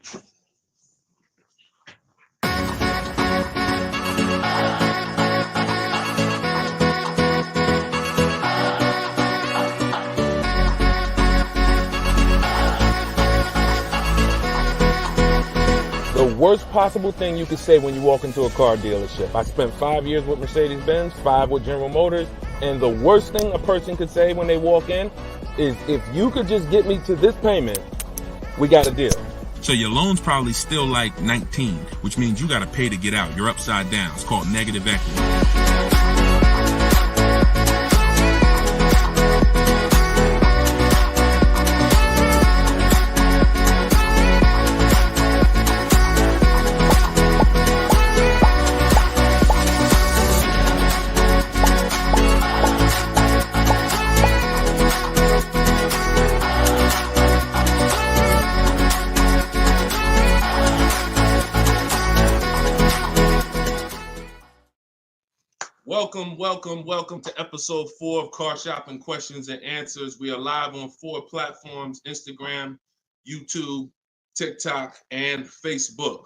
The worst possible thing you could say when you walk into a car dealership. I spent 5 years with Mercedes-Benz, 5 with General Motors, and the worst thing a person could say when they walk in is, if you could just get me to this payment, we got a deal. So your loan's probably still like 19, which means you got to pay to get out. You're upside down. It's called negative equity. Welcome to episode 4 of Car Shopping Questions and Answers. We are live on 4 platforms: Instagram, YouTube, TikTok, and Facebook.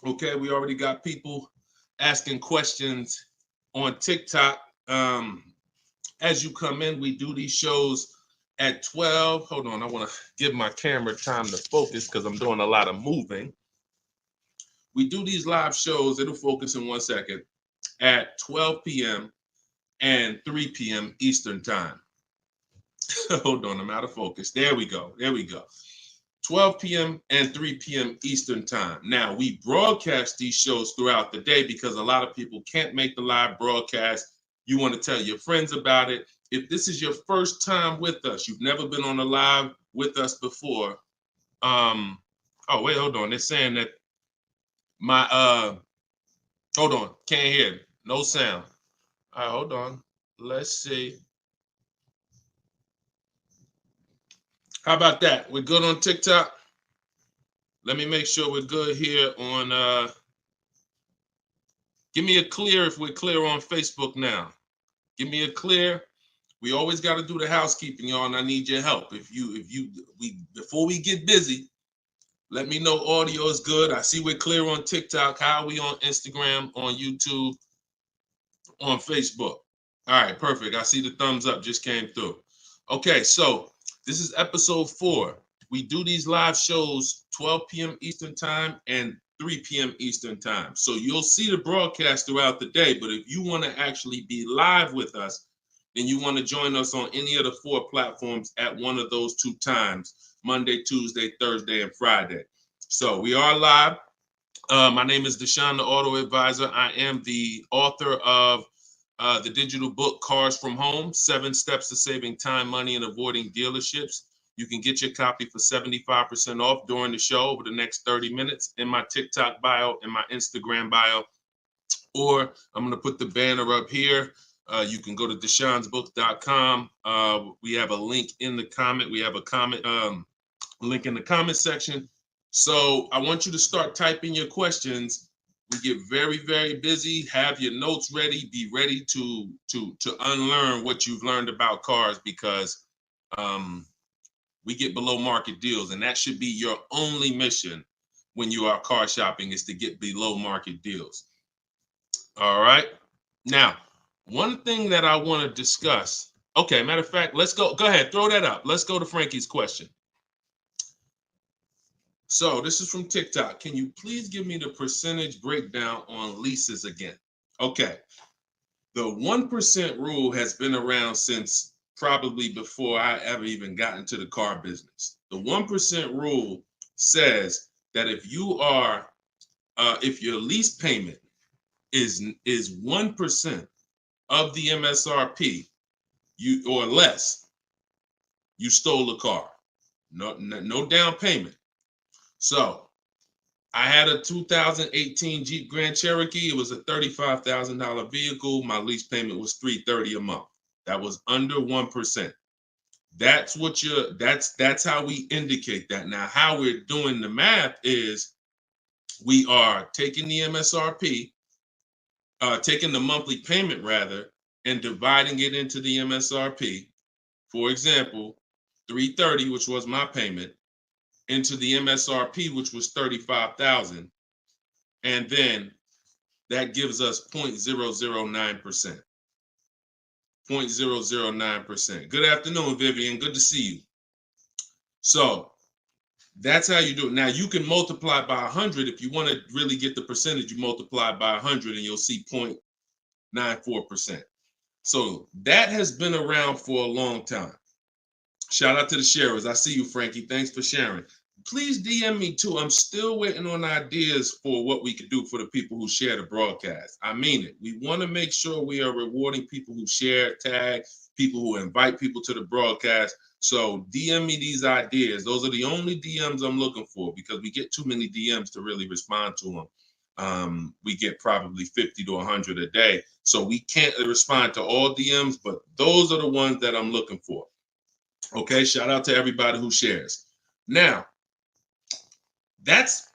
Okay, we already got people asking questions on TikTok. As you come in, we do these shows at 12. Hold on, I want to give my camera time to focus because I'm doing a lot of moving. We do these live shows, it'll focus in 1 second, at 12 p.m. and 3 p.m. Eastern time. Hold on, I'm out of focus. There we go. 12 p.m. and 3 p.m. Eastern time. Now, we broadcast these shows throughout the day because a lot of people can't make the live broadcast. You want to tell your friends about it. If this is your first time with us, you've never been on a live with us before. Oh, wait, hold on. They're saying that hold on, can't hear. No sound. All right, hold on. Let's see. How about that? We're good on TikTok? Let me make sure we're good here on, give me a clear if we're clear on Facebook now. Give me a clear. We always got to do the housekeeping, y'all, and I need your help. Before we get busy, let me know audio is good. I see we're clear on TikTok. How are we on Instagram, on YouTube, on Facebook? All right, perfect. I see the thumbs up just came through. Okay, so this is episode 4. We do these live shows 12 p.m. Eastern time and 3 p.m. Eastern time. So you'll see the broadcast throughout the day, but if you want to actually be live with us, then you want to join us on any of the 4 platforms at one of those 2 times: Monday, Tuesday, Thursday, and Friday. So we are live. My name is Deshone the Auto Advisor. I am the author of the digital book, Cars from Home, 7 Steps to Saving Time, Money, and Avoiding Dealerships. You can get your copy for 75% off during the show over the next 30 minutes in my TikTok bio and my Instagram bio. Or I'm going to put the banner up here. You can go to deshonsbook.com. We have a link in the comment. We have a comment link in the comment section. So I want you to start typing your questions. We get very, very busy. Have your notes ready. Be ready to unlearn what you've learned about cars, because we get below market deals, and that should be your only mission when you are car shopping, is to get below market deals. All right. Now, one thing that I want to discuss. Okay, matter of fact, let's go. Go ahead, throw that up. Let's go to Frankie's question. So this is from TikTok. Can you please give me the percentage breakdown on leases again? Okay. The 1% rule has been around since probably before I ever even got into the car business. The 1% rule says that if your lease payment is 1% of the MSRP, or less, you stole the car. No down payment. So I had a 2018 Jeep Grand Cherokee. It was a $35,000 vehicle. My lease payment was $330 a month. That was under 1%. That's how we indicate that. Now, how we're doing the math is we are taking the MSRP, taking the monthly payment rather, and dividing it into the MSRP. For example, $330, which was my payment, into the MSRP, which was 35,000, and then that gives us 0.009%. 0.009%. Good afternoon, Vivian. Good to see you. So that's how you do it. Now you can multiply by 100. If you want to really get the percentage, you multiply by 100 and you'll see 0.94%. So that has been around for a long time. Shout out to the sharers. I see you, Frankie. Thanks for sharing. Please DM me too. I'm still waiting on ideas for what we could do for the people who share the broadcast. I mean it. We want to make sure we are rewarding people who share, tag, people who invite people to the broadcast. So DM me these ideas. Those are the only DMs I'm looking for because we get too many DMs to really respond to them. We get probably 50 to 100 a day. So we can't respond to all DMs, but those are the ones that I'm looking for. Okay, shout out to everybody who shares. Now, that's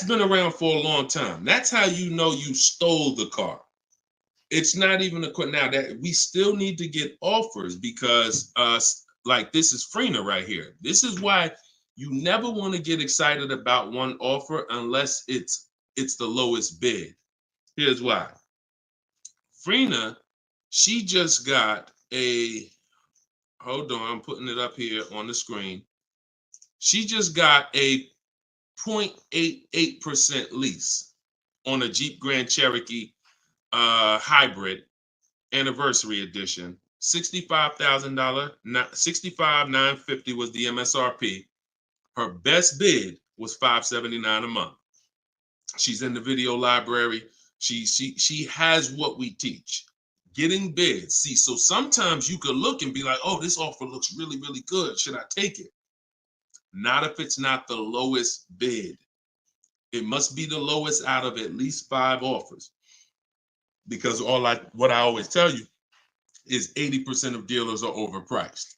been around for a long time. That's how you know you stole the car. It's not even a question now that we still need to get offers because like this is Freener right here. This is why you never want to get excited about one offer unless it's the lowest bid. Here's why. Freener, she just got a, hold on, I'm putting it up here on the screen. She just got a 0.88% lease on a Jeep Grand Cherokee hybrid anniversary edition. $65,000, $65,950 was the MSRP. Her best bid was $579 a month. She's in the video library. She has what we teach. Getting bids. See, so sometimes you could look and be like, oh, this offer looks really, really good. Should I take it? Not if it's not the lowest bid. It must be the lowest out of at least 5 offers. Because what I always tell you is 80% of dealers are overpriced.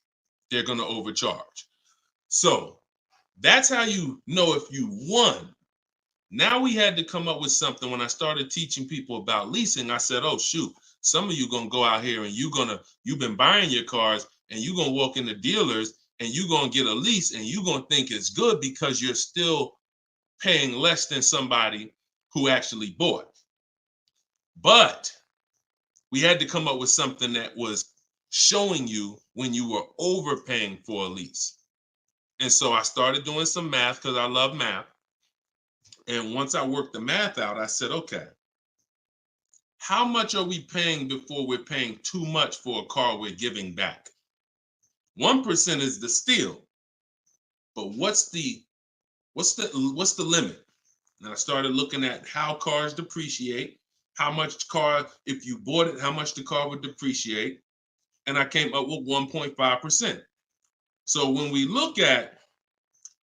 They're going to overcharge. So that's how you know if you won. Now we had to come up with something. When I started teaching people about leasing, I said, oh, shoot, some of you going to go out here and you've been buying your cars and you're going to walk into dealers and you're going to get a lease and you're going to think it's good because you're still paying less than somebody who actually bought. But we had to come up with something that was showing you when you were overpaying for a lease. And so I started doing some math because I love math. And once I worked the math out, I said, okay, how much are we paying before we're paying too much for a car we're giving back? 1% is the steal. But what's the limit? And I started looking at how cars depreciate, how much car, if you bought it, how much the car would depreciate. And I came up with 1.5%. So when we look at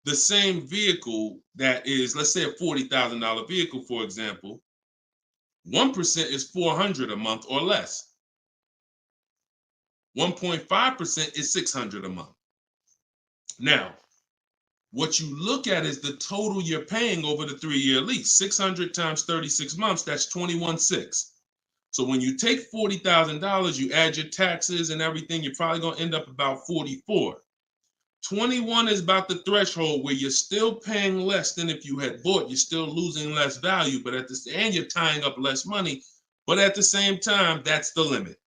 the same vehicle that is, let's say a $40,000 vehicle, for example, 1% is $400 a month or less. 1.5% is $600 a month. Now, what you look at is the total you're paying over the 3-year lease. 600 times 36 months, that's 21.6. So when you take $40,000, you add your taxes and everything, you're probably going to end up about 44. 21 is about the threshold where you're still paying less than if you had bought. You're still losing less value, but and you're tying up less money. But at the same time, that's the limit.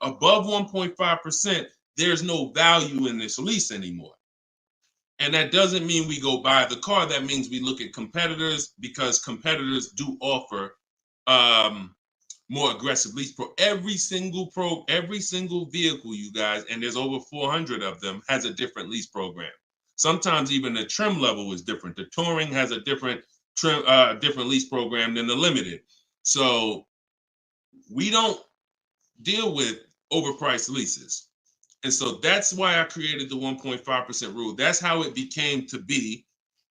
Above 1.5%, there's no value in this lease anymore. And that doesn't mean we go buy the car. That means we look at competitors because competitors do offer more aggressive lease pro. Every single vehicle, you guys, and there's over 400 of them, has a different lease program. Sometimes even the trim level is different. The Touring has a different lease program than the Limited. So we don't deal with overpriced leases. And so that's why I created the 1.5% rule. That's how it became to be,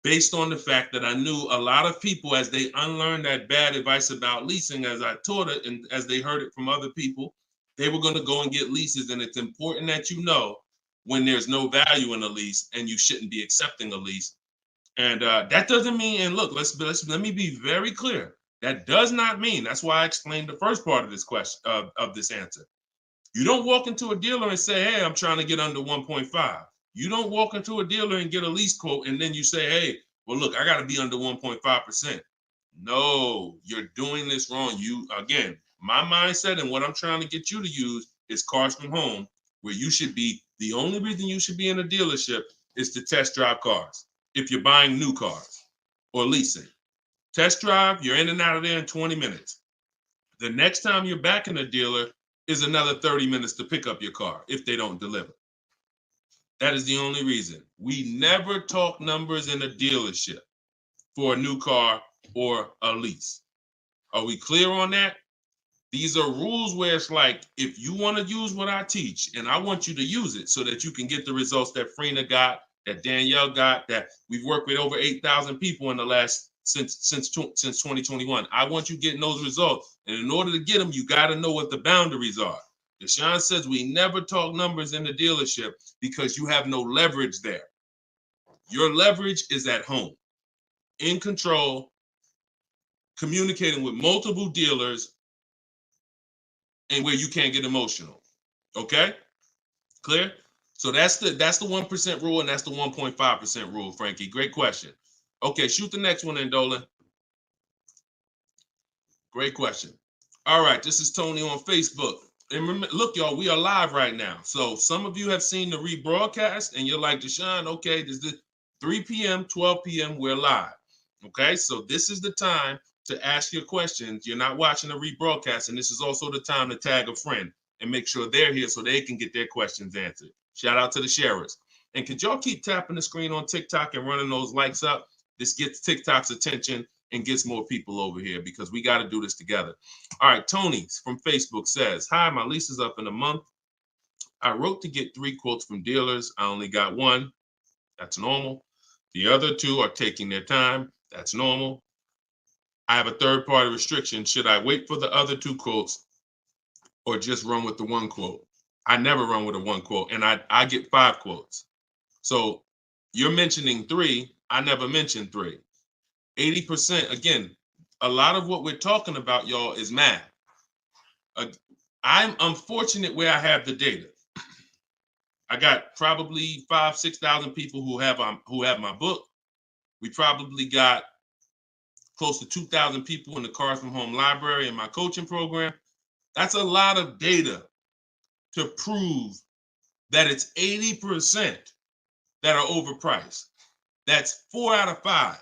based on the fact that I knew a lot of people, as they unlearned that bad advice about leasing, as I taught it and as they heard it from other people, they were going to go and get leases. And it's important that you know when there's no value in a lease and you shouldn't be accepting a lease. And that doesn't mean, and look, let me be very clear. That does not mean, that's why I explained the first part of this question, of this answer. You don't walk into a dealer and say, hey, I'm trying to get under 1.5. You don't walk into a dealer and get a lease quote and then you say, hey, well, look, I got to be under 1.5%. No, you're doing this wrong. Again, my mindset and what I'm trying to get you to use is Cars from Home, where you should be. The only reason you should be in a dealership is to test drive cars. If you're buying new cars or leasing, test drive, you're in and out of there in 20 minutes. The next time you're back in a dealer is another 30 minutes to pick up your car if they don't deliver. That is the only reason. We never talk numbers in a dealership for a new car or a lease. Are we clear on that? These are rules where it's like, if you want to use what I teach, and I want you to use it so that you can get the results that Frina got, that Danielle got, that we've worked with over 8,000 people in the last since 2021. I want you getting those results. And in order to get them, you got to know what the boundaries are. Deshone says we never talk numbers in the dealership because you have no leverage there. Your leverage is at home, in control, communicating with multiple dealers, and where you can't get emotional. Okay? Clear? So that's the 1% rule, and that's the 1.5% rule, Frankie. Great question. Okay, shoot the next one in, Dolan. Great question. All right, this is Tony on Facebook. And remember, look, y'all, we are live right now. So some of you have seen the rebroadcast, and you're like, Deshone, okay, this is 3 p.m., 12 p.m., we're live. Okay, so this is the time to ask your questions. You're not watching the rebroadcast, and this is also the time to tag a friend and make sure they're here so they can get their questions answered. Shout out to the sharers. And could y'all keep tapping the screen on TikTok and running those likes up? This gets TikTok's attention and gets more people over here because we got to do this together. All right, Tony from Facebook says, hi, my lease is up in a month. I wrote to get 3 quotes from dealers. I only got 1. That's normal. The other 2 are taking their time. That's normal. I have a third-party restriction. Should I wait for the other 2 quotes or just run with the 1 quote? I never run with a 1 quote, and I get 5 quotes. So you're mentioning 3. I never mentioned 3. 80%, again, a lot of what we're talking about, y'all, is math. I'm unfortunate where I have the data. I got probably 5,000-6,000 people who have my book. We probably got close to 2,000 people in the Cars from Home library in my coaching program. That's a lot of data to prove that it's 80% that are overpriced. That's 4 out of 5.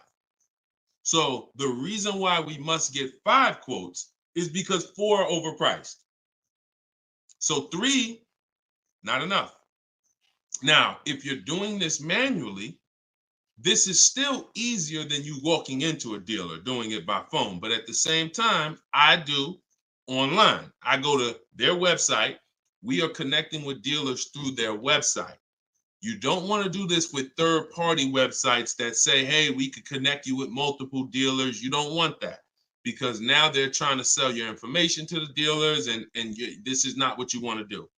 So the reason why we must get 5 quotes is because 4 are overpriced. So 3, not enough. Now, if you're doing this manually, this is still easier than you walking into a dealer doing it by phone. But at the same time, I do online. I go to their website. We are connecting with dealers through their website. You don't want to do this with third-party websites that say, hey, we could connect you with multiple dealers. You don't want that because now they're trying to sell your information to the dealers, and this is not what you want to do.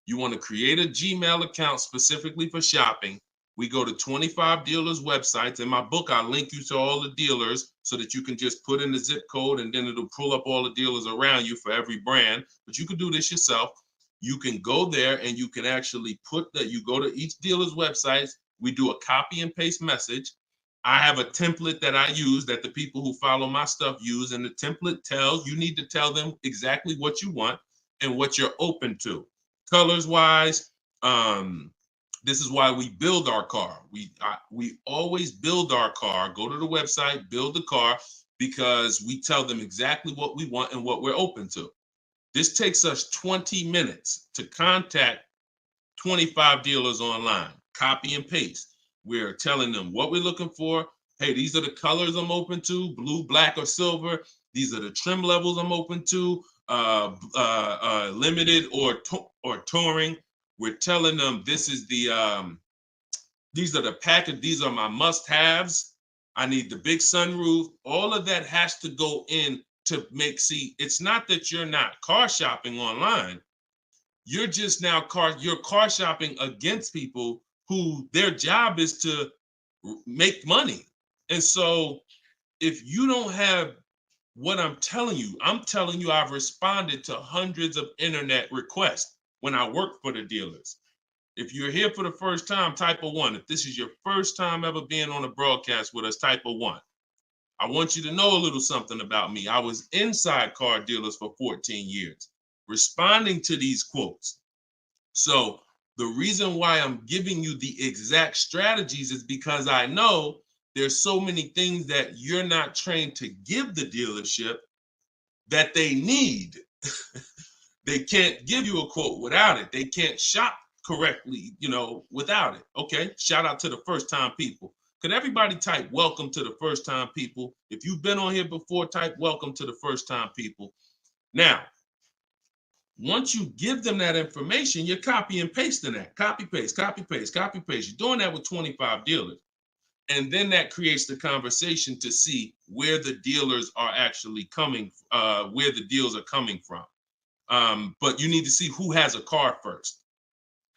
You want to create a Gmail account specifically for shopping. We go to 25 dealers' websites. In my book, I link you to all the dealers so that you can just put in the zip code and then it'll pull up all the dealers around you for every brand. But you can do this yourself. You can go there and you can actually you go to each dealer's websites. We do a copy and paste message. I have a template that I use that the people who follow my stuff use. And the template tells, you need to tell them exactly what you want and what you're open to. Colors wise, this is why we build our car. We always build our car, go to the website, build the car, because we tell them exactly what we want and what we're open to. This takes us 20 minutes to contact 25 dealers online, copy and paste. We're telling them what we're looking for. Hey, these are the colors I'm open to, blue, black, or silver. These are the trim levels I'm open to, limited or touring. We're telling them this is these are the package, these are my must-haves. I need the big sunroof. All of that has to go in to it's not that you're not car shopping online. You're just now you're car shopping against people who their job is to make money. And so if you don't have what I'm telling you I've responded to hundreds of internet requests when I work for the dealers. If you're here for the first time, type a 1. If this is your first time ever being on a broadcast with us, type a 1. I want you to know a little something about me. I was inside car dealers for 14 years, responding to these quotes. So the reason why I'm giving you the exact strategies is because I know there's so many things that you're not trained to give the dealership that they need. They can't give you a quote without it. They can't shop correctly, without it. Okay, shout out to the first time people. Could everybody type welcome to the first time people? If you've been on here before, type welcome to the first time people. Now, once you give them that information, you're copy and pasting that. Copy, paste, copy, paste, copy, paste. You're doing that with 25 dealers. And then that creates the conversation to see where the dealers are actually coming, where the deals are coming from. But you need to see who has a car first.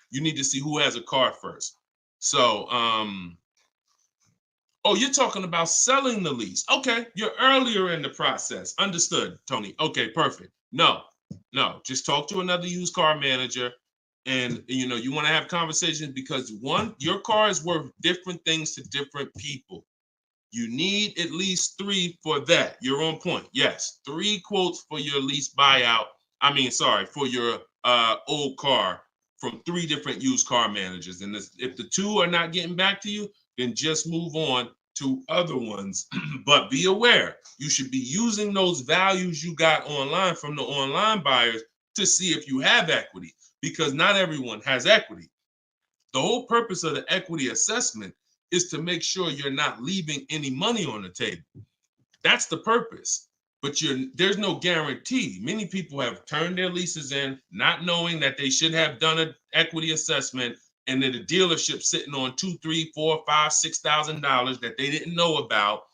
You need to see who has a car first. So, oh, you're talking about selling the lease. Okay, you're earlier in the process. Understood, Tony. Okay, perfect. No, just talk to another used car manager. And, you want to have conversations because one, your car is worth different things to different people. You need at least 3 for that. You're on point. Yes, 3 quotes for your lease buyout. For your old car from 3 different used car managers. And if the 2 are not getting back to you, then just move on to other ones. But be aware, you should be using those values you got online from the online buyers to see if you have equity, because not everyone has equity. The whole purpose of the equity assessment is to make sure you're not leaving any money on the table. That's the purpose. But there's no guarantee. Many people have turned their leases in not knowing that they should have done an equity assessment, and then the dealership sitting on $2,000, $3,000, $4,000, $5,000, $6,000 that they didn't know about.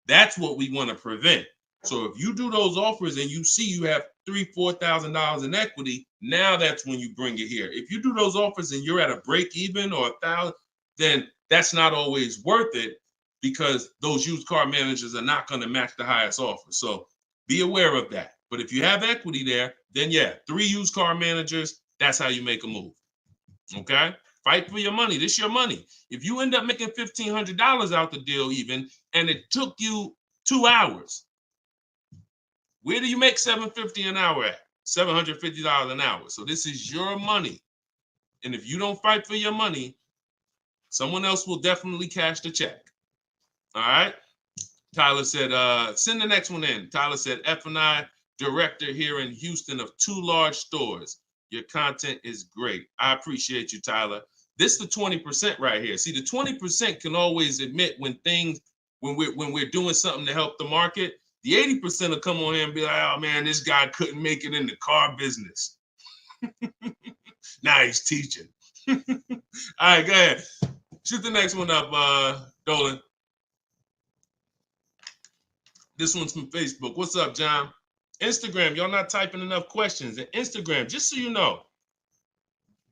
That's what we want to prevent. So if you do those offers and you see you have $3,000, $4,000 in equity, now that's when you bring it here. If you do those offers and you're at a break even or $1,000, then that's not always worth it, because those used car managers are not going to match the highest offer. So be aware of that. But if you have equity there, then yeah, 3 used car managers, that's how you make a move. Okay? Fight for your money. This is your money. If you end up making $1,500 out the deal even, and it took you 2 hours, where do you make $750 an hour at? $750 an hour. So this is your money. And if you don't fight for your money, someone else will definitely cash the check. All right? Tyler said, send the next one in. Tyler said, F&I director here in Houston of 2 large stores. Your content is great. I appreciate you, Tyler. This is the 20% right here. See, the 20% can always admit when we're doing something to help the market. The 80% will come on here and be like, oh man, this guy couldn't make it in the car business. Now he's teaching. All right, go ahead. Shoot the next one up, Dolan. This one's from Facebook. What's up, John? Instagram, y'all not typing enough questions. And Instagram, just so you know,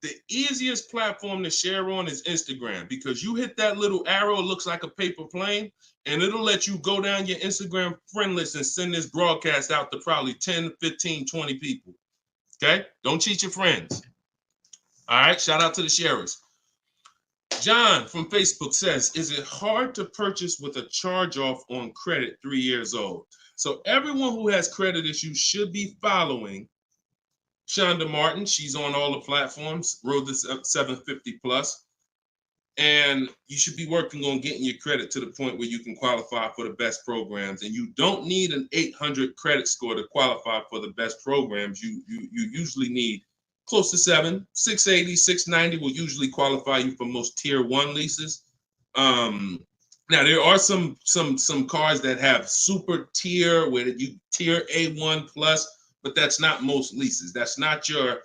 the easiest platform to share on is Instagram, because you hit that little arrow, it looks like a paper plane, and it'll let you go down your Instagram friend list and send this broadcast out to probably 10, 15, 20 people. Okay? Don't cheat your friends. All right? Shout out to the sharers. John from Facebook says, is it hard to purchase with a charge-off on credit 3 years old? So everyone who has credit issues should be following Shonda Martin. She's on all the platforms, Road to 750 plus. And you should be working on getting your credit to the point where you can qualify for the best programs. And you don't need an 800 credit score to qualify for the best programs. You usually need close to 680, 690 will usually qualify you for most tier 1 leases. Now there are some cars that have super tier where you tier A1 plus, but that's not most leases. That's not your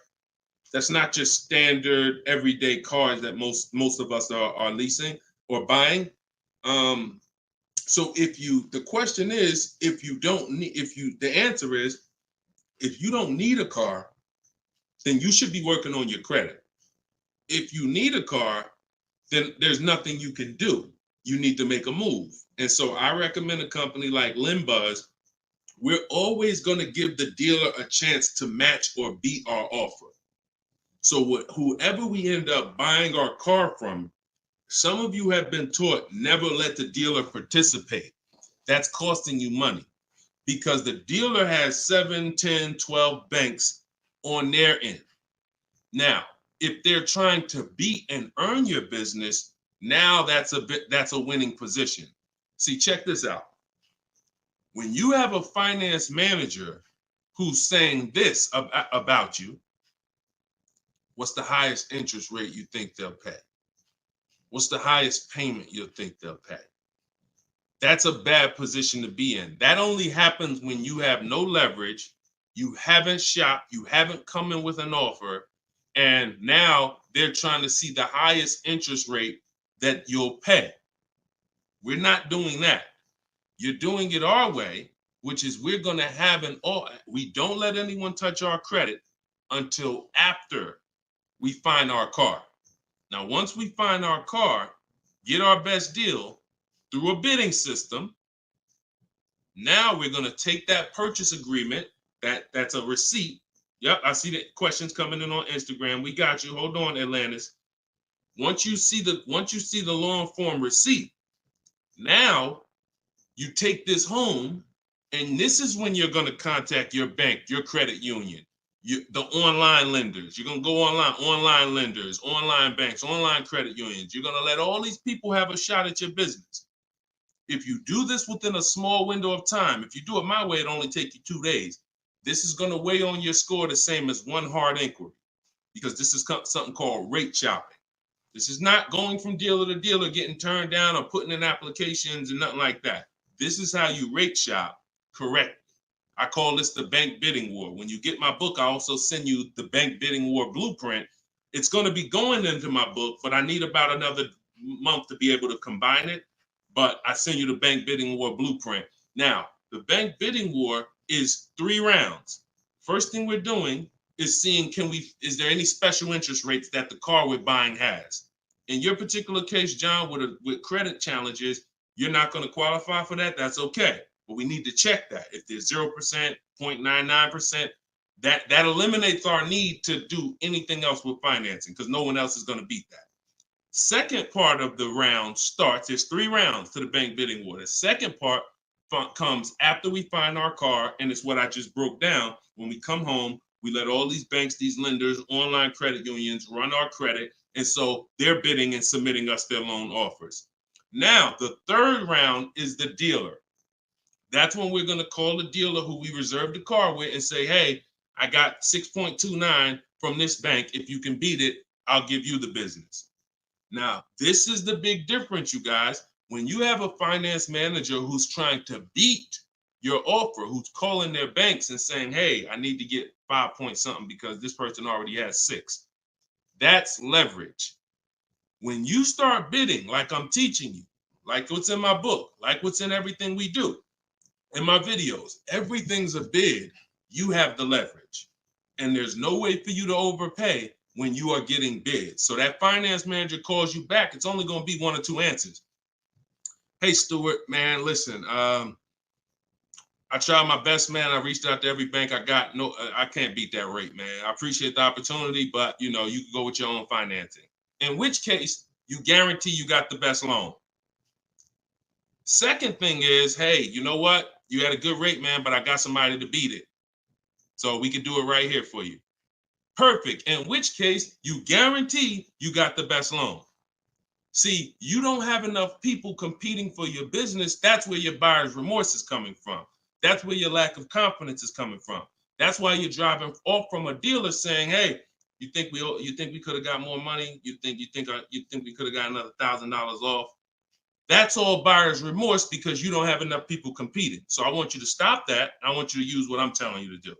standard everyday cars that most of us are leasing or buying. So the question is, the answer is, if you don't need a car, then you should be working on your credit. If you need a car, then there's nothing you can do. You need to make a move. And so I recommend a company like Limbuzz. We're always going to give the dealer a chance to match or beat our offer. So whoever we end up buying our car from, some of you have been taught never let the dealer participate. That's costing you money because the dealer has 7, 10, 12 banks on their end. Now, if they're trying to beat and earn your business, now that's a winning position. See, check this out. When you have a finance manager who's saying this about you, what's the highest interest rate you think they'll pay? What's the highest payment you think they'll pay? That's a bad position to be in. That only happens when you have no leverage, you haven't shopped, you haven't come in with an offer, and now they're trying to see the highest interest rate that you'll pay. We're not doing that. You're doing it our way, which is we're going to have we don't let anyone touch our credit until after we find our car. Now, once we find our car, get our best deal through a bidding system, now we're going to take that purchase agreement, that's a receipt. Yep, I see the questions coming in on Instagram. We got you. Hold on, Atlantis. Once you see the long form receipt, now you take this home, and this is when you're going to contact your bank, your credit union, the online lenders. You're going to go online lenders, online banks, online credit unions. You're going to let all these people have a shot at your business. If you do this within a small window of time, if you do it my way, it only take you 2 days. This is going to weigh on your score the same as one hard inquiry, because this is something called rate shopping. This is not going from dealer to dealer, getting turned down or putting in applications and nothing like that. This is how you rate shop correctly. I call this the bank bidding war. When you get my book, I also send you the bank bidding war blueprint. It's going to be going into my book, but I need about another month to be able to combine it. But I send you the bank bidding war blueprint. Now, the bank bidding war is 3 rounds. First thing we're doing is seeing, is there any special interest rates that the car we're buying has? In your particular case, John, with credit challenges, you're not going to qualify for that. That's okay. But we need to check that. If there's 0%, 0.99%, that eliminates our need to do anything else with financing, because no one else is going to beat that. Second part of the round starts, there's 3 rounds to the bank bidding war. The second part comes after we find our car, and it's what I just broke down. When we come home, we let all these banks, these lenders, online credit unions run our credit, and so they're bidding and submitting us their loan offers. Now, the third round is the dealer. That's when we're going to call the dealer who we reserved the car with and say, hey, I got 6.29 from this bank. If you can beat it, I'll give you the business. Now, this is the big difference, you guys. When you have a finance manager who's trying to beat your offer, who's calling their banks and saying, hey, I need to get 5 point something because this person already has 6. That's leverage. When you start bidding, like I'm teaching you, like what's in my book, like what's in everything we do, in my videos, everything's a bid. You have the leverage. And there's no way for you to overpay when you are getting bids. So that finance manager calls you back, it's only going to be 1 or 2 answers. Hey, Stuart, man, listen, I tried my best, man. I reached out to every bank I got. No, I can't beat that rate, man. I appreciate the opportunity, but you can go with your own financing. In which case, you guarantee you got the best loan. Second thing is, hey, you know what? You had a good rate, man, but I got somebody to beat it. So we can do it right here for you. Perfect. In which case, you guarantee you got the best loan. See, you don't have enough people competing for your business. That's where your buyer's remorse is coming from. That's where your lack of confidence is coming from. That's why you're driving off from a dealer saying, hey, you think we could have got more money? You think we could have got another $1,000 off? That's all buyer's remorse because you don't have enough people competing. So I want you to stop that. I want you to use what I'm telling you to do.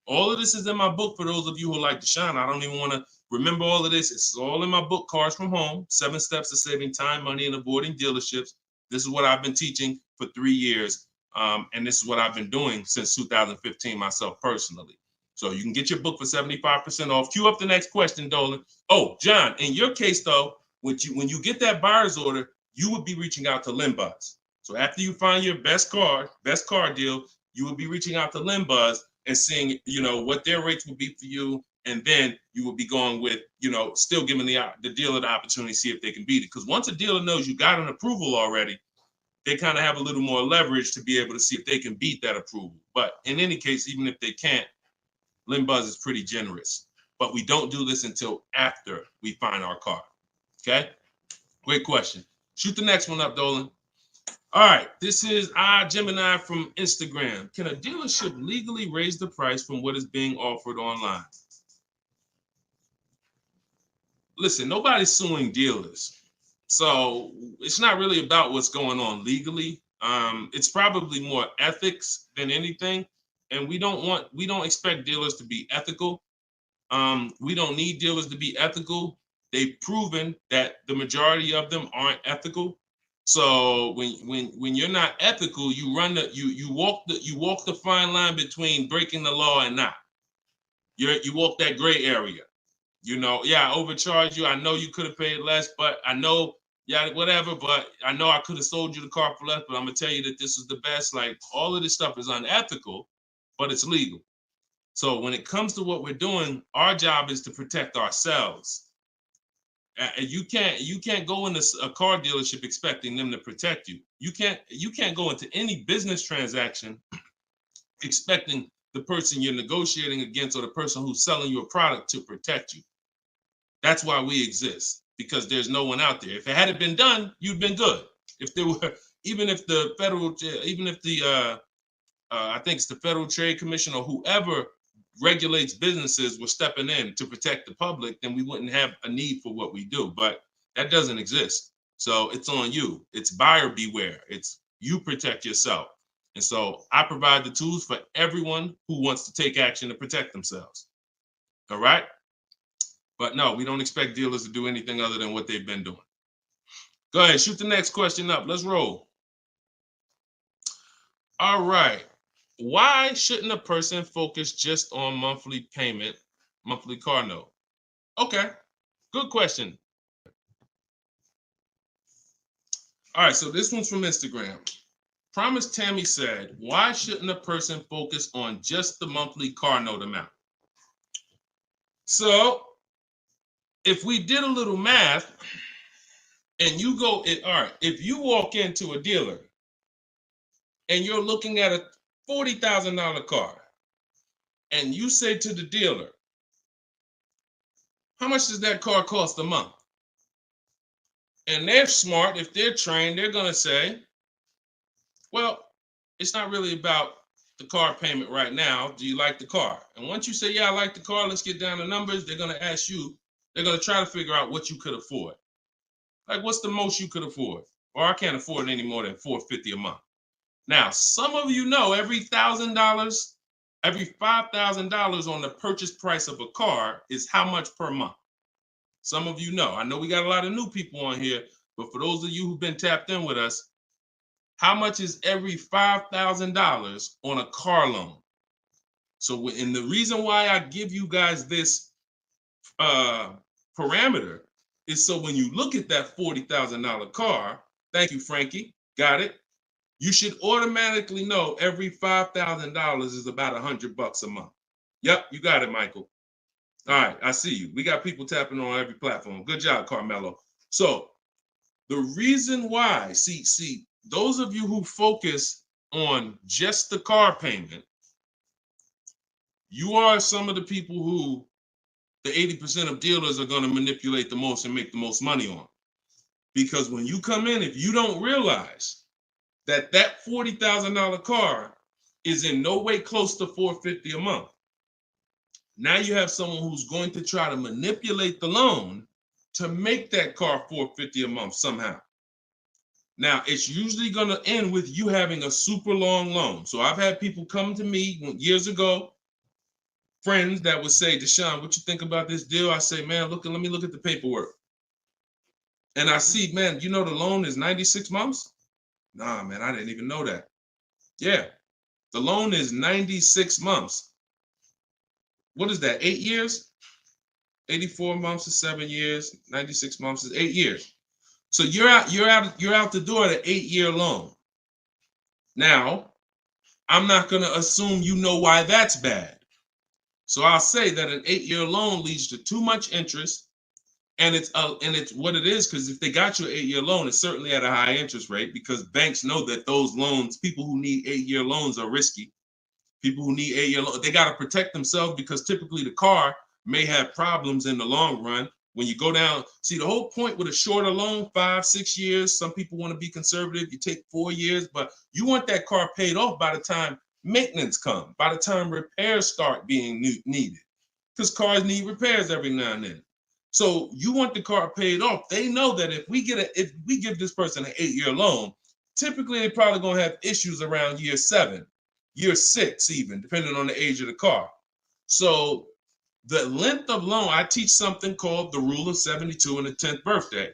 All of this is in my book for those of you who like Deshone. I don't even want to remember all of this. It's all in my book, Cars from Home, 7 Steps to Saving Time, Money, and Avoiding Dealerships. This is what I've been teaching for 3 years. And this is what I've been doing since 2015 myself personally. So you can get your book for 75% off. Cue up the next question, Dolan. Oh, John, in your case, though, when you get that buyer's order, you would be reaching out to Limbuzz. So after you find your best car deal, you would be reaching out to Limbuzz and seeing, what their rates would be for you and then you will be going with, still giving the dealer the opportunity to see if they can beat it. Because once a dealer knows you got an approval already, they kind of have a little more leverage to be able to see if they can beat that approval. But in any case, even if they can't, LendBuzz is pretty generous. But we don't do this until after we find our car. Okay? Great question. Shoot the next one up, Dolan. All right, this is Gemini from Instagram. Can a dealership legally raise the price from what is being offered online? Listen, nobody's suing dealers. So it's not really about what's going on legally. It's probably more ethics than anything. And we don't expect dealers to be ethical. We don't need dealers to be ethical. They've proven that the majority of them aren't ethical. So when you're not ethical, you walk the fine line between breaking the law and not. You walk that gray area. I overcharged you. I know you could have paid less, but I know, whatever. But I know I could have sold you the car for less. But I'm gonna tell you that this is the best. Like, all of this stuff is unethical, but it's legal. So when it comes to what we're doing, our job is to protect ourselves. And you can't go into a car dealership expecting them to protect you. You can't go into any business transaction expecting the person you're negotiating against or the person who's selling you a product to protect you. That's why we exist, because there's no one out there. If it hadn't been done, you'd been good. If there were, even if the I think it's the Federal Trade Commission or whoever regulates businesses were stepping in to protect the public, then we wouldn't have a need for what we do. But that doesn't exist. So it's on you. It's buyer beware. It's you protect yourself. And so I provide the tools for everyone who wants to take action to protect themselves. All right? But no, we don't expect dealers to do anything other than what they've been doing. Go ahead, shoot the next question up. Let's roll. All right. Why shouldn't a person focus just on monthly payment, monthly car note? Okay, good question. All right, so this one's from Instagram. Promise Tammy said, why shouldn't a person focus on just the monthly car note amount? So if we did a little math and you go, all right, if you walk into a dealer and you're looking at a $40,000 car and you say to the dealer, how much does that car cost a month? And they're smart, if they're trained, they're going to say, well, it's not really about the car payment right now. Do you like the car? And once you say, yeah, I like the car, let's get down to numbers, they're going to ask you, they're going to try to figure out what you could afford. Like, what's the most you could afford? Or I can't afford any more than $450 a month. Now, some of you know every $1,000, every $5,000 on the purchase price of a car is how much per month. Some of you know. I know we got a lot of new people on here, but for those of you who've been tapped in with us, how much is every $5,000 on a car loan? So, and the reason why I give you guys this parameter is so when you look at that $40,000 car, thank you, Frankie, got it. You should automatically know every $5,000 is about $100 a month. Yep, you got it, Michael. All right, I see you. We got people tapping on every platform. Good job, Carmelo. So the reason why, see, those of you who focus on just the car payment, you are some of the people who the 80% of dealers are going to manipulate the most and make the most money on. Because when you come in, if you don't realize that $40,000 car is in no way close to $450 a month, now you have someone who's going to try to manipulate the loan to make that car $450 a month somehow. Now, it's usually going to end with you having a super long loan. So I've had people come to me years ago, friends that would say, Deshone, what you think about this deal? I say, man, let me look at the paperwork. And I see, man, you know the loan is 96 months? Nah, man, I didn't even know that. Yeah, the loan is 96 months. What is that, 8 years? 84 months is 7 years, 96 months is 8 years. So you're out the door at an 8-year loan. Now, I'm not gonna assume you know why that's bad. So I'll say that an 8-year loan leads to too much interest, and it's what it is, because if they got you an 8-year loan, it's certainly at a high interest rate, because banks know that those loans, people who need 8-year loans are risky. People who need 8-year loans, they got to protect themselves, because typically the car may have problems in the long run. When you go down, see, the whole point with a shorter loan, 5-6 years, some people want to be conservative, you take 4 years, but you want that car paid off by the time maintenance comes, by the time repairs start being needed, because cars need repairs every now and then. So you want the car paid off. They know that if we give this person an 8-year loan, typically they're probably going to have issues around year 7, year 6, even depending on the age of the car. So the length of loan, I teach something called the rule of 72 and the 10th birthday.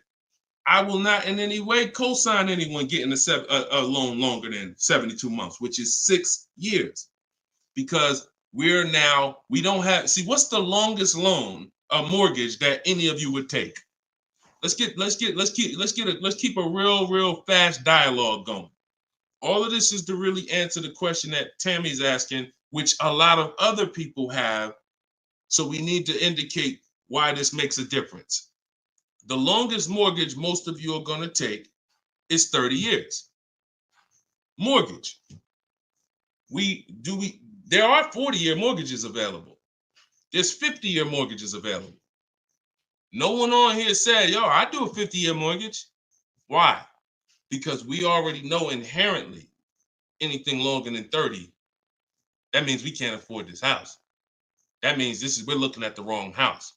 I will not in any way co-sign anyone getting a loan longer than 72 months, which is 6 years, because we don't have, see, what's the longest loan, a mortgage, that any of you would take? Let's keep a real fast dialogue going. All of this is to really answer the question that Tammy's asking, which a lot of other people have. So we need to indicate why this makes a difference. The longest mortgage most of you are going to take is 30 years. Mortgage. There are 40-year mortgages available. There's 50-year mortgages available. No one on here said, yo, I do a 50-year mortgage. Why? Because we already know inherently anything longer than 30, that means we can't afford this house. That means we're looking at the wrong house.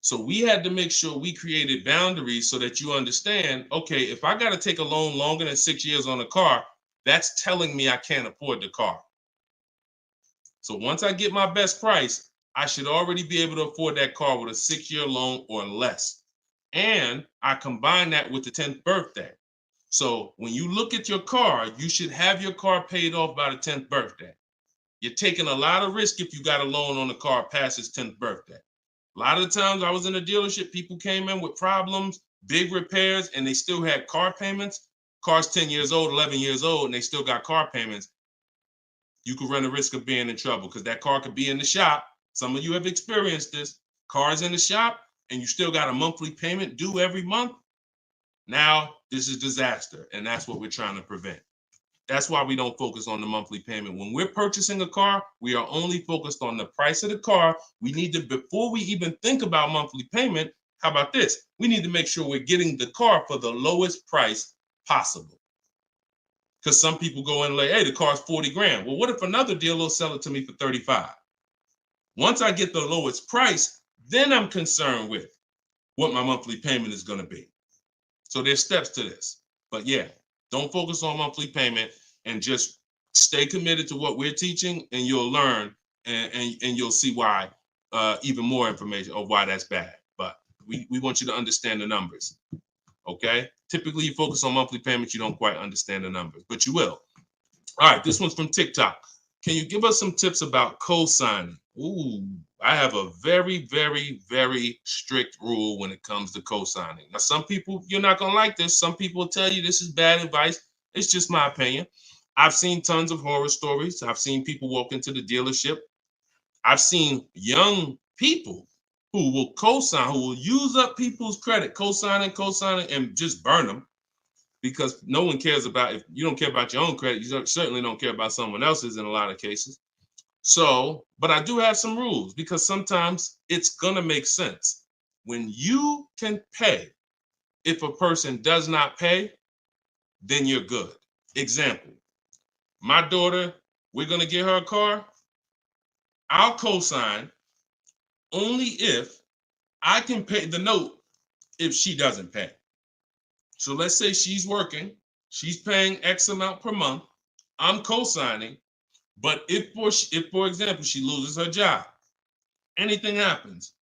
So we had to make sure we created boundaries so that you understand, okay, if I got to take a loan longer than 6 years on a car, that's telling me I can't afford the car. So once I get my best price, I should already be able to afford that car with a 6-year loan or less. And I combine that with the 10th birthday. So when you look at your car, you should have your car paid off by the 10th birthday. You're taking a lot of risk if you got a loan on the car past its 10th birthday. A lot of the times I was in a dealership, people came in with problems, big repairs, and they still had car payments. Car's 10 years old, 11 years old, and they still got car payments. You could run the risk of being in trouble, because that car could be in the shop. Some of you have experienced this. Car's in the shop, and you still got a monthly payment due every month. Now, this is disaster, and that's what we're trying to prevent. That's why we don't focus on the monthly payment. When we're purchasing a car, we are only focused on the price of the car. We need to, before we even think about monthly payment, how about this? We need to make sure we're getting the car for the lowest price possible. Because some people go in and like, hey, the car's 40 grand. Well, what if another dealer will sell it to me for 35? Once I get the lowest price, then I'm concerned with what my monthly payment is going to be. So there's steps to this. But yeah, don't focus on monthly payment, and just stay committed to what we're teaching, and you'll learn, and you'll see why, even more information of why that's bad. But we want you to understand the numbers, okay? Typically, you focus on monthly payments, you don't quite understand the numbers, but you will. All right, this one's from TikTok. Can you give us some tips about co-signing? Ooh, I have a very, very, very strict rule when it comes to co-signing. Now, some people, you're not going to like this. Some people will tell you this is bad advice. It's just my opinion. I've seen tons of horror stories. I've seen people walk into the dealership. I've seen young people who will co-sign, who will use up people's credit, co-signing, and just burn them, because no one cares about, if you don't care about your own credit, you certainly don't care about someone else's in a lot of cases. So, but I do have some rules, because sometimes it's going to make sense. When you can pay, if a person does not pay, then you're good. Example, my daughter, we're going to get her a car. I'll co-sign only if I can pay the note if she doesn't pay. So let's say she's working, she's paying X amount per month. I'm co-signing. But if for example, she loses her job, anything happens,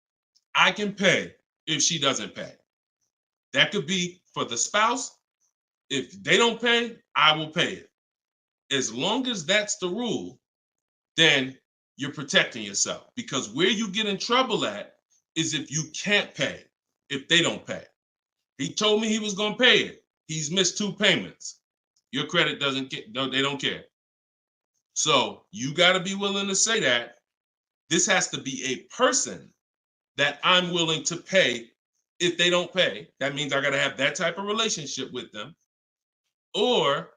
I can pay if she doesn't pay. That could be for the spouse. If they don't pay, I will pay it. As long as that's the rule, then you're protecting yourself, because where you get in trouble at is if you can't pay, if they don't pay. He told me he was going to pay it. He's missed 2 payments. Your credit doesn't get, no, they don't care. So you got to be willing to say that. This has to be a person that I'm willing to pay if they don't pay. That means I got to have that type of relationship with them. Or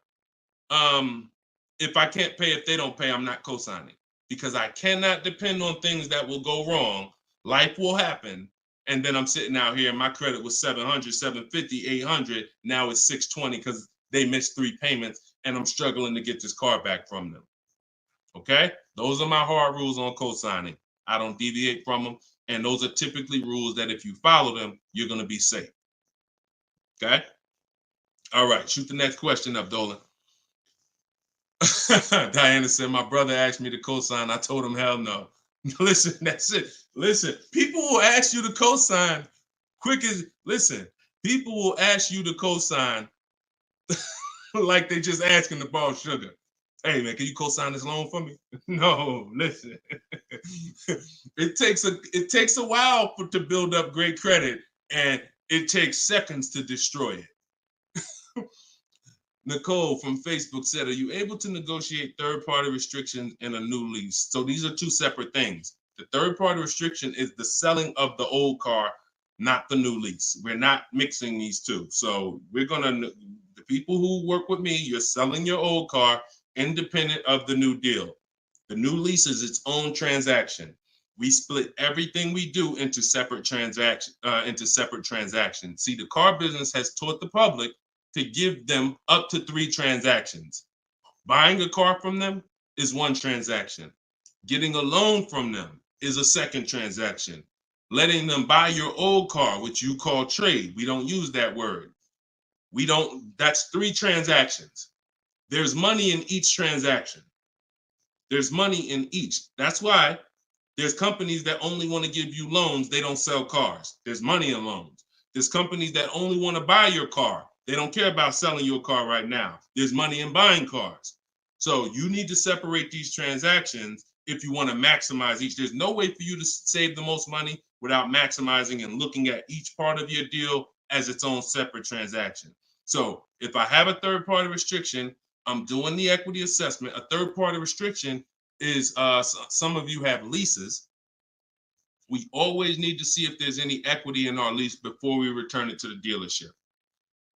if I can't pay if they don't pay, I'm not co-signing, because I cannot depend on things that will go wrong. Life will happen. And then I'm sitting out here and my credit was 700, 750, 800. Now it's 620 because they missed 3 payments and I'm struggling to get this car back from them. Okay? Those are my hard rules on co-signing. I don't deviate from them. And those are typically rules that if you follow them, you're going to be safe. Okay? All right. Shoot the next question up, Dolan. Diana said, my brother asked me to co-sign. I told him, hell no. Listen, that's it. Listen, people will ask you to co-sign listen, people will ask you to co-sign like they just asking to borrow sugar. Hey man, can you co-sign this loan for me? No, listen. It takes a while to build up great credit, and it takes seconds to destroy it. Nicole from Facebook said, are you able to negotiate third-party restrictions in a new lease? So these are two separate things. The third-party restriction is the selling of the old car, not the new lease. We're not mixing these two. So we're the people who work with me, you're selling your old car independent of the new deal. The new lease is its own transaction. We split everything we do into separate transactions. See, the car business has taught the public to give them up to 3 transactions. Buying a car from them is 1 transaction. Getting a loan from them is a 2nd transaction. Letting them buy your old car, which you call trade. We don't use that word. That's 3 transactions. There's money in each transaction. There's money in each. That's why there's companies that only want to give you loans. They don't sell cars. There's money in loans. There's companies that only want to buy your car. They don't care about selling your car right now. There's money in buying cars. So you need to separate these transactions if you want to maximize each. There's no way for you to save the most money without maximizing and looking at each part of your deal as its own separate transaction. So if I have a third-party restriction, I'm doing the equity assessment. A third-party restriction is, some of you have leases. We always need to see if there's any equity in our lease before we return it to the dealership.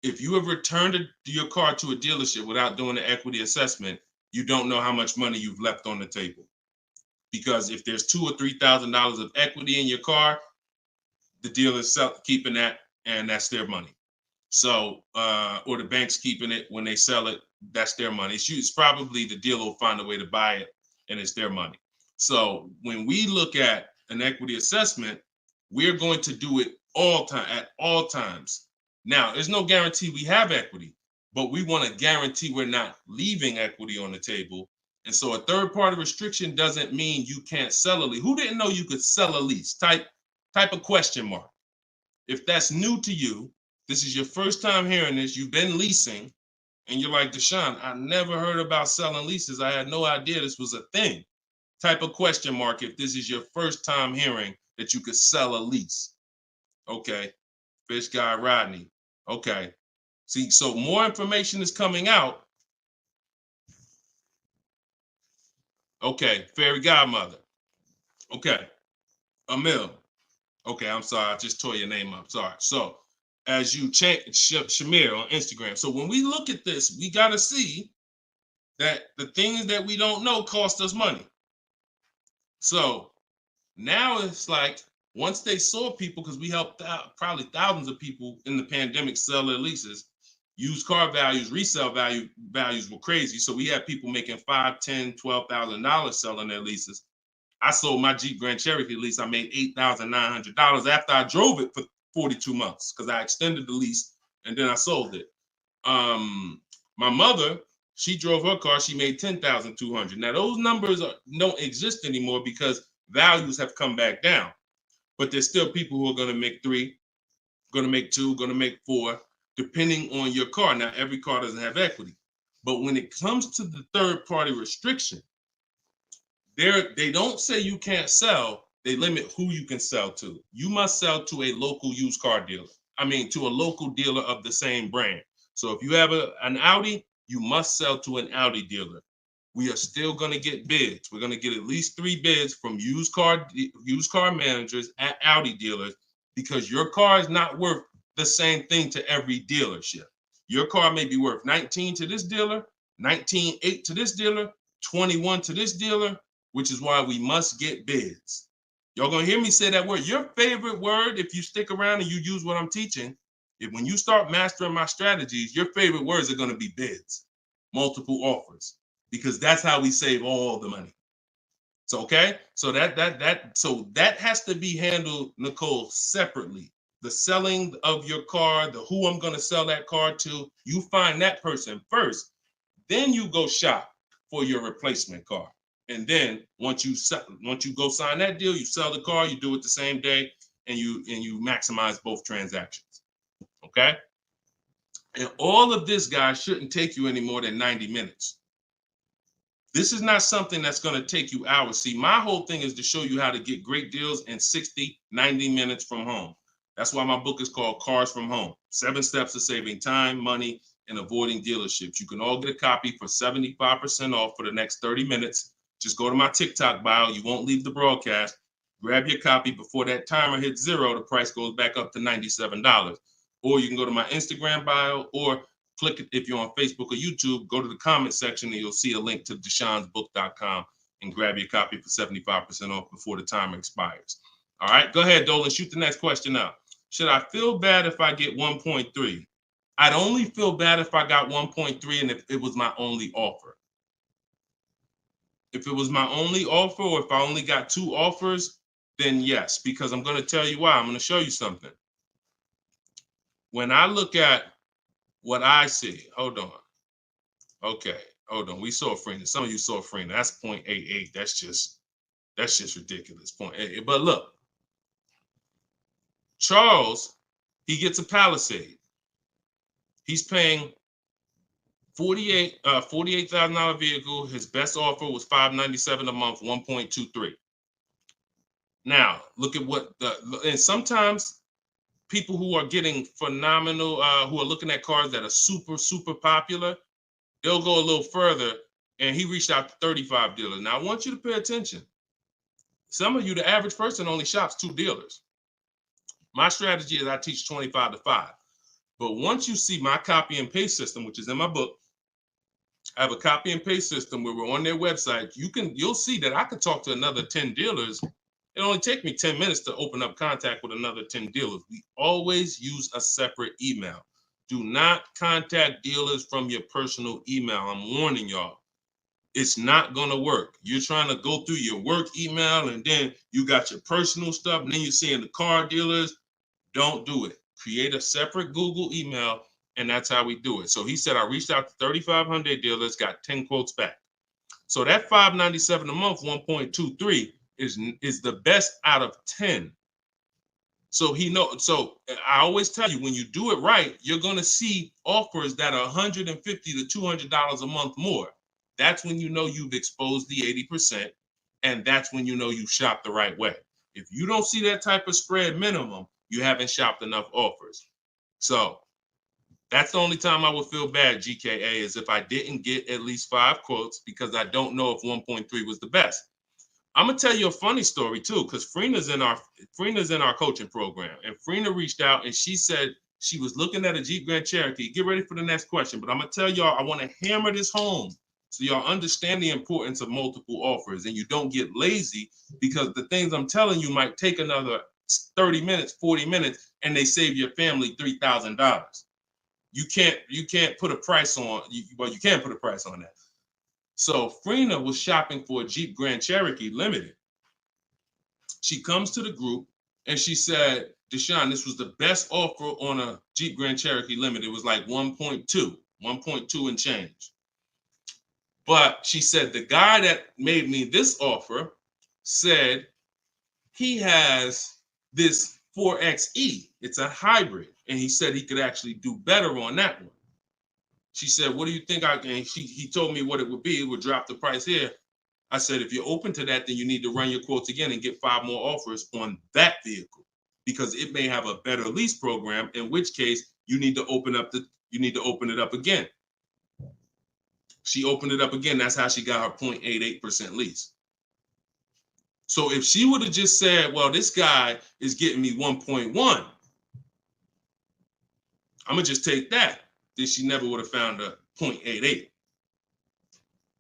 If you have returned your car to a dealership without doing the equity assessment, you don't know how much money you've left on the table. Because if there's $2,000 or $3,000 of equity in your car, the dealer's keeping that, and that's their money. So, or the bank's keeping it when they sell it, that's their money. It's probably the dealer will find a way to buy it, and it's their money. So when we look at an equity assessment, we're going to do it at all times. Now, there's no guarantee we have equity, but we want to guarantee we're not leaving equity on the table. And so a third-party restriction doesn't mean you can't sell a lease. Who didn't know you could sell a lease? Type a question mark. If that's new to you, this is your first time hearing this, you've been leasing, and you're like, Deshone, I never heard about selling leases. I had no idea this was a thing. Type a question mark if this is your first time hearing that you could sell a lease. Okay. Fish Guy Rodney. Okay. See, so more information is coming out. Okay. Fairy Godmother. Okay. Emil. Okay, I'm sorry. I just tore your name up. Sorry. So as you change Shamir on Instagram. So when we look at this, we got to see that the things that we don't know cost us money. So now it's like, once they saw people, because we helped out probably thousands of people in the pandemic sell their leases, used car values, resale values were crazy. So we had people making $5,000, $10,000, $12,000 selling their leases. I sold my Jeep Grand Cherokee lease. I made $8,900 after I drove it for 42 months because I extended the lease and then I sold it. My mother, she drove her car. She made $10,200. Now those numbers don't exist anymore because values have come back down. But there's still people who are going to make 3, going to make 2, going to make 4, depending on your car. Now every car doesn't have equity, but when it comes to the third-party restriction, they don't say you can't sell. They limit who you can sell to. You must sell to a local used car dealer. To a local dealer of the same brand. So if you have an Audi, you must sell to an Audi dealer. we are still going to get bids. We're going to get at least 3 bids from used car managers at Audi dealers, because your car is not worth the same thing to every dealership. Your car may be worth 19 to this dealer, 19.8 to this dealer, 21 to this dealer, which is why we must get bids. Y'all gonna hear me say that word. Your favorite word, if you stick around and you use what I'm teaching, when you start mastering my strategies, your favorite words are gonna be bids, multiple offers, because that's how we save all the money. So okay, so that has to be handled, Nicole, separately. The selling of your car, the who I'm gonna sell that car to, you find that person first. Then you go shop for your replacement car. And then once you go sign that deal, you sell the car, you do it the same day, and you maximize both transactions. Okay? And all of this, guys, shouldn't take you any more than 90 minutes. This is not something that's going to take you hours. See, my whole thing is to show you how to get great deals in 60, 90 minutes from home. That's why my book is called Cars from Home: 7 Steps to Saving Time, Money, and Avoiding Dealerships. You can all get a copy for 75% off for the next 30 minutes. Just go to my TikTok bio. You won't leave the broadcast. Grab your copy before that timer hits 0. The price goes back up to $97. Or you can go to my Instagram bio, or click it if you're on Facebook or YouTube. Go to the comment section and you'll see a link to deshonsbook.com and grab your copy for 75% off before the timer expires. All right, go ahead, Dolan. Shoot the next question out. Should I feel bad if I get 1.3? I'd only feel bad if I got 1.3 and if it was my only offer. If it was my only offer, or if I only got 2 offers, then yes, because I'm going to tell you why. I'm going to show you something. When I look at what I see, hold on. Okay, hold on. We saw Freener. Some of you saw Freener. That's 0.88. That's just ridiculous. 0.88. But look, Charles, he gets a Palisade. He's paying $48,000 vehicle. His best offer was $597 a month, 1.23. Now look at what and sometimes people who are getting phenomenal, who are looking at cars that are super popular, they'll go a little further, and he reached out to 35 dealers. Now I want you to pay attention. Some of you, the average person only shops 2 dealers. My strategy is I teach 25 to 5. But once you see my copy and paste system, which is in my book, I have a copy and paste system where we're on their website. You'll see that I could talk to another 10 dealers. It only take me 10 minutes to open up contact with another 10 dealers. We always use a separate email. Do not contact dealers from your personal email. I'm warning y'all. It's not going to work. You're trying to go through your work email, and then you got your personal stuff, and then you're seeing the car dealers. Don't do it. Create a separate Google email, and that's how we do it. So he said, I reached out to 3,500 dealers, got 10 quotes back. So that $597 a month, 1.23 is the best out of 10. So so I always tell you, when you do it right, you're going to see offers that are $150 to $200 a month more. That's when you know you've exposed the 80%, and that's when you know you shopped the right way. If you don't see that type of spread minimum, you haven't shopped enough offers. So that's the only time I would feel bad, GKA, is if I didn't get at least 5 quotes, because I don't know if 1.3 was the best. I'm gonna tell you a funny story too, because Freena's in our coaching program, and Freena reached out and she said she was looking at a Jeep Grand Cherokee. Get ready for the next question, but I'm gonna tell y'all, I want to hammer this home so y'all understand the importance of multiple offers and you don't get lazy, because the things I'm telling you might take another 30 minutes, 40 minutes, and they save your family $3,000. You can't put a price on. Well, you can put a price on that. So Freena was shopping for a Jeep Grand Cherokee Limited. She comes to the group and she said, Deshone, this was the best offer on a Jeep Grand Cherokee Limited. It was like 1.2 and change. But she said, the guy that made me this offer said he has this 4xe. It's a hybrid. And he said he could actually do better on that one. She said, what do you think I can? He told me what it would be. It would drop the price here. I said, if you're open to that, then you need to run your quotes again and get 5 more offers on that vehicle, because it may have a better lease program, in which case you need to open it up again. She opened it up again. That's how she got her 0.88% lease. So if she would have just said, well, this guy is getting me 1.1, I'm going to just take that. Then she never would have found a 0.88.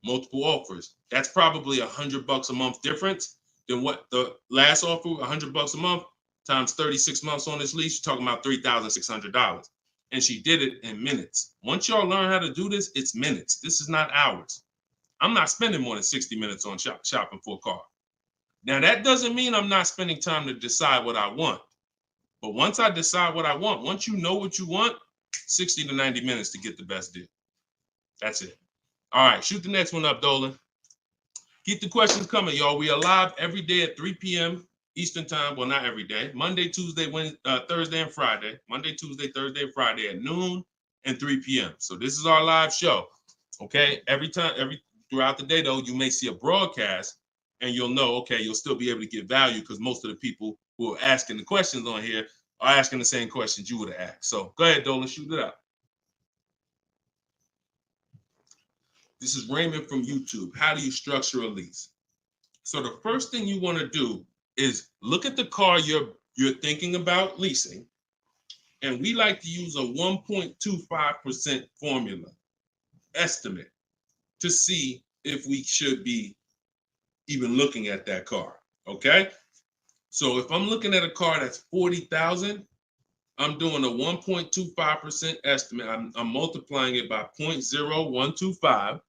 Multiple offers. That's probably $100 a month difference than what the last offer, $100 a month times 36 months on this lease. You're talking about $3,600. And she did it in minutes. Once y'all learn how to do this, it's minutes. This is not hours. I'm not spending more than 60 minutes on shopping for a car. Now, that doesn't mean I'm not spending time to decide what I want. But once I decide what I want, once you know what you want, 60 to 90 minutes to get the best deal. That's it. All right, shoot the next one up, Dolan. Keep the questions coming, y'all. We are live every day at 3 p.m. Eastern time. Well, not every day. Monday, Tuesday, Wednesday, Thursday, and Friday. Monday, Tuesday, Thursday, and Friday at noon and 3 p.m. So this is our live show. Okay. Throughout the day, though, you may see a broadcast and you'll know, okay, you'll still be able to get value because most of the people who are asking the questions on here are asking the same questions you would have asked. So go ahead, Dolan, shoot it up. This is Raymond from YouTube. How do you structure a lease? So the first thing you want to do is look at the car you're thinking about leasing. And we like to use a 1.25% formula estimate to see if we should be even looking at that car. Okay. So if I'm looking at a car that's $40,000, I'm doing a 1.25% estimate. I'm multiplying it by 0.0125.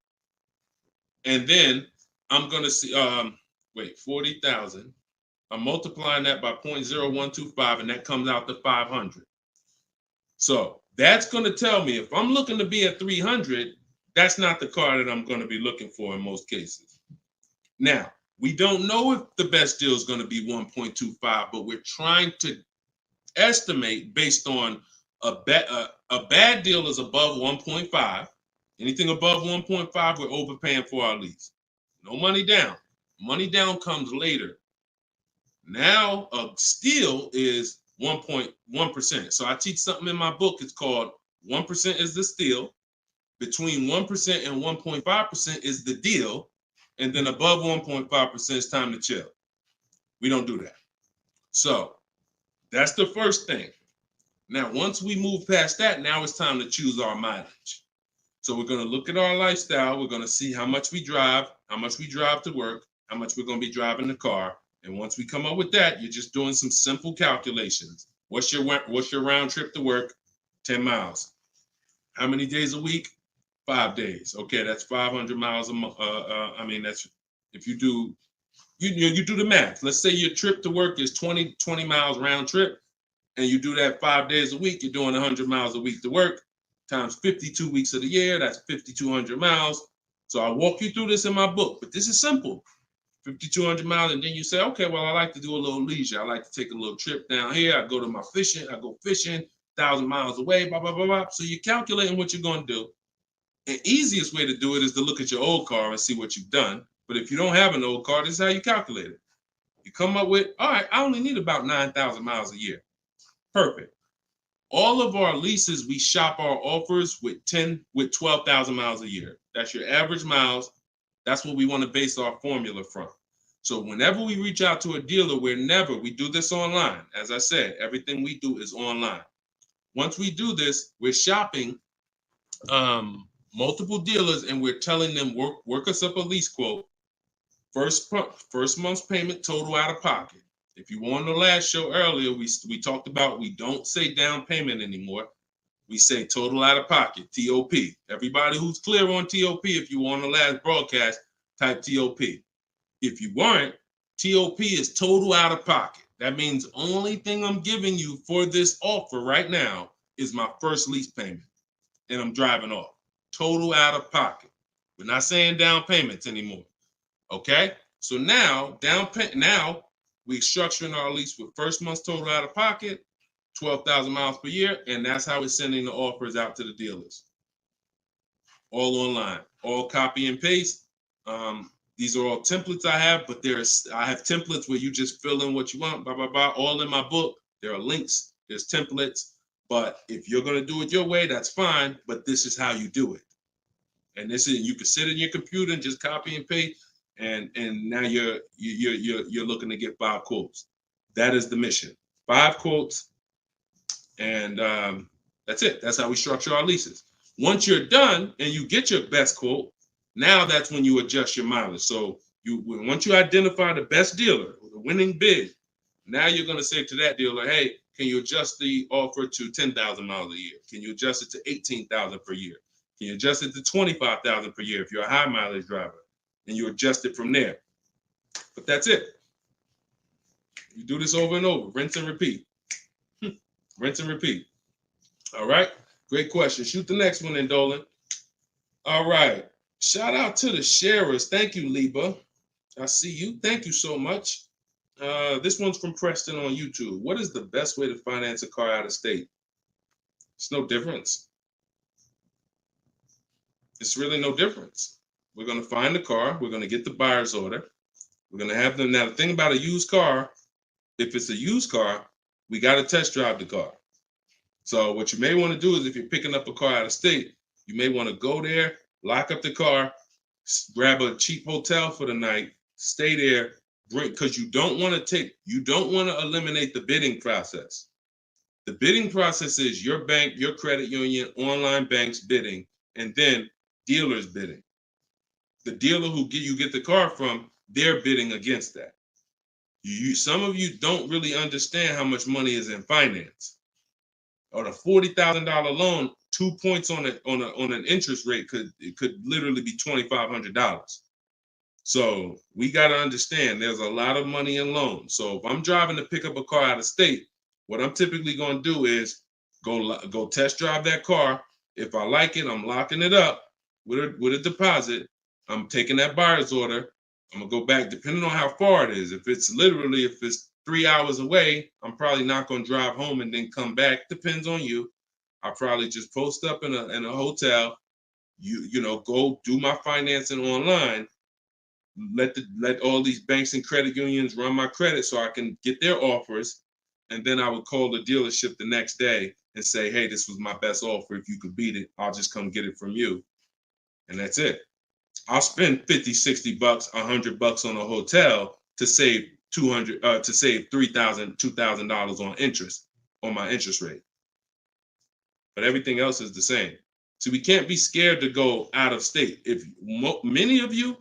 And then I'm going to see, 40,000. I'm multiplying that by 0.0125, and that comes out to 500. So that's going to tell me if I'm looking to be at 300, that's not the car that I'm going to be looking for in most cases. Now, we don't know if the best deal is going to be 1.25, but we're trying to estimate based on a bad deal is above 1.5. Anything above 1.5, we're overpaying for our lease. No money down. Money down comes later. Now, a steal is 1.1%. So I teach something in my book. It's called 1% is the steal. Between 1% and 1.5% is the deal. And then above 1.5% is time to chill. We don't do that. So that's the first thing. Now, once we move past that, now it's time to choose our mileage. So we're going to look at our lifestyle. We're going to see how much we drive to work, how much we're going to be driving the car. And once we come up with that, you're just doing some simple calculations. What's your round trip to work? 10 miles. How many days a week? 5 days. Okay, that's 500 miles a month. That's if you do the math. Let's say your trip to work is 20 miles round trip, and you do that 5 days a week. You're doing 100 miles a week to work. Times 52 weeks of the year, that's 5,200 miles. So I walk you through this in my book, but this is simple. 5,200 miles, and then you say, okay, well, I like to do a little leisure. I like to take a little trip down here. I go to my fishing. I go fishing 1,000 miles away, blah, blah, blah, blah. So you're calculating what you're going to do. The easiest way to do it is to look at your old car and see what you've done. But if you don't have an old car, this is how you calculate it. You come up with, all right, I only need about 9,000 miles a year. Perfect. All of our leases, we shop our offers with 12,000 miles a year. That's your average miles. That's what we want to base our formula from. So whenever we reach out to a dealer, we do this online. As I said, everything we do is online. Once we do this, we're shopping multiple dealers and we're telling them, work us up a lease quote. First month's payment, total out of pocket. If you were on the last show earlier, we talked about we don't say down payment anymore. We say total out of pocket, TOP. Everybody who's clear on TOP, if you were on the last broadcast, type TOP. If you weren't, TOP is total out of pocket. That means only thing I'm giving you for this offer right now is my first lease payment, and I'm driving off. Total out of pocket. We're not saying down payments anymore. Okay? So now, we're structuring our lease with first month's total out of pocket, 12,000 miles per year, and that's how we're sending the offers out to the dealers. All online, all copy and paste. These are all templates I have, but I have templates where you just fill in what you want, blah, blah, blah, all in my book. There are links, there's templates, but if you're going to do it your way, that's fine, but this is how you do it. And this is, you can sit in your computer and just copy and paste, and now you're looking to get 5 quotes. That is the mission. 5 quotes, and that's it. That's how we structure our leases. Once you're done and you get your best quote, now that's when you adjust your mileage. So once you identify the best dealer, the winning bid, now you're going to say to that dealer, hey, can you adjust the offer to 10,000 miles a year? Can you adjust it to 18,000 per year? Can you adjust it to 25,000 per year if you're a high mileage driver? And you adjust it from there. But that's it. You do this over and over, rinse and repeat. Rinse and repeat. All right. Great question. Shoot the next one in, Dolan. All right. Shout out to the sharers. Thank you, Liba. I see you. Thank you so much. This one's from Preston on YouTube. What is the best way to finance a car out of state? It's no difference. It's really no difference. We're going to find the car. We're going to get the buyer's order. We're going to have them. Now, the thing about a used car, if it's a used car, we got to test drive the car. So what you may want to do is, if you're picking up a car out of state, you may want to go there, lock up the car, grab a cheap hotel for the night, stay there, because you don't want to eliminate the bidding process. The bidding process is your bank, your credit union, online banks bidding, and then dealers bidding. The dealer who you get the car from, they're bidding against that. Some of you don't really understand how much money is in finance. On a $40,000 loan, 2 points on an interest rate could literally be $2,500. So we got to understand there's a lot of money in loans. So if I'm driving to pick up a car out of state, what I'm typically going to do is go test drive that car. If I like it, I'm locking it up with a deposit. I'm taking that buyer's order. I'm gonna go back, depending on how far it is. If it's 3 hours away, I'm probably not gonna drive home and then come back. Depends on you. I'll probably just post up in a hotel. Go do my financing online. Let all these banks and credit unions run my credit so I can get their offers, and then I would call the dealership the next day and say, hey, this was my best offer. If you could beat it, I'll just come get it from you. And that's it. I'll spend $50, $60, $100 on a hotel to save $3,000, $2,000 on interest, on my interest rate. But everything else is the same. So we can't be scared to go out of state. If many of you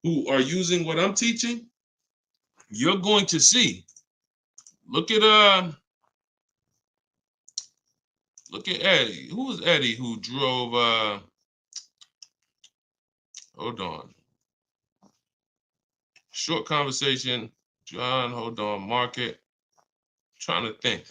who are using what I'm teaching, you're going to see. Look at Eddie. Who was Eddie who drove? Hold on. Short conversation. John, hold on. Market. Trying to think.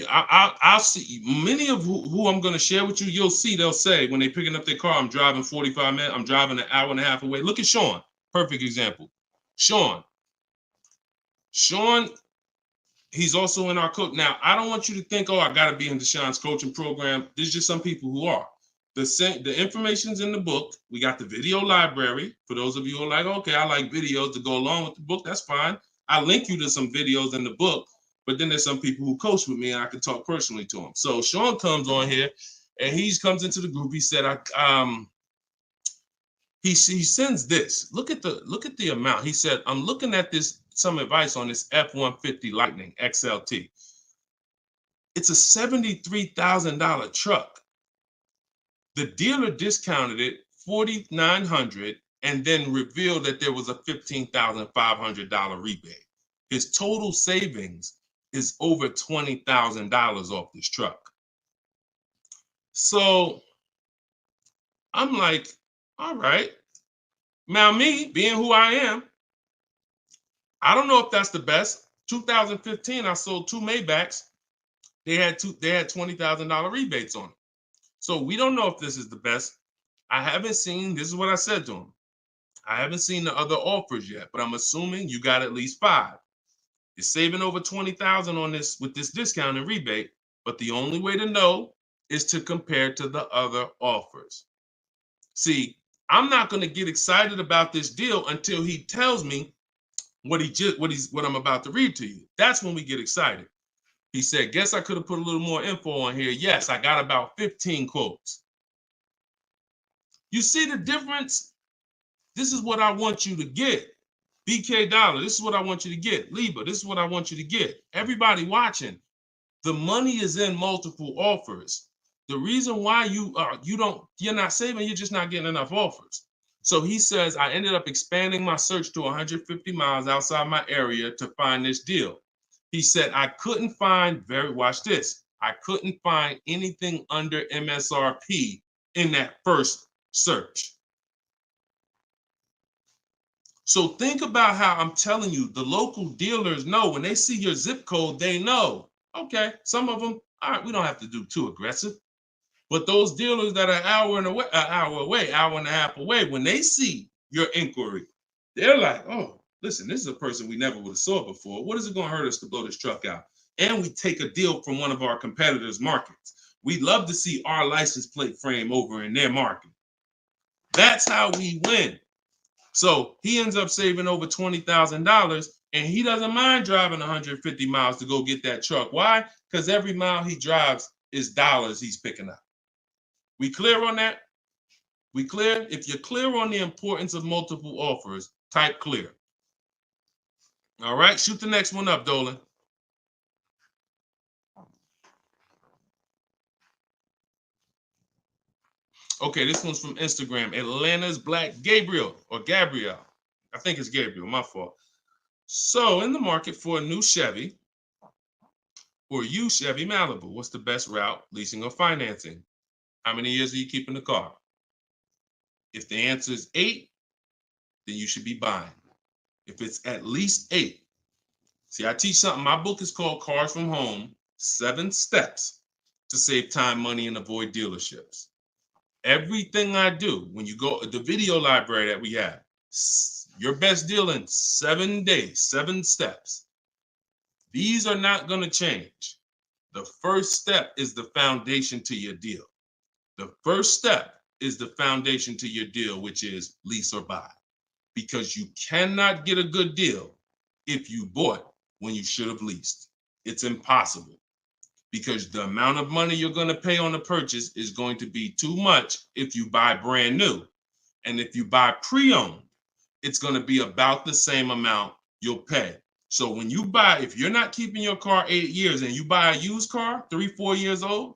I'll see many of who I'm going to share with you. You'll see, they'll say when they're picking up their car, I'm driving 45 minutes. I'm driving an hour and a half away. Look at Sean. Perfect example. Sean, he's also in our coach. Now, I don't want you to think, oh, I got to be in Deshaun's coaching program. There's just some people who are. The information's in the book. We got the video library. For those of you who are like, okay, I like videos to go along with the book. That's fine. I link you to some videos in the book. But then there's some people who coach with me, and I can talk personally to them. So Sean comes on here, and he comes into the group. He said, he sends this. Look at the amount. He said, I'm looking at some advice on this F-150 Lightning XLT. It's a $73,000 truck. The dealer discounted it $4,900 and then revealed that there was a $15,500 rebate. His total savings is over $20,000 off this truck. So I'm like, all right. Now me, being who I am, I don't know if that's the best. 2015, I sold 2 Maybachs. They had $20,000 rebates on them. So we don't know if this is the best. I haven't seen, this is what I said to him. I haven't seen the other offers yet, but I'm assuming you got at least 5. You're saving over $20,000 on this with this discount and rebate, but the only way to know is to compare to the other offers. See, I'm not going to get excited about this deal until he tells me what I'm about to read to you. That's when we get excited. He said, guess I could have put a little more info on here. Yes, I got about 15 quotes. You see the difference? This is what I want you to get. BK Dollar, this is what I want you to get. Liba, this is what I want you to get. Everybody watching, the money is in multiple offers. The reason why you're not saving, you're just not getting enough offers. So he says, I ended up expanding my search to 150 miles outside my area to find this deal. He said, I couldn't find, watch this, I couldn't find anything under MSRP in that first search. So think about how I'm telling you, the local dealers know when they see your zip code, they know, okay, some of them, all right, we don't have to do too aggressive. But those dealers that are an hour and a half away, when they see your inquiry, they're like, oh, listen, this is a person we never would have saw before. What is it going to hurt us to blow this truck out? And we take a deal from one of our competitors' markets. We'd love to see our license plate frame over in their market. That's how we win. So he ends up saving over $20,000, and he doesn't mind driving 150 miles to go get that truck. Why? Because every mile he drives is dollars he's picking up. We clear on that? We clear? If you're clear on the importance of multiple offers, type clear. All right, shoot the next one up, Dolan. Okay, this one's from Instagram. Atlanta's Black Gabriel, or Gabrielle. I think it's Gabriel, my fault. So in the market for a new Chevy or used Chevy Malibu, what's the best route, leasing or financing? How many years are you keeping the car? If the answer is 8, then you should be buying. If it's at least 8. See, I teach something. My book is called Cars from Home, 7 Steps to Save Time, Money, and Avoid Dealerships. Everything I do, when you go, the video library that we have, your best deal in 7 days, 7 steps. These are not going to change. The first step is the foundation to your deal. The first step is the foundation to your deal, which is lease or buy. Because you cannot get a good deal if you bought when you should have leased. It's impossible. Because the amount of money you're going to pay on the purchase is going to be too much if you buy brand new. And if you buy pre-owned, it's going to be about the same amount you'll pay. So when you buy, if you're not keeping your car 8 years and you buy a used car, 3-4 years old,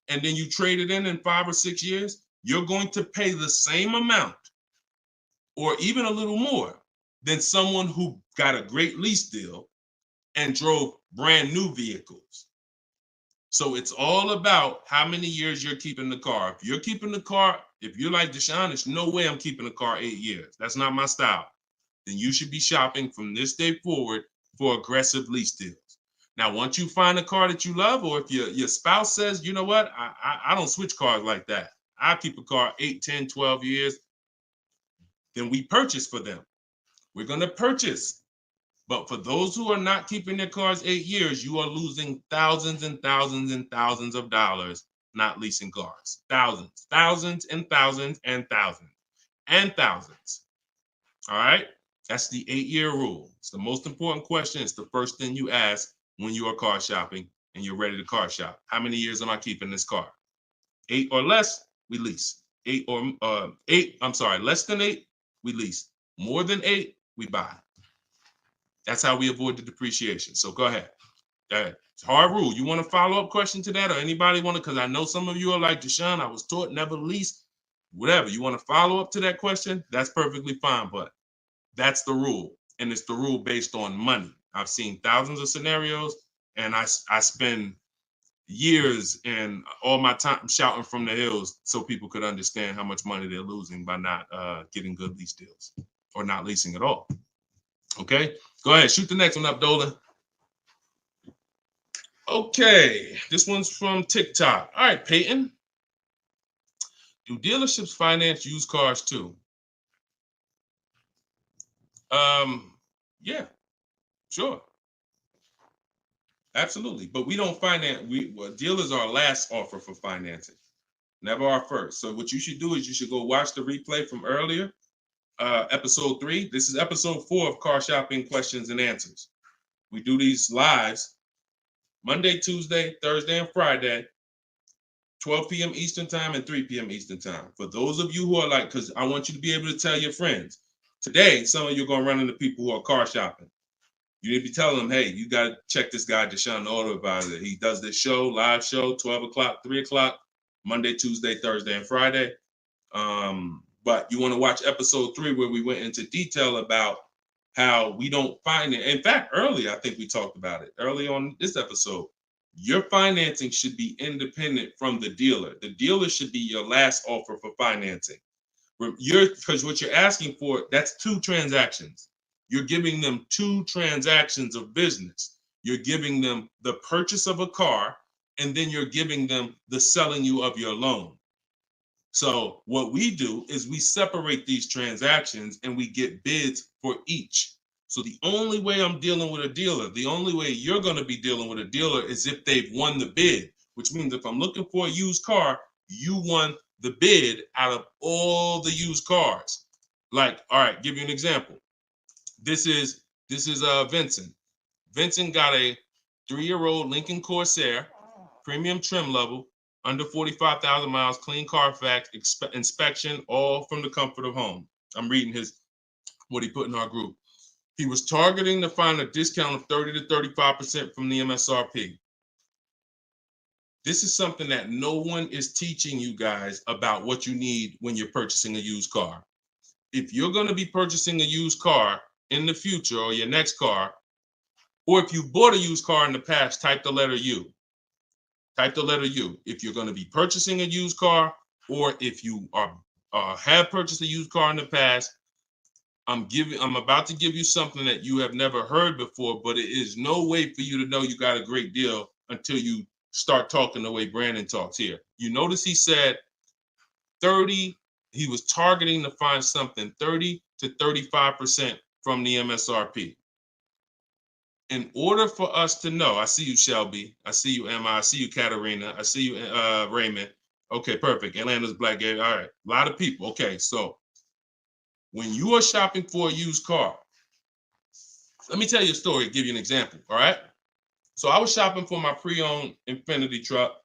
and then you trade it in 5 or 6 years, you're going to pay the same amount or even a little more than someone who got a great lease deal and drove brand new vehicles. So it's all about how many years you're keeping the car. If you're keeping the car, if you're like Deshone, there's no way I'm keeping the car 8 years. That's not my style. Then you should be shopping from this day forward for aggressive lease deals. Now, once you find a car that you love, or if your spouse says, you know what, I don't switch cars like that. I keep a car 8, 10, 12 years. Then we purchase for them. We're going to purchase. But for those who are not keeping their cars 8 years, you are losing thousands and thousands and thousands of dollars not leasing cars. Thousands, thousands and thousands and thousands and thousands. All right? That's the 8-year rule. It's the most important question. It's the first thing you ask when you are car shopping and you're ready to car shop. How many years am I keeping this car? 8 or less, we lease. Less than 8, we lease. More than 8, we buy. That's how we avoid the depreciation. So go ahead. It's a hard rule. You want a follow-up question to that, or anybody want to? Because I know some of you are like, Deshone, I was taught never lease. Whatever. You want to follow up to that question? That's perfectly fine. But that's the rule. And it's the rule based on money. I've seen thousands of scenarios, and I spend years and all my time shouting from the hills so people could understand how much money they're losing by not getting good lease deals or not leasing at all. Okay, go ahead, shoot the next one up, Dolan. Okay, this one's from TikTok. All right, Peyton. Do dealerships finance used cars too? Yeah, sure. Absolutely. But we don't finance, dealers are our last offer for financing, never our first. So what you should do is you should go watch the replay from earlier, episode 3. This is episode 4 of Car Shopping Questions and Answers. We do these lives Monday, Tuesday, Thursday, and Friday. 12 p.m. Eastern time and 3 p.m. Eastern time. For those of you who are like, because I want you to be able to tell your friends. Today, some of you are going to run into people who are car shopping. You need to be telling them, hey, you got to check this guy, Deshone the Auto Advisor. He does this show, live show, 12 o'clock, 3 o'clock, Monday, Tuesday, Thursday, and Friday. But you want to watch episode 3 where we went into detail about how we don't find it. In fact, earlier, I think we talked about it early on this episode. Your financing should be independent from the dealer. The dealer should be your last offer for financing. Because what you're asking for, that's 2 transactions. You're giving them 2 transactions of business. You're giving them the purchase of a car, and then you're giving them the selling you of your loan. So what we do is we separate these transactions and we get bids for each. So the only way I'm dealing with a dealer, the only way you're going to be dealing with a dealer is if they've won the bid, which means if I'm looking for a used car, you won the bid out of all the used cars. Like, all right, give you an example. This is Vincent. Vincent got a 3-year-old Lincoln Corsair, premium trim level, under 45,000 miles, clean Carfax, inspection, all from the comfort of home. I'm reading what he put in our group. He was targeting to find a discount of 30 to 35% from the MSRP. This is something that no one is teaching you guys about what you need when you're purchasing a used car. If you're going to be purchasing a used car in the future, or your next car, or if you bought a used car in the past, type the letter U. Type the letter U. If you're going to be purchasing a used car, or if you have purchased a used car in the past, I'm about to give you something that you have never heard before, but it is no way for you to know you got a great deal until you start talking the way Brandon talks here. You notice he said 30, he was targeting to find something 30 to 35% from the MSRP. In order for us to know, I see you, Shelby. I see you, Emma. I see you, Katarina. I see you, Raymond. Okay, perfect. Atlanta's Black Gate. All right, a lot of people. Okay, so when you are shopping for a used car, let me tell you a story, give you an example, all right? So I was shopping for my pre-owned Infiniti truck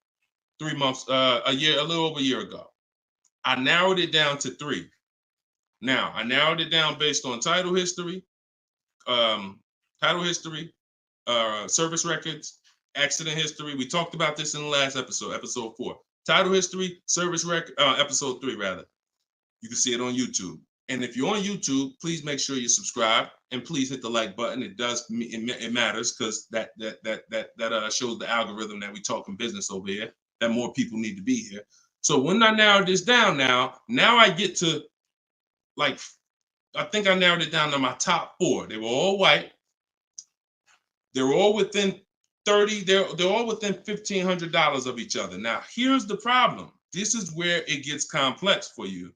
3 months, a little over a year ago. I narrowed it down to 3. Now, I narrowed it down based on title history, service records, accident history. We talked about this in the last episode, episode 4. Title history, service record, episode 3 rather. You can see it on YouTube. And if you're on YouTube, please make sure you subscribe and please hit the like button. It matters because that shows the algorithm that we talking business over here, that more people need to be here. So when I narrowed this down now I get to, like, I think I narrowed it down to my top 4. They were all white. They were all within 30, they're all within $1,500 of each other. Now, here's the problem. This is where it gets complex for you.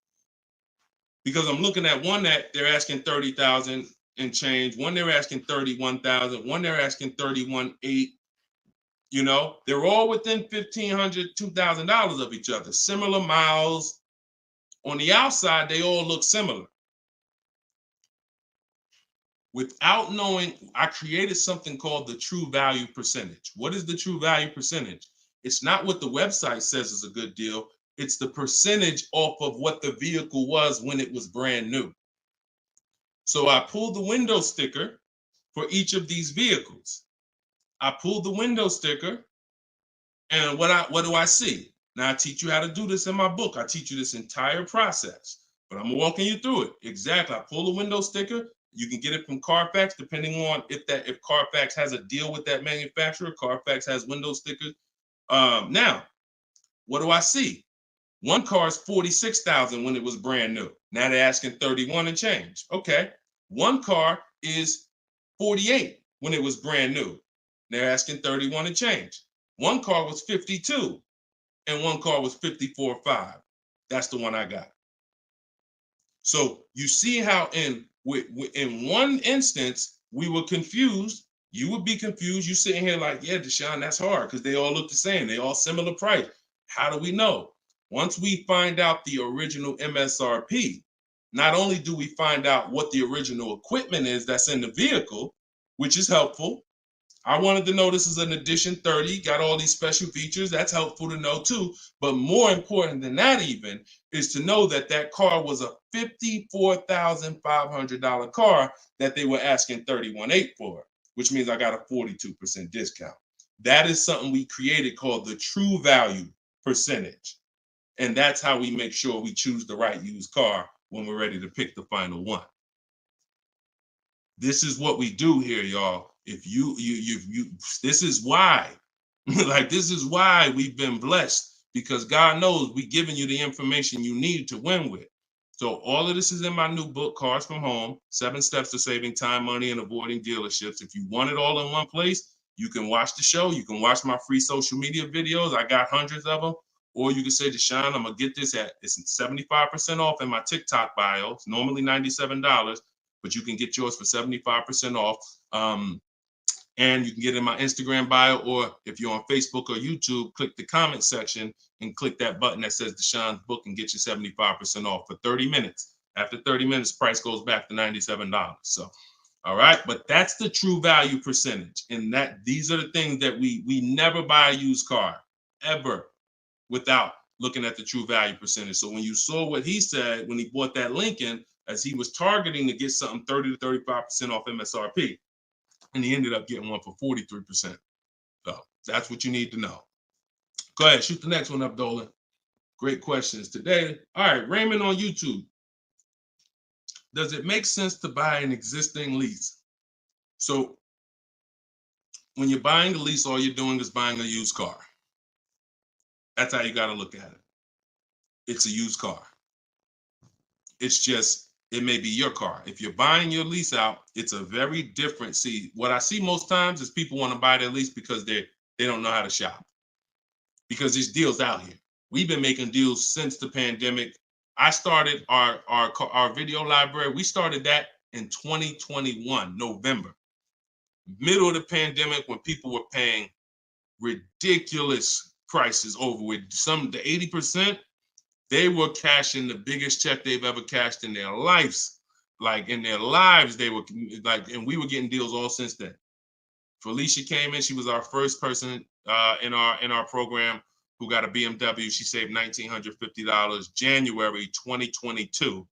Because I'm looking at one that they're asking 30,000 and change, one they're asking 31,000, one they're asking 31,800. You know, they're all within $1,500, $2,000 of each other. Similar miles. On the outside, they all look similar. Without knowing, I created something called the true value percentage. What is the true value percentage? It's not what the website says is a good deal. It's the percentage off of what the vehicle was when it was brand new. So I pulled the window sticker for each of these vehicles. I pulled the window sticker, and what do I see? Now I teach you how to do this in my book. I teach you this entire process, but I'm walking you through it. Exactly. I pull the window sticker. You can get it from Carfax, depending on if Carfax has a deal with that manufacturer. Carfax has window stickers. Now, what do I see? One car is 46,000 when it was brand new. Now they're asking 31 and change. Okay. One car is 48 when it was brand new. They're asking 31 and change. One car was 52 and one car was 54.5. That's the one I got. So you see how in one instance we were confused. You would be confused. You sitting here like, yeah, Deshone, that's hard because they all look the same. They all similar price. How do we know? Once we find out the original MSRP, not only do we find out what the original equipment is that's in the vehicle, which is helpful. I wanted to know this is an edition 30, got all these special features. That's helpful to know too. But more important than that even is to know that that car was a $54,500 car that they were asking $31,800 for, which means I got a 42% discount. That is something we created called the true value percentage. And that's how we make sure we choose the right used car when we're ready to pick the final one. This is what we do here, y'all. If you this is why, like, this is why we've been blessed, because God knows we're giving you the information you need to win with. So all of this is in my new book, Cars from Home, 7 Steps to Saving Time, Money, and Avoiding Dealerships. If you want it all in one place, you can watch the show. You can watch my free social media videos. I got hundreds of them. Or you can say, Deshone, I'm going to get this it's 75% off in my TikTok bio. It's normally $97. But you can get yours for 75% off. And you can get it in my Instagram bio, or if you're on Facebook or YouTube, click the comment section and click that button that says Deshone's book and get you 75% off for 30 minutes. After 30 minutes, price goes back to $97. So, all right, but that's the true value percentage. And that these are the things that we never buy a used car ever without looking at the true value percentage. So when you saw what he said when he bought that Lincoln, as he was targeting to get something 30 to 35% off MSRP, and he ended up getting one for 43%. So that's what you need to know. Go ahead, shoot the next one up, Dolan. Great questions today. All right, Raymond on YouTube. Does it make sense to buy an existing lease? So when you're buying a lease, all you're doing is buying a used car. That's how you got to look at it. It's a used car. It's just, it may be your car. If you're buying your lease out, it's a very different. See, what I see most times is people want to buy their lease because they don't know how to shop. Because there's deals out here. We've been making deals since the pandemic. I started our video library. We started that in 2021, November. Middle of the pandemic, when people were paying ridiculous prices over with some, the 80%, they were cashing the biggest check they've ever cashed in their lives. Like in their lives, they were like, and we were getting deals all since then. Felicia came in. She was our first person in our program who got a BMW. She saved $1,950 January 2022.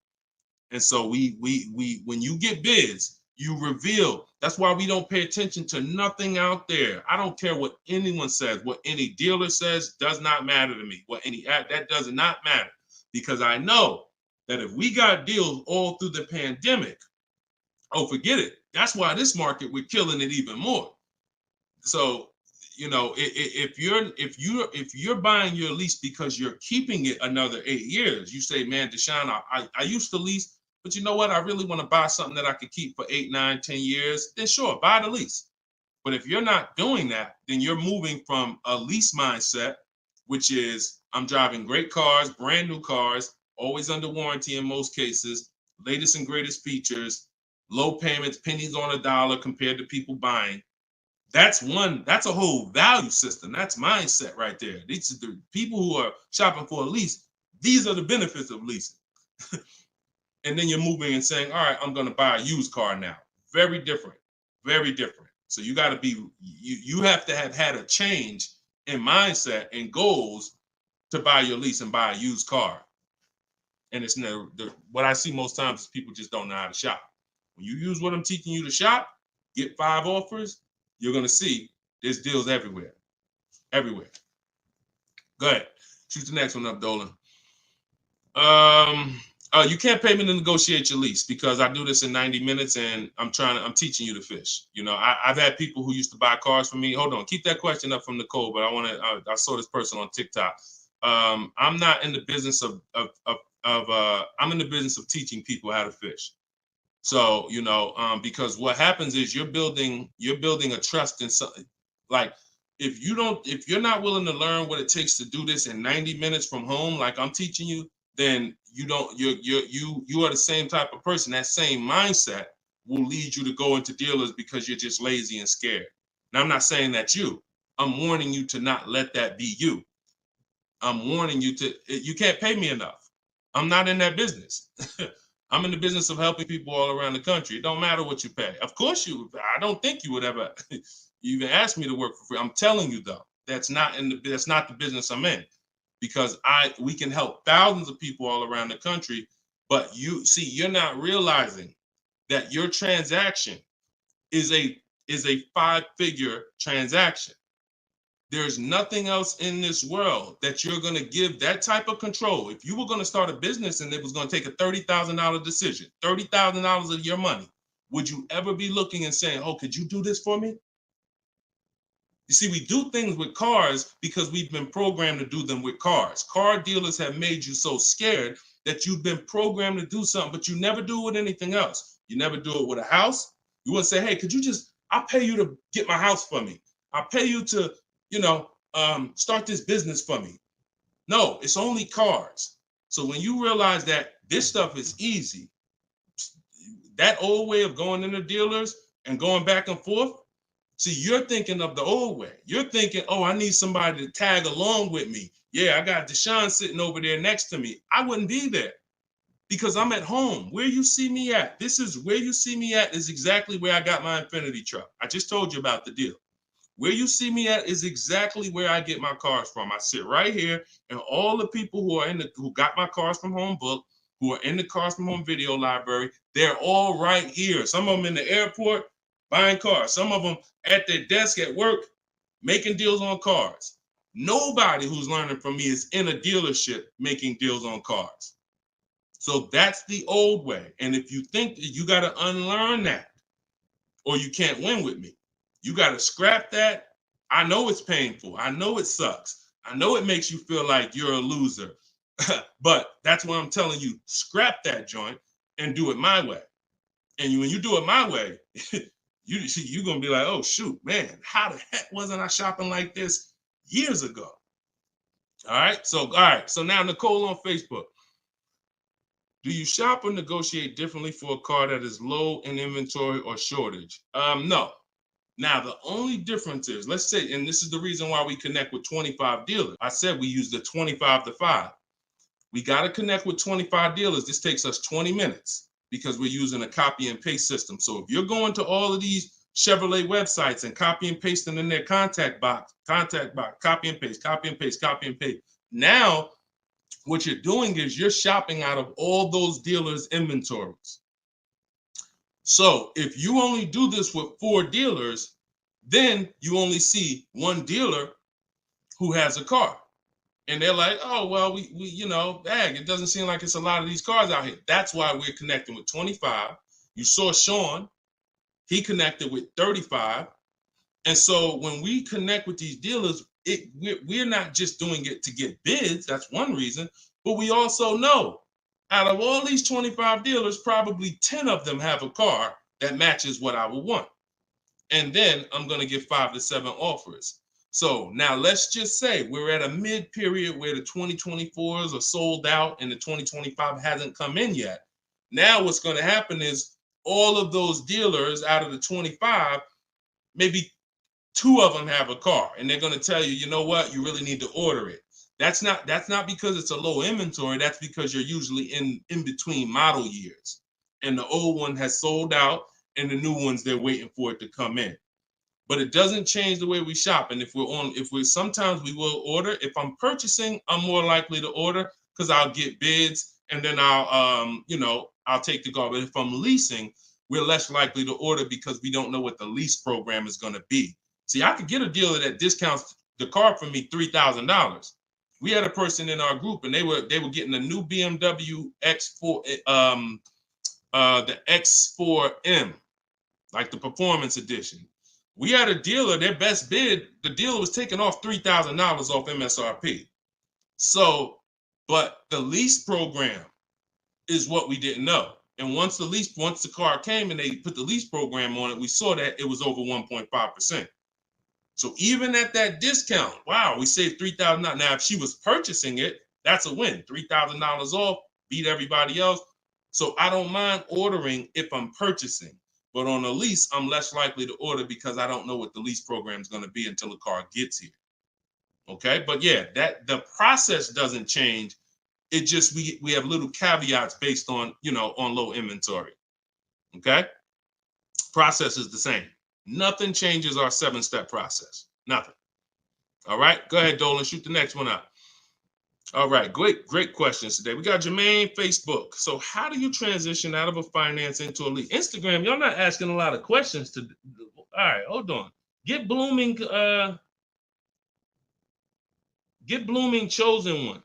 And so we when you get bids, you reveal. That's why we don't pay attention to nothing out there. I don't care what anyone says, what any dealer says does not matter to me. That does not matter, because I know that if we got deals all through the pandemic, oh, forget it. That's why this market, we're killing it even more. So, you know, if you're buying your lease because you're keeping it another 8 years, you say, man, Deshone, I used to lease, but you know what? I really want to buy something that I could keep for 8, 9, 10 years. Then sure, buy the lease. But if you're not doing that, then you're moving from a lease mindset, which is I'm driving great cars, brand new cars, always under warranty in most cases, latest and greatest features, low payments, pennies on a dollar compared to people buying. That's a whole value system. That's mindset right there. These are the people who are shopping for a lease. These are the benefits of leasing. And then you're moving and saying, all right, I'm going to buy a used car now. Very different, very different. So you got to be, you have to have had a change in mindset and goals to buy your lease and buy a used car. And it's what I see most times is people just don't know how to shop. When you use what I'm teaching you to shop, get 5 offers, you're going to see there's deals everywhere. Everywhere. Go ahead. Shoot the next one up, Dolan. You can't pay me to negotiate your lease because I do this in 90 minutes and I'm teaching you to fish. You know, I've had people who used to buy cars from me. Hold on, keep that question up from Nicole, but I saw this person on TikTok. I'm not in the business I'm in the business of teaching people how to fish. So, you know, because what happens is you're building a trust in something. Like if you're not willing to learn what it takes to do this in 90 minutes from home, like I'm teaching you, then you are the same type of person. That same mindset will lead you to go into dealers because you're just lazy and scared. Now, I'm not saying that's you. I'm warning you to not let that be you. I'm warning you you can't pay me enough. I'm not in that business. I'm in the business of helping people all around the country. It don't matter what you pay. Of course I don't think you would ever, You even asked me to work for free. I'm telling you though, that's not the business I'm in, because we can help thousands of people all around the country. But you're not realizing that your transaction is a 5-figure transaction. There's nothing else in this world that you're going to give that type of control. If you were going to start a business and it was going to take a $30,000 decision, $30,000 of your money, would you ever be looking and saying, oh, could you do this for me? You see, we do things with cars because we've been programmed to do them with cars. Car dealers have made you so scared that you've been programmed to do something, but you never do it with anything else. You never do it with a house. You wouldn't say, hey, I'll pay you to get my house for me. I'll pay you to, start this business for me. No, it's only cars. So when you realize that this stuff is easy, that old way of going into dealers and going back and forth, see, you're thinking of the old way. You're thinking, oh, I need somebody to tag along with me. Yeah, I got Deshone sitting over there next to me. I wouldn't be there because I'm at home. Where you see me at, where you see me at is exactly where I got my Infinity truck. I just told you about the deal. Where you see me at is exactly where I get my cars from. I sit right here, and all the people who got my Cars from Home book, who are in the Cars from Home video library, they're all right here. Some of them in the airport buying cars. Some of them at their desk at work making deals on cars. Nobody who's learning from me is in a dealership making deals on cars. So that's the old way. And if you think that you got to unlearn that or you can't win with me, you got to scrap that. I know it's painful. I know it sucks. I know it makes you feel like you're a loser. But that's why I'm telling you, scrap that joint and do it my way. And when you do it my way, you're going to be like, oh, shoot, man, how the heck wasn't I shopping like this years ago? All right. So now Nicole on Facebook. Do you shop or negotiate differently for a car that is low in inventory or shortage? No. Now, the only difference is, let's say, and this is the reason why we connect with 25 dealers. I said we use the 25 to 5. We got to connect with 25 dealers. This takes us 20 minutes because we're using a copy and paste system. So if you're going to all of these Chevrolet websites and copy and pasting in their contact box, copy and paste, copy and paste, copy and paste. Now, what you're doing is you're shopping out of all those dealers' inventories. So if you only do this with 4 dealers, then you only see one dealer who has a car. And they're like, oh, well, we it doesn't seem like it's a lot of these cars out here. That's why we're connecting with 25. You saw Sean, he connected with 35. And so when we connect with these dealers, we're not just doing it to get bids. That's one reason. But we also know out of all these 25 dealers, probably 10 of them have a car that matches what I would want. And then I'm going to get 5 to 7 offers. So now let's just say we're at a mid period where the 2024s are sold out and the 2025 hasn't come in yet. Now what's going to happen is all of those dealers out of the 25, maybe 2 of them have a car, and they're going to tell you, you know what, you really need to order it. That's not because it's a low inventory. That's because you're usually in between model years, and the old one has sold out, and the new ones, they're waiting for it to come in. But it doesn't change the way we shop. And sometimes we will order. If I'm purchasing, I'm more likely to order because I'll get bids, and then I'll take the car. But if I'm leasing, we're less likely to order because we don't know what the lease program is going to be. See, I could get a dealer that discounts the car for me $3,000. We had a person in our group, and they were getting a new BMW X4, the X4M, like the performance edition. We had a dealer, their best bid, the dealer was taking off $3,000 off MSRP. So, but the lease program is what we didn't know. And once the car came and they put the lease program on it, we saw that it was over 1.5%. So even at that discount, wow, we saved $3,000. Now, if she was purchasing it, that's a win. $3,000 off, beat everybody else. So I don't mind ordering if I'm purchasing. But on a lease, I'm less likely to order because I don't know what the lease program is going to be until the car gets here. Okay, but yeah, that the process doesn't change. It just we have little caveats based on on low inventory. Okay, process is the same. Nothing changes our 7-step process. Nothing. All right, go ahead, Dolan. Shoot the next one up. All right, great questions today. We got Jermaine, Facebook. So how do you transition out of a finance into a lease? Instagram, y'all not asking a lot of questions to. All right, hold on. Get blooming chosen one.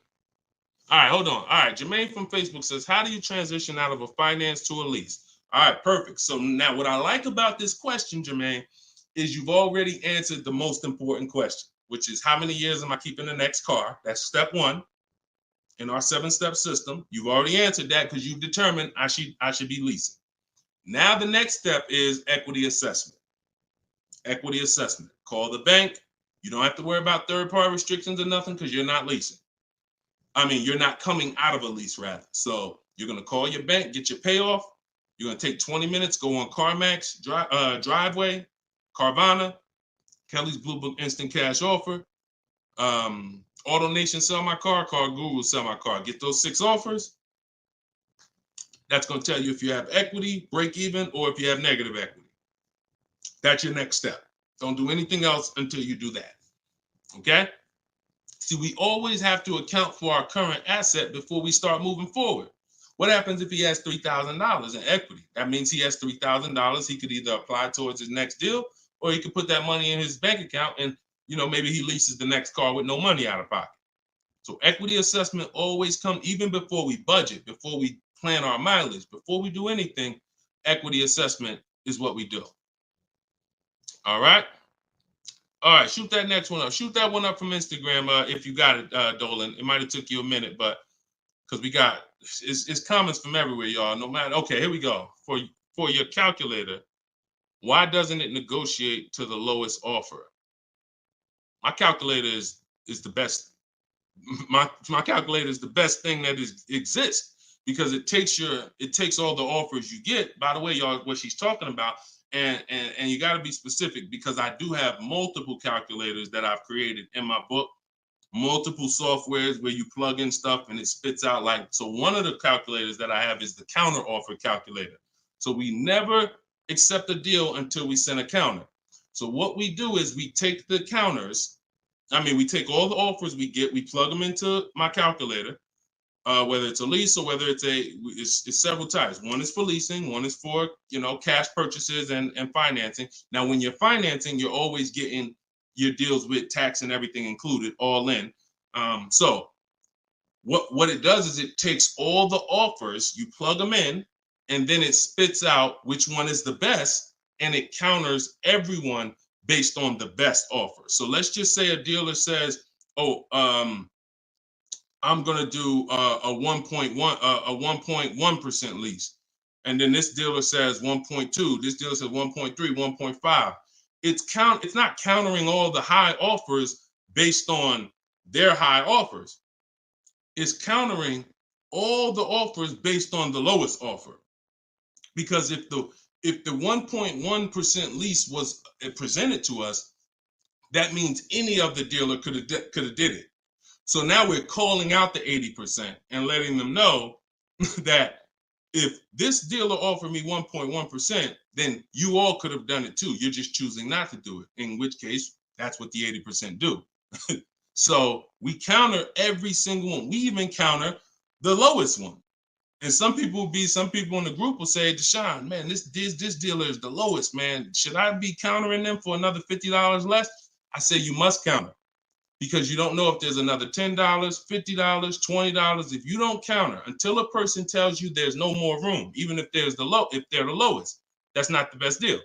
All right, hold on. All right, Jermaine from Facebook says, how do you transition out of a finance to a lease? All right, perfect. So now what I like about this question, Jermaine, is you've already answered the most important question, which is how many years am I keeping the next car? That's step one in our 7-step system. You've already answered that because you've determined I should be leasing. Now the next step is equity assessment. Equity assessment. Call the bank. You don't have to worry about third-party restrictions or nothing because you're not leasing. I mean, you're not coming out of a lease, rather. So you're going to call your bank, get your payoff. You're going to take 20 minutes, go on CarMax, Driveway, Carvana, Kelly's Blue Book Instant Cash Offer, AutoNation Sell My Car, Car Guru Sell My Car. Get those 6 offers. That's going to tell you if you have equity, break even, or if you have negative equity. That's your next step. Don't do anything else until you do that. Okay? See, we always have to account for our current asset before we start moving forward. What happens if he has $3,000 in equity? That means he has $3,000. He could either apply towards his next deal, or he could put that money in his bank account and, maybe he leases the next car with no money out of pocket. So equity assessment always comes, even before we budget, before we plan our mileage, before we do anything, equity assessment is what we do. All right? All right, shoot that next one up. Shoot that one up from Instagram if you got it, Dolan. It might have took you a minute, but because we got it's comments from everywhere, y'all. No matter. Okay, here we go. For your calculator, why doesn't it negotiate to the lowest offer? My calculator is the best. My calculator is the best thing that exists because it takes all the offers you get. By the way, y'all, what she's talking about. And you got to be specific because I do have multiple calculators that I've created in my book, multiple softwares where you plug in stuff and it spits out so one of the calculators that I have is the counter offer calculator. So we never accept a deal until we send a counter. So what we do is we take the counters. We take all the offers we get, we plug them into my calculator. Whether it's a lease or whether it's several types. One is for leasing, one is for cash purchases and financing. Now, when you're financing, you're always getting your deals with tax and everything included, all in. So what it does is it takes all the offers, you plug them in, and then it spits out which one is the best, and it counters everyone based on the best offer. So let's just say a dealer says, I'm going to do a 1.1% lease. And then this dealer says 1.2, this dealer says 1.3, 1.5. It's not countering all the high offers based on their high offers. It's countering all the offers based on the lowest offer. Because if the 1.1% lease was presented to us, that means any of the dealer could have did it. So now we're calling out the 80% and letting them know that if this dealer offered me 1.1%, then you all could have done it too. You're just choosing not to do it, in which case that's what the 80% do. So we counter every single one. We even counter the lowest one. And some people in the group will say, Deshone, man, this dealer is the lowest, man. Should I be countering them for another $50 less? I say you must counter. Because you don't know if there's another $10, $50, $20. If you don't counter until a person tells you there's no more room, even if they're the lowest, that's not the best deal.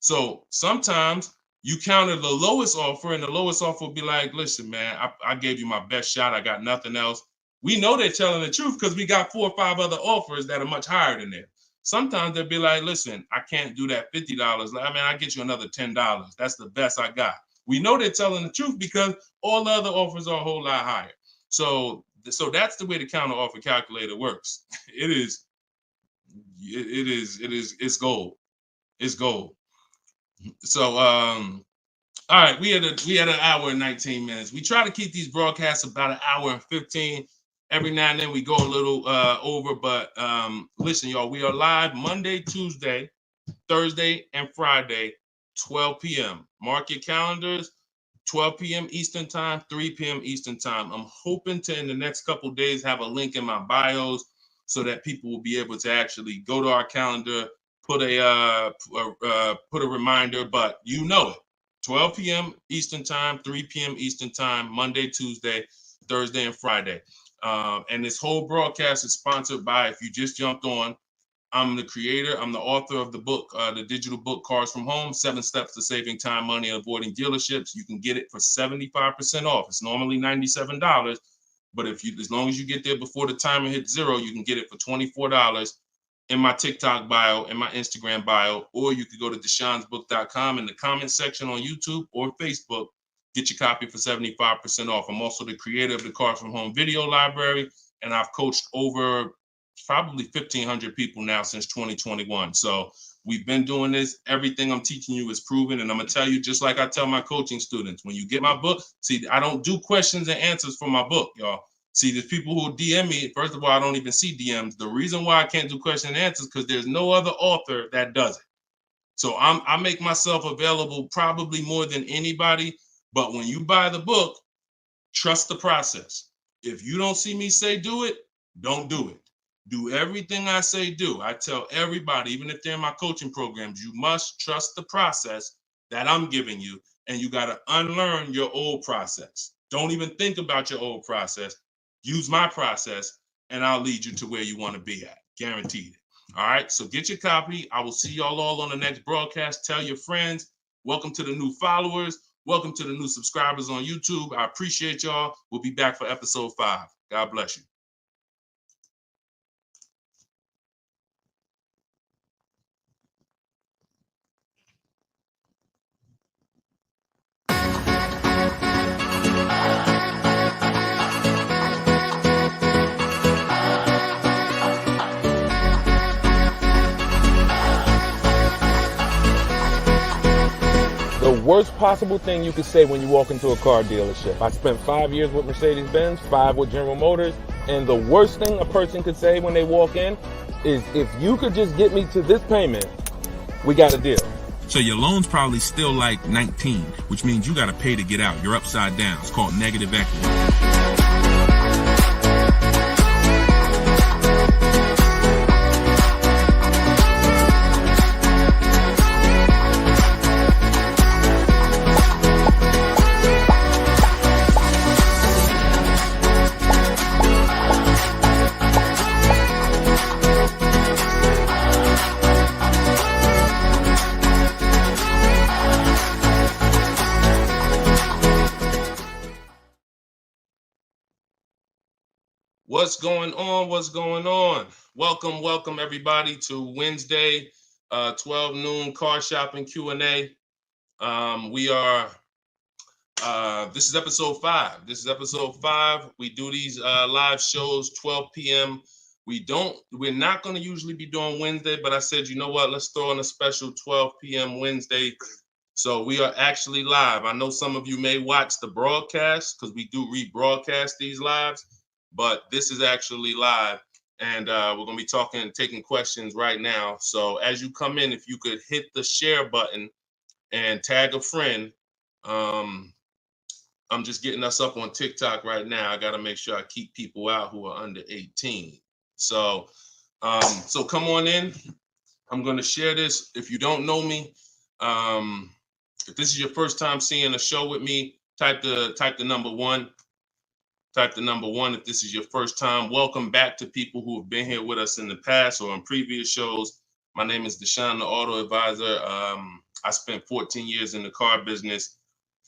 So sometimes you counter the lowest offer, and the lowest offer will be like, listen, man, I gave you my best shot. I got nothing else. We know they're telling the truth because we got 4 or 5 other offers that are much higher than that. Sometimes they'll be like, listen, I can't do that $50. I'll get you another $10. That's the best I got. We know they're telling the truth because all the other offers are a whole lot higher. So that's the way the counter offer calculator works. It's gold. It's gold. So all right, we had an hour and 19 minutes. We try to keep these broadcasts about an hour and 15. Every now and then we go a little over, but listen, y'all, we are live Monday, Tuesday, Thursday, and Friday 12 p.m. Mark your calendars, 12 p.m. Eastern time, 3 p.m. Eastern time. I'm hoping to, in the next couple of days, have a link in my bios so that people will be able to actually go to our calendar, put a reminder, but you know it. 12 p.m. Eastern time, 3 p.m. Eastern time, Monday, Tuesday, Thursday, and Friday. And this whole broadcast is sponsored by, if you just jumped on, I'm the creator, I'm the author of the book, the digital book, Cars from Home, 7 Steps to Saving Time, Money, and Avoiding Dealerships. You can get it for 75% off. It's normally $97, but as long as you get there before the timer hits 0, you can get it for $24 in my TikTok bio, in my Instagram bio, or you could go to deshonsbook.com in the comment section on YouTube or Facebook, get your copy for 75% off. I'm also the creator of the Cars from Home video library, and I've coached over probably 1,500 people now since 2021. So we've been doing this. Everything I'm teaching you is proven. And I'm going to tell you, just like I tell my coaching students, when you get my book, see, I don't do questions and answers for my book, y'all. See, there's people who DM me. First of all, I don't even see DMs. The reason why I can't do question and answers because there's no other author that does it. So I make myself available probably more than anybody. But when you buy the book, trust the process. If you don't see me say do it, don't do it. Do everything I say do. I tell everybody, even if they're in my coaching programs, you must trust the process that I'm giving you, and you got to unlearn your old process. Don't even think about your old process. Use my process, and I'll lead you to where you want to be at. Guaranteed. All right, so get your copy. I will see y'all all on the next broadcast. Tell your friends. Welcome to the new followers. Welcome to the new subscribers on YouTube. I appreciate y'all. We'll be back for episode 5. God bless you. The worst possible thing you could say when you walk into a car dealership. I spent 5 years with Mercedes-Benz, 5 with General Motors, and the worst thing a person could say when they walk in is, if you could just get me to this payment, we got a deal. So your loan's probably still like 19, which means you got to pay to get out. You're upside down. It's called negative equity. What's going on? What's going on? Welcome everybody to Wednesday, 12 noon car shopping Q&A. This is episode 5. We do these live shows 12 p.m. We're not going to usually be doing Wednesday, but I said, you know what? Let's throw in a special 12 p.m. Wednesday. So we are actually live. I know some of you may watch the broadcast because we do rebroadcast these lives, but this is actually live, and we're going to be talking and taking questions right now. So as you come in, if you could hit the share button and tag a friend. I'm just getting us up on TikTok right now. I got to make sure I keep people out who are under 18. So come on in. I'm going to share this. If you don't know me, if this is your first time seeing a show with me, type the number 1. Type the number 1 if this is your first time. Welcome back to people who have been here with us in the past or on previous shows. My name is Deshone the Auto Advisor. I spent 14 years in the car business,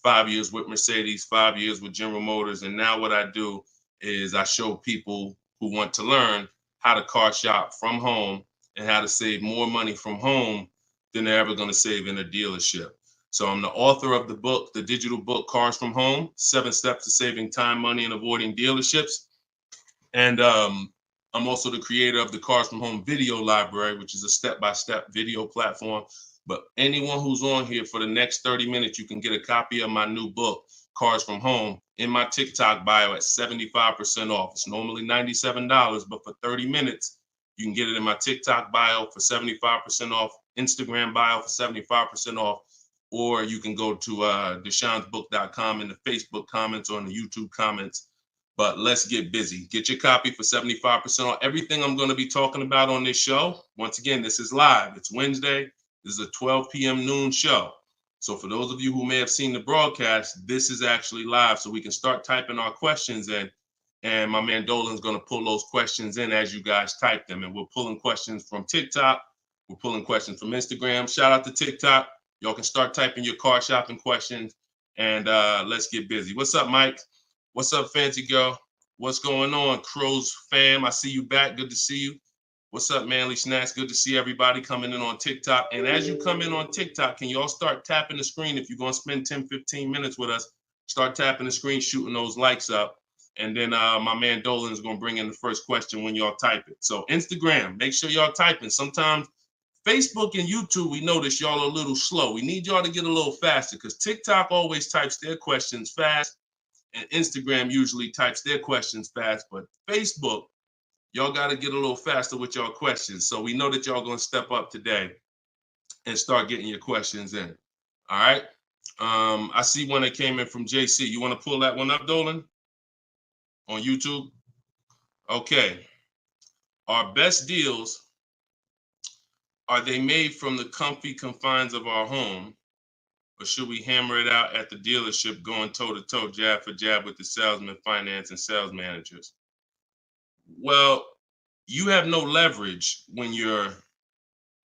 5 years with Mercedes, 5 years with General Motors. And now what I do is I show people who want to learn how to car shop from home and how to save more money from home than they're ever going to save in a dealership. So I'm the author of the book, the digital book, Cars from Home, 7 Steps to Saving Time, Money, and Avoiding Dealerships. And I'm also the creator of the Cars from Home video library, which is a step-by-step video platform. But anyone who's on here for the next 30 minutes, you can get a copy of my new book, Cars from Home, in my TikTok bio at 75% off. It's normally $97, but for 30 minutes, you can get it in my TikTok bio for 75% off, Instagram bio for 75% off. or you can go to deshonsbook.com in the Facebook comments or in the YouTube comments. But let's get busy. Get your copy for 75% on everything I'm going to be talking about on this show. Once again, this is live. It's Wednesday. This is a 12 p.m. noon show. So for those of you who may have seen the broadcast, this is actually live. So we can start typing our questions in. And my man Dolan's going to pull those questions in as you guys type them. And we're pulling questions from TikTok. We're pulling questions from Instagram. Shout out to TikTok. Y'all can start typing your car shopping questions. And let's get busy. What's up, Mike? What's up, Fancy Girl? What's going on, Crows fam? I see you back. Good to see you. What's up, Manly Snacks? Good to see everybody coming in on TikTok. And as you come in on TikTok, can y'all start tapping the screen? If you're going to spend 10, 15 minutes with us, start tapping the screen, shooting those likes up. And then my man Dolan is going to bring in the first question when y'all type it. So Instagram, make sure y'all typing. Sometimes Facebook and YouTube, we notice y'all are a little slow. We need y'all to get a little faster because TikTok always types their questions fast. And Instagram usually types their questions fast, but Facebook, y'all got to get a little faster with y'all questions. So we know that y'all going to step up today and start getting your questions in. All right. I see one that came in from JC. You want to pull that one up, Dolan? On YouTube? Okay. Our best deals, are they made from the comfy confines of our home? Or should we hammer it out at the dealership going toe-to-toe, jab for jab with the salesman, finance, and sales managers? Well, you have no leverage when you're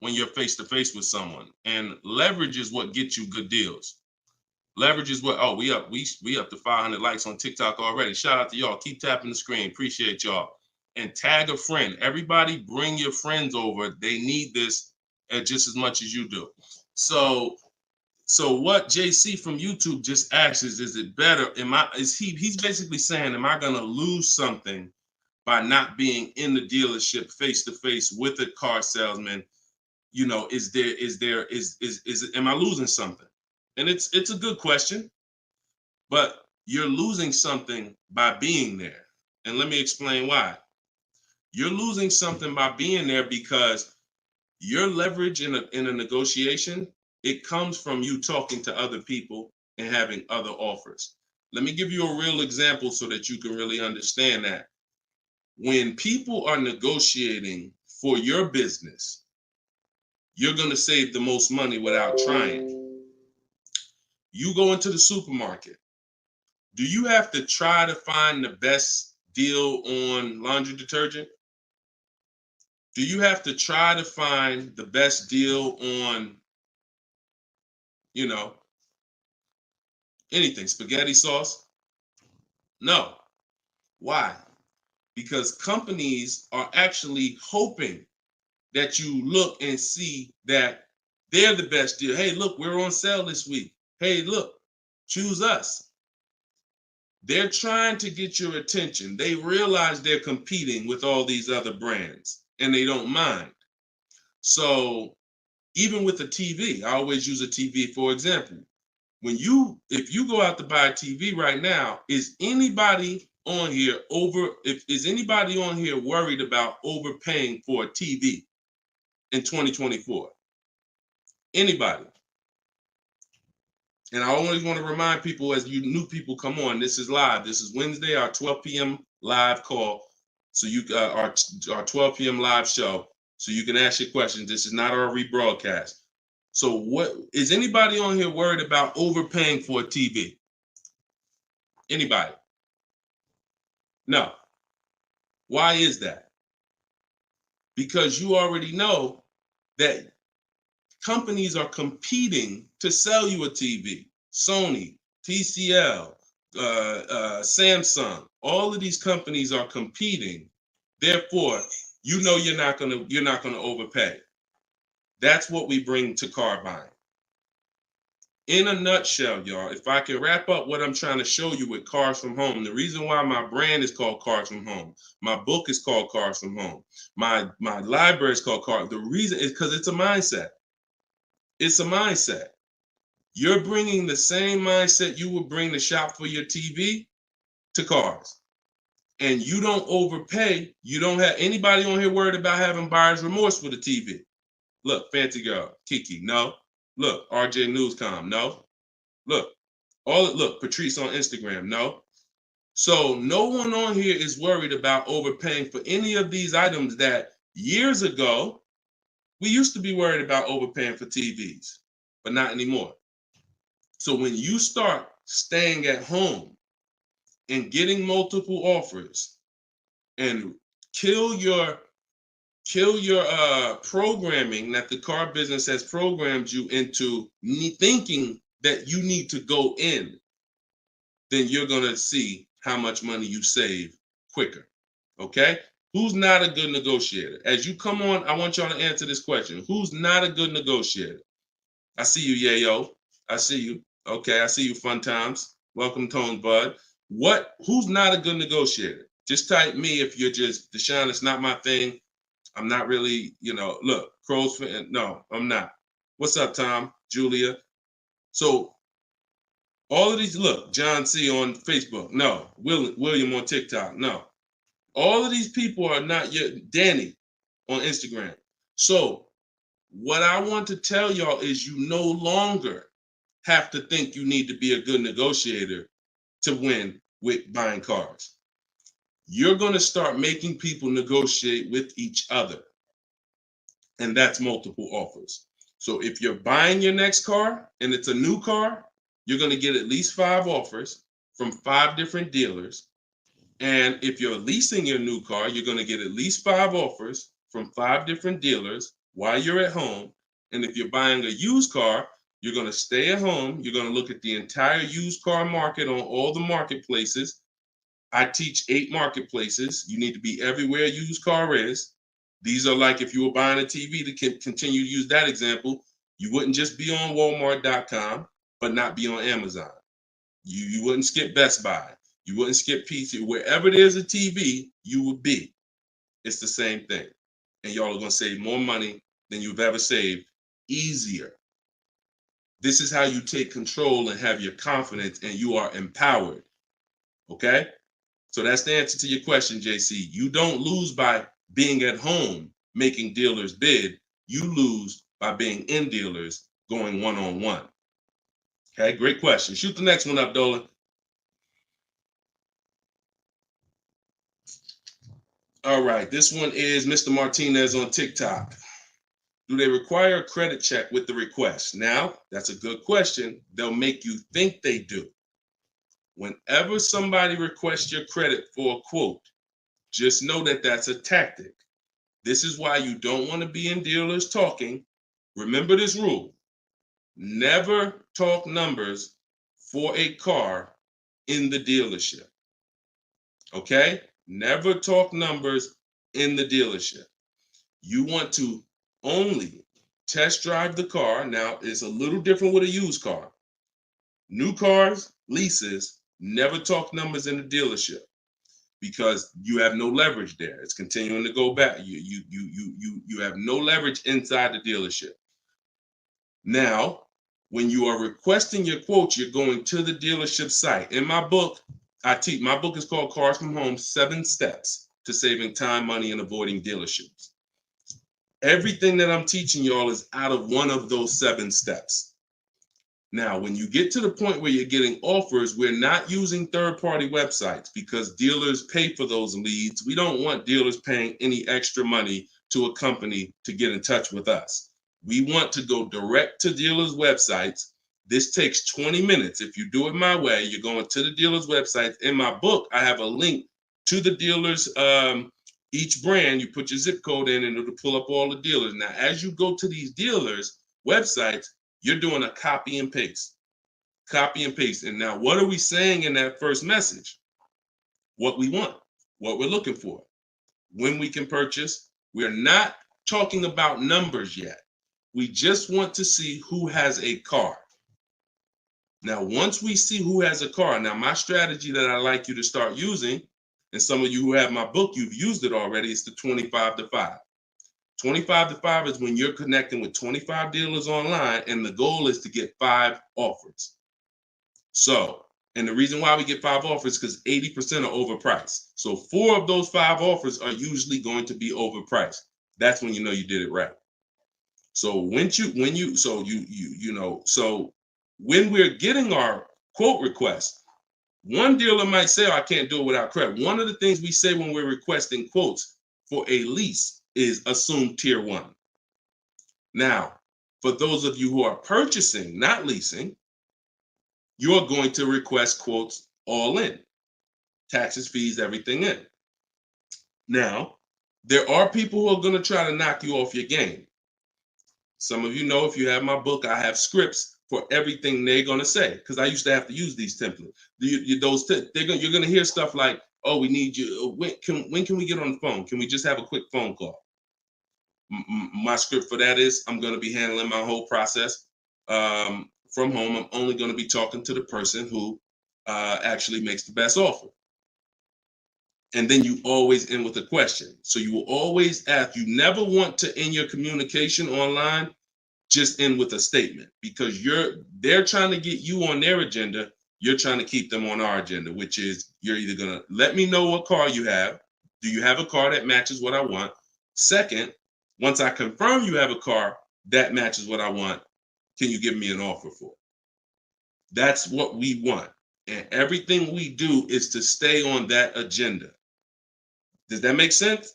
face-to-face with someone. And leverage is what gets you good deals. Leverage is what, we up to 500 likes on TikTok already. Shout out to y'all. Keep tapping the screen. Appreciate y'all. And tag a friend. Everybody bring your friends over. They need this just as much as you do. So what JC from YouTube just asks is it better? He's basically saying, am I gonna lose something by not being in the dealership face to face with a car salesman? You know, am I losing something? And it's a good question, but you're losing something by being there. And let me explain why. You're losing something by being there because your leverage in a negotiation, it comes from you talking to other people and having other offers. Let me give you a real example so that you can really understand that. When people are negotiating for your business, you're going to save the most money without trying. You go into the supermarket. Do you have to try to find the best deal on laundry detergent? Do you have to try to find the best deal on anything, spaghetti sauce? No. Why? Because companies are actually hoping that you look and see that they're the best deal. Hey, look, we're on sale this week. Hey, look, choose us. They're trying to get your attention. They realize they're competing with all these other brands and they don't mind. So even with a TV, I always use a TV for example. If you go out to buy a TV right now, is anybody on here worried about overpaying for a TV in 2024? Anybody? And I always want to remind people, as you new people come on, this is live. This is Wednesday, our 12 p.m. live call. So our 12 p.m. live show. So you can ask your questions. This is not our rebroadcast. So what is anybody on here worried about overpaying for a TV? Anybody? No. Why is that? Because you already know that companies are competing to sell you a TV. Sony, TCL, Samsung, all of these companies are competing. Therefore, you know you're not gonna overpay. That's what we bring to car buying. In a nutshell, y'all, if I can wrap up what I'm trying to show you with Cars From Home, the reason why my brand is called Cars From Home, my book is called Cars From Home, my library is called Cars. The reason is because it's a mindset. It's a mindset. You're bringing the same mindset you would bring to shop for your TV to cars. And you don't overpay. You don't have anybody on here worried about having buyer's remorse for the TV. Look, Fancy Girl, Kiki, no. Look, RJ Newscom, no. Look, look, Patrice on Instagram, no. So no one on here is worried about overpaying for any of these items that years ago, we used to be worried about overpaying for TVs, but not anymore. So when you start staying at home and getting multiple offers and kill your programming that the car business has programmed you into thinking that you need to go in, then you're going to see how much money you save quicker. Okay? Who's not a good negotiator? As you come on, I want y'all to answer this question. Who's not a good negotiator? I see you, Yayo. I see you. Okay, I see you, Fun Times. Welcome, Tone Bud. Who's not a good negotiator? Just type me if you're just, Deshone, it's not my thing. I'm not really, look, Crow's fan. No, I'm not. What's up, Tom? Julia? So all of these, look, John C on Facebook. No. William on TikTok. No. All of these people are not yet. Danny on Instagram. So what I want to tell y'all is you no longer have to think you need to be a good negotiator to win with buying cars. You're going to start making people negotiate with each other. And that's multiple offers. So if you're buying your next car and it's a new car, you're going to get at least 5 offers from 5 different dealers. And if you're leasing your new car, you're going to get at least 5 offers from 5 different dealers while you're at home. And if you're buying a used car, you're going to stay at home. You're going to look at the entire used car market on all the marketplaces. I teach 8 marketplaces. You need to be everywhere a used car is. These are like if you were buying a TV, to continue to use that example, you wouldn't just be on Walmart.com, but not be on Amazon. You wouldn't skip Best Buy. You wouldn't skip PC. Wherever there's a TV, you would be. It's the same thing. And y'all are going to save more money than you've ever saved, easier. This is how you take control and have your confidence, and you are empowered. Okay? So that's the answer to your question, JC. You don't lose by being at home making dealers bid. You lose by being in dealers going one-on-one. Okay, great question. Shoot the next one up, Dolan. All right, this one is Mr. Martinez on TikTok. Do they require a credit check with the request? Now, that's a good question. They'll make you think they do. Whenever somebody requests your credit for a quote, just know that that's a tactic. This is why you don't want to be in dealers talking. Remember this rule. Never talk numbers for a car in the dealership. Okay? Never talk numbers in the dealership. You want to only test drive the car. Now, it's a little different with a used car. New cars, leases, never talk numbers in the dealership because you have no leverage there. It's continuing to go back. You have no leverage inside the dealership. Now, when you are requesting your quote, you're going to the dealership site. In my book, my book is called Cars from Home, 7 Steps to Saving Time, Money, and Avoiding Dealerships. Everything that I'm teaching y'all is out of one of those 7 steps. Now, when you get to the point where you're getting offers, we're not using third-party websites because dealers pay for those leads. We don't want dealers paying any extra money to a company to get in touch with us. We want to go direct to dealers' websites. This takes 20 minutes. If you do it my way, you're going to the dealer's website. In my book, I have a link to the dealers, each brand. You put your zip code in and it'll pull up all the dealers. Now, as you go to these dealers' websites, you're doing a copy and paste. Copy and paste. And now, what are we saying in that first message? What we want, what we're looking for, when we can purchase. We're not talking about numbers yet. We just want to see who has a car. Now, once we see who has a car, now my strategy that I like you to start using, and some of you who have my book, you've used it already, is the 25 to 5. 25 to 5 is when you're connecting with 25 dealers online, and the goal is to get 5 offers. So, and the reason why we get 5 offers is because 80% are overpriced. So 4 of those 5 offers are usually going to be overpriced. That's when you know you did it right. So when we're getting our quote request, one dealer might say, oh, I can't do it without credit. One of the things we say when we're requesting quotes for a lease is assume tier 1. Now, for those of you who are purchasing, not leasing, you're going to request quotes all in, taxes, fees, everything in. Now, there are people who are going to try to knock you off your game. Some of you know, if you have my book, I have scripts for everything they're going to say, because I used to have to use these templates. You're going to hear stuff like, oh, we need you. When can we get on the phone? Can we just have a quick phone call? My script for that is I'm going to be handling my whole process from home. I'm only going to be talking to the person who actually makes the best offer. And then you always end with a question. So you will always ask. You never want to end your communication online just end with a statement, because they're trying to get you on their agenda. You're trying to keep them on our agenda, which is you're either going to let me know what car you have. Do you have a car that matches what I want? Second, once I confirm you have a car that matches what I want, can you give me an offer for it? That's what we want. And everything we do is to stay on that agenda. Does that make sense?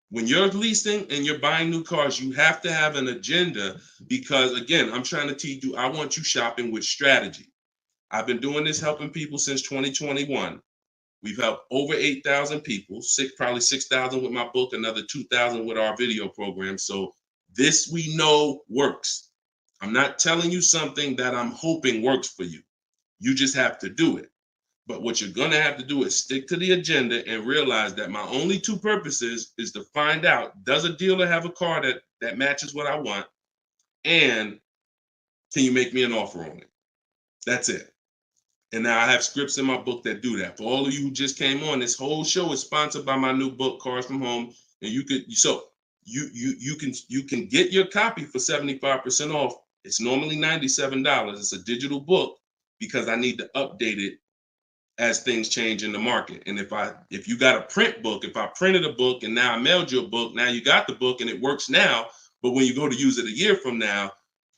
When you're leasing and you're buying new cars, you have to have an agenda, because, again, I'm trying to teach you, I want you shopping with strategy. I've been doing this, helping people since 2021. We've helped over 8,000 people, probably 6,000 with my book, another 2,000 with our video program. So this we know works. I'm not telling you something that I'm hoping works for you. You just have to do it. But what you're going to have to do is stick to the agenda and realize that my only two purposes is to find out, does a dealer have a car that matches what I want? And can you make me an offer on it? That's it. And now I have scripts in my book that do that. For all of you who just came on, this whole show is sponsored by my new book, Cars from Home. And you can get your copy for 75% off. It's normally $97. It's a digital book because I need to update it as things change in the market. And if you got a print book, if I printed a book and now I mailed you a book, now you got the book and it works now, but when you go to use it a year from now,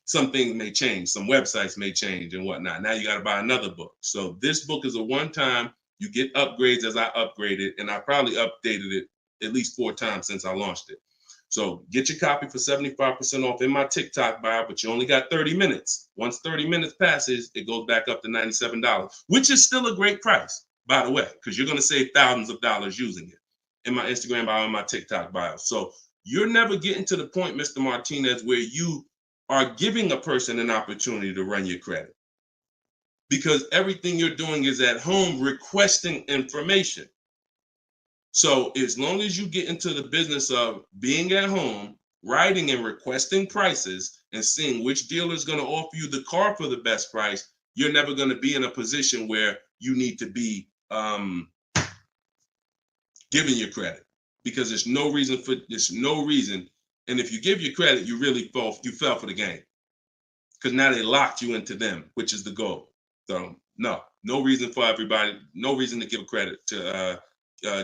some things may change, some websites may change and whatnot. Now you got to buy another book. So this book is a one-time, you get upgrades as I upgrade it, and I probably updated it at least 4 times since I launched it. So get your copy for 75% off in my TikTok bio, but you only got 30 minutes. Once 30 minutes passes, it goes back up to $97, which is still a great price, by the way, because you're going to save thousands of dollars using it in my Instagram bio and my TikTok bio. So you're never getting to the point, Mr. Martinez, where you are giving a person an opportunity to run your credit, because everything you're doing is at home requesting information. So as long as you get into the business of being at home, writing and requesting prices and seeing which dealer is going to offer you the car for the best price, you're never going to be in a position where you need to be giving your credit, because there's no reason. And if you give your credit, you fell for the game, because now they locked you into them, which is the goal. So no reason for everybody, no reason to give credit to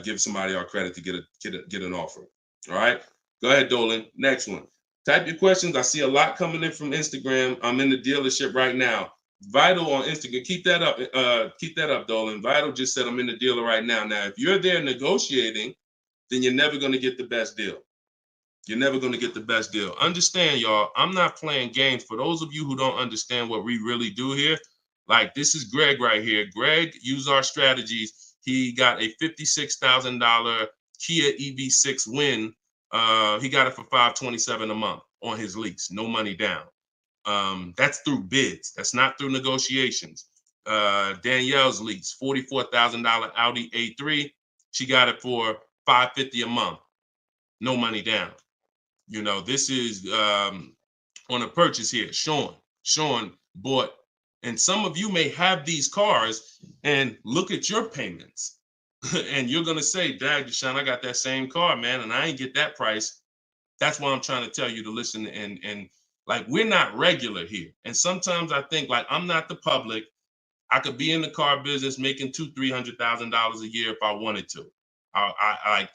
give somebody our credit to get an offer. All right, go ahead, Dolan. Next one. Type your questions. I see a lot coming in from Instagram. I'm in the dealership right now. Vital on Instagram. Keep that up, Dolan. Vital just said I'm in the dealer right now. Now, if you're there negotiating, then you're never going to get the best deal. You're never going to get the best deal. Understand, y'all, I'm not playing games. For those of you who don't understand what we really do here, like, this is Greg right here. Greg used our strategies. He got a $56,000 Kia EV6 win. He got it for $527 a month on his lease, no money down. That's through bids. That's not through negotiations. Danielle's lease, $44,000 Audi A3. She got it for $550 a month, no money down. You know, this is on a purchase here. Sean bought. And some of you may have these cars and look at your payments and you're going to say, Dag, Deshone, I got that same car, man, and I ain't get that price. That's why I'm trying to tell you to listen. And like, we're not regular here. And sometimes I think, like, I'm not the public. I could be in the car business making $200,000-$300,000 a year if I wanted to.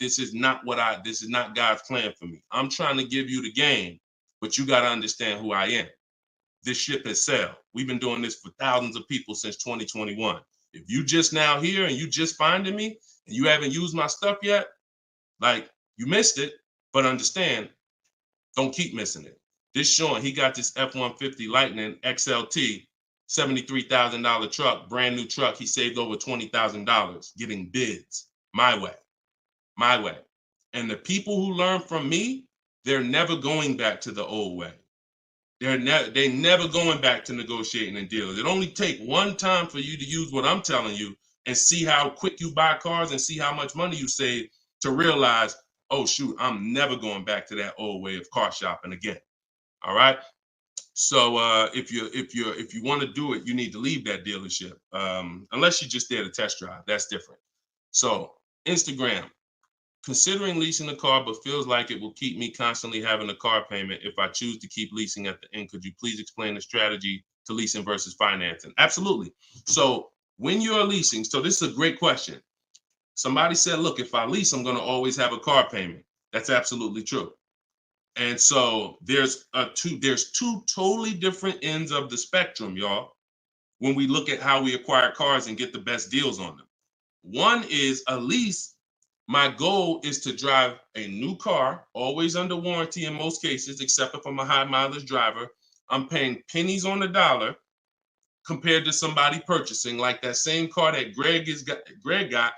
This is not God's plan for me. I'm trying to give you the game but you got to understand who I am. This ship has sailed. We've been doing this for thousands of people since 2021. If you just now here and you just finding me and you haven't used my stuff yet, like, you missed it, but understand, don't keep missing it. This Sean, he got this F-150 Lightning XLT, $73,000 truck, brand new truck. He saved over $20,000 getting bids my way. And the people who learn from me, they're never going back to the old way. They never going back to negotiating and dealing. It only take one time for you to use what I'm telling you and see how quick you buy cars and see how much money you save to realize, oh shoot, I'm never going back to that old way of car shopping again. All right. So if you want to do it, you need to leave that dealership. Unless you're just there to test drive, that's different. So Instagram. Considering leasing a car, but feels like it will keep me constantly having a car payment if I choose to keep leasing at the end. Could you please explain the strategy to leasing versus financing? Absolutely. So when you're leasing, so this is a great question. Somebody said, look, if I lease, I'm going to always have a car payment. That's absolutely true. And so there's two totally different ends of the spectrum, y'all, when we look at how we acquire cars and get the best deals on them. One is a lease. My goal is to drive a new car, always under warranty in most cases, except if I'm a high mileage driver. I'm paying pennies on the dollar compared to somebody purchasing, like that same car that Greg got.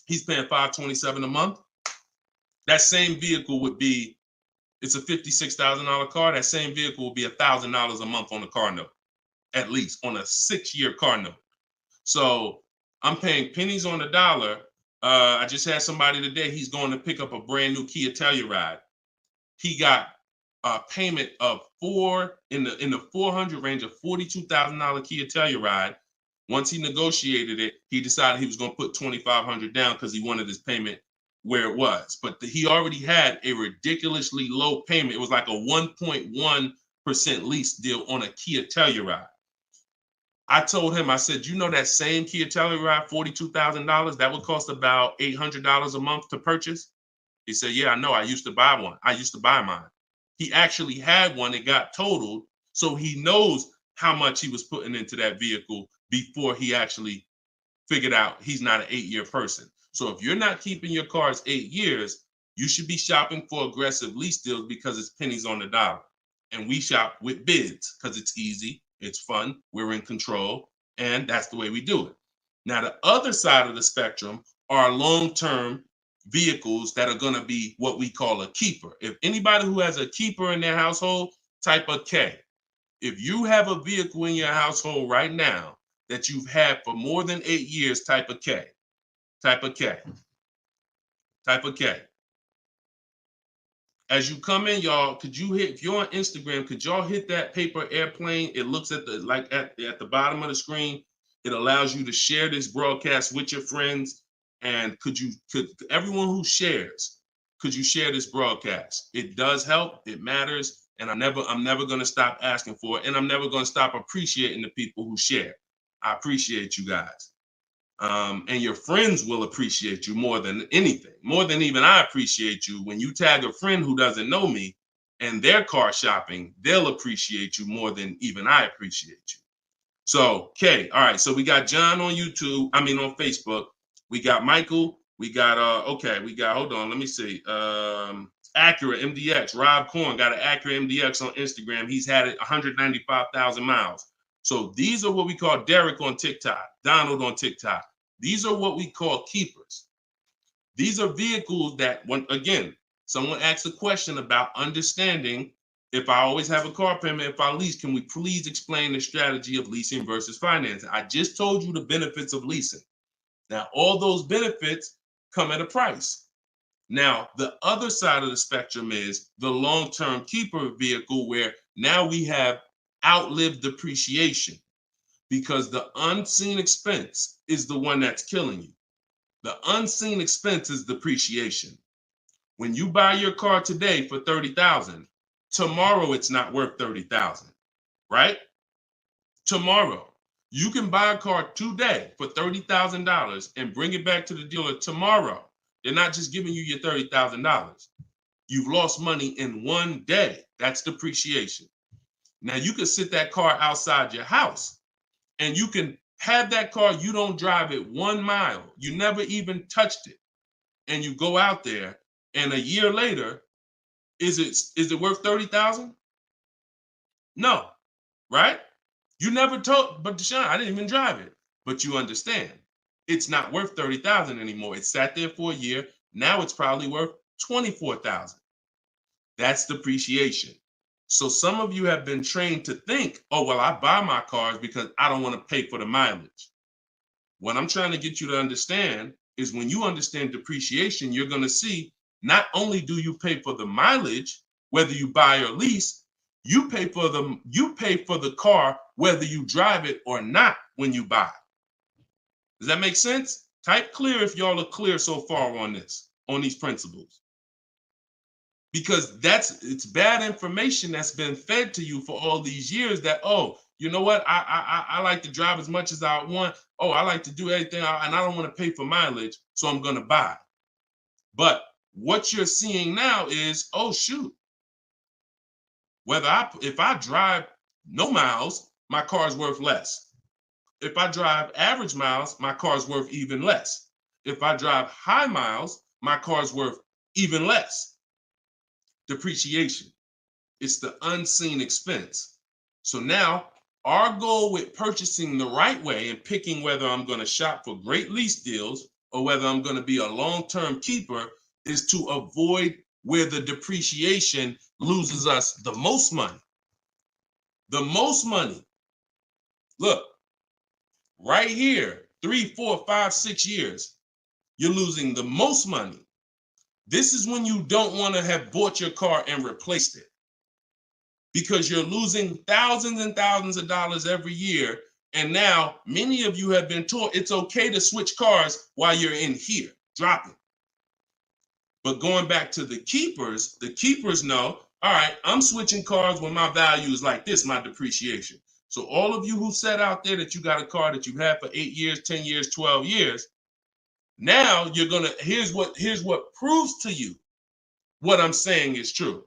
He's paying $527 a month. That same vehicle would be, it's a $56,000 car. That same vehicle will be $1,000 a month on the car note, at least on a 6-year car note. So I'm paying pennies on the dollar. I just had somebody today, he's going to pick up a brand new Kia Telluride. He got a payment of in the 400 range of $42,000 Kia Telluride. Once he negotiated it, he decided he was going to put $2,500 down because he wanted his payment where it was. But he already had a ridiculously low payment. It was like a 1.1% lease deal on a Kia Telluride. I told him, I said, you know that same Kia Telluride, $42,000, that would cost about $800 a month to purchase? He said, yeah, I know. I used to buy one. I used to buy mine. He actually had one. It got totaled. So he knows how much he was putting into that vehicle before he actually figured out he's not an 8-year person. So if you're not keeping your cars 8 years, you should be shopping for aggressive lease deals because it's pennies on the dollar. And we shop with bids because it's easy. It's fun, we're in control, and that's the way we do it. Now, the other side of the spectrum are long-term vehicles that are going to be what we call a keeper. If anybody who has a keeper in their household, type a K. If you have a vehicle in your household right now that you've had for more than 8 years, type a K. Type a K. Type a K. As you come in, y'all, if you're on Instagram, could y'all hit that paper airplane? It looks at the bottom of the screen. It allows you to share this broadcast with your friends. And could everyone who shares, could you share this broadcast? It does help. It matters. And I'm never going to stop asking for it. And I'm never going to stop appreciating the people who share. I appreciate you guys. And your friends will appreciate you more than anything, more than even I appreciate you. When you tag a friend who doesn't know me and they're car shopping, they'll appreciate you more than even I appreciate you. So, okay, all right. So we got John on on Facebook. We got Michael. We got hold on, let me see. Acura MDX. Rob Korn got an Acura MDX on Instagram. He's had it 195,000 miles. So these are what we call Derek on TikTok, Donald on TikTok. These are what we call keepers. These are vehicles that, again, someone asked a question about understanding if I always have a car payment, if I lease, can we please explain the strategy of leasing versus financing? I just told you the benefits of leasing. Now, all those benefits come at a price. Now, the other side of the spectrum is the long-term keeper vehicle where now we have outlived depreciation because the unseen expense is the one that's killing you. The unseen expense is depreciation. When you buy your car today for $30,000, tomorrow it's not worth $30,000, right? Tomorrow. You can buy a car today for $30,000 and bring it back to the dealer tomorrow. They're not just giving you your $30,000. You've lost money in 1 day. That's depreciation. Now you can sit that car outside your house and you can have that car, you don't drive it 1 mile. You never even touched it. And you go out there and a year later, is it worth 30,000? No, right? You never told, but Deshone, I didn't even drive it. But you understand, it's not worth 30,000 anymore. It sat there for a year. Now it's probably worth 24,000. That's depreciation. So some of you have been trained to think, oh, well, I buy my cars because I don't want to pay for the mileage. What I'm trying to get you to understand is when you understand depreciation, you're going to see not only do you pay for the mileage, whether you buy or lease, you pay for the car whether you drive it or not when you buy. Does that make sense? Type clear if y'all are clear so far on this, on these principles. Because it's bad information that's been fed to you for all these years that, oh, you know what? I like to drive as much as I want. Oh, I like to do everything and I don't want to pay for mileage, so I'm going to buy. But what you're seeing now is, oh, shoot. If I drive no miles, my car's worth less. If I drive average miles, my car's worth even less. If I drive high miles, my car's worth even less. Depreciation. It's the unseen expense. So now our goal with purchasing the right way and picking whether I'm going to shop for great lease deals or whether I'm going to be a long-term keeper is to avoid where the depreciation loses us the most money. The most money. Look, right here, 3, 4, 5, 6 years, you're losing the most money. This is when you don't want to have bought your car and replaced it, because you're losing thousands and thousands of dollars every year. And now many of you have been taught it's okay to switch cars while you're in here, dropping. But going back to the keepers know, all right, I'm switching cars when my value is like this, my depreciation. So all of you who said out there that you got a car that you've had for 8 years, 10 years, 12 years, now you're gonna, here's what proves to you what I'm saying is true.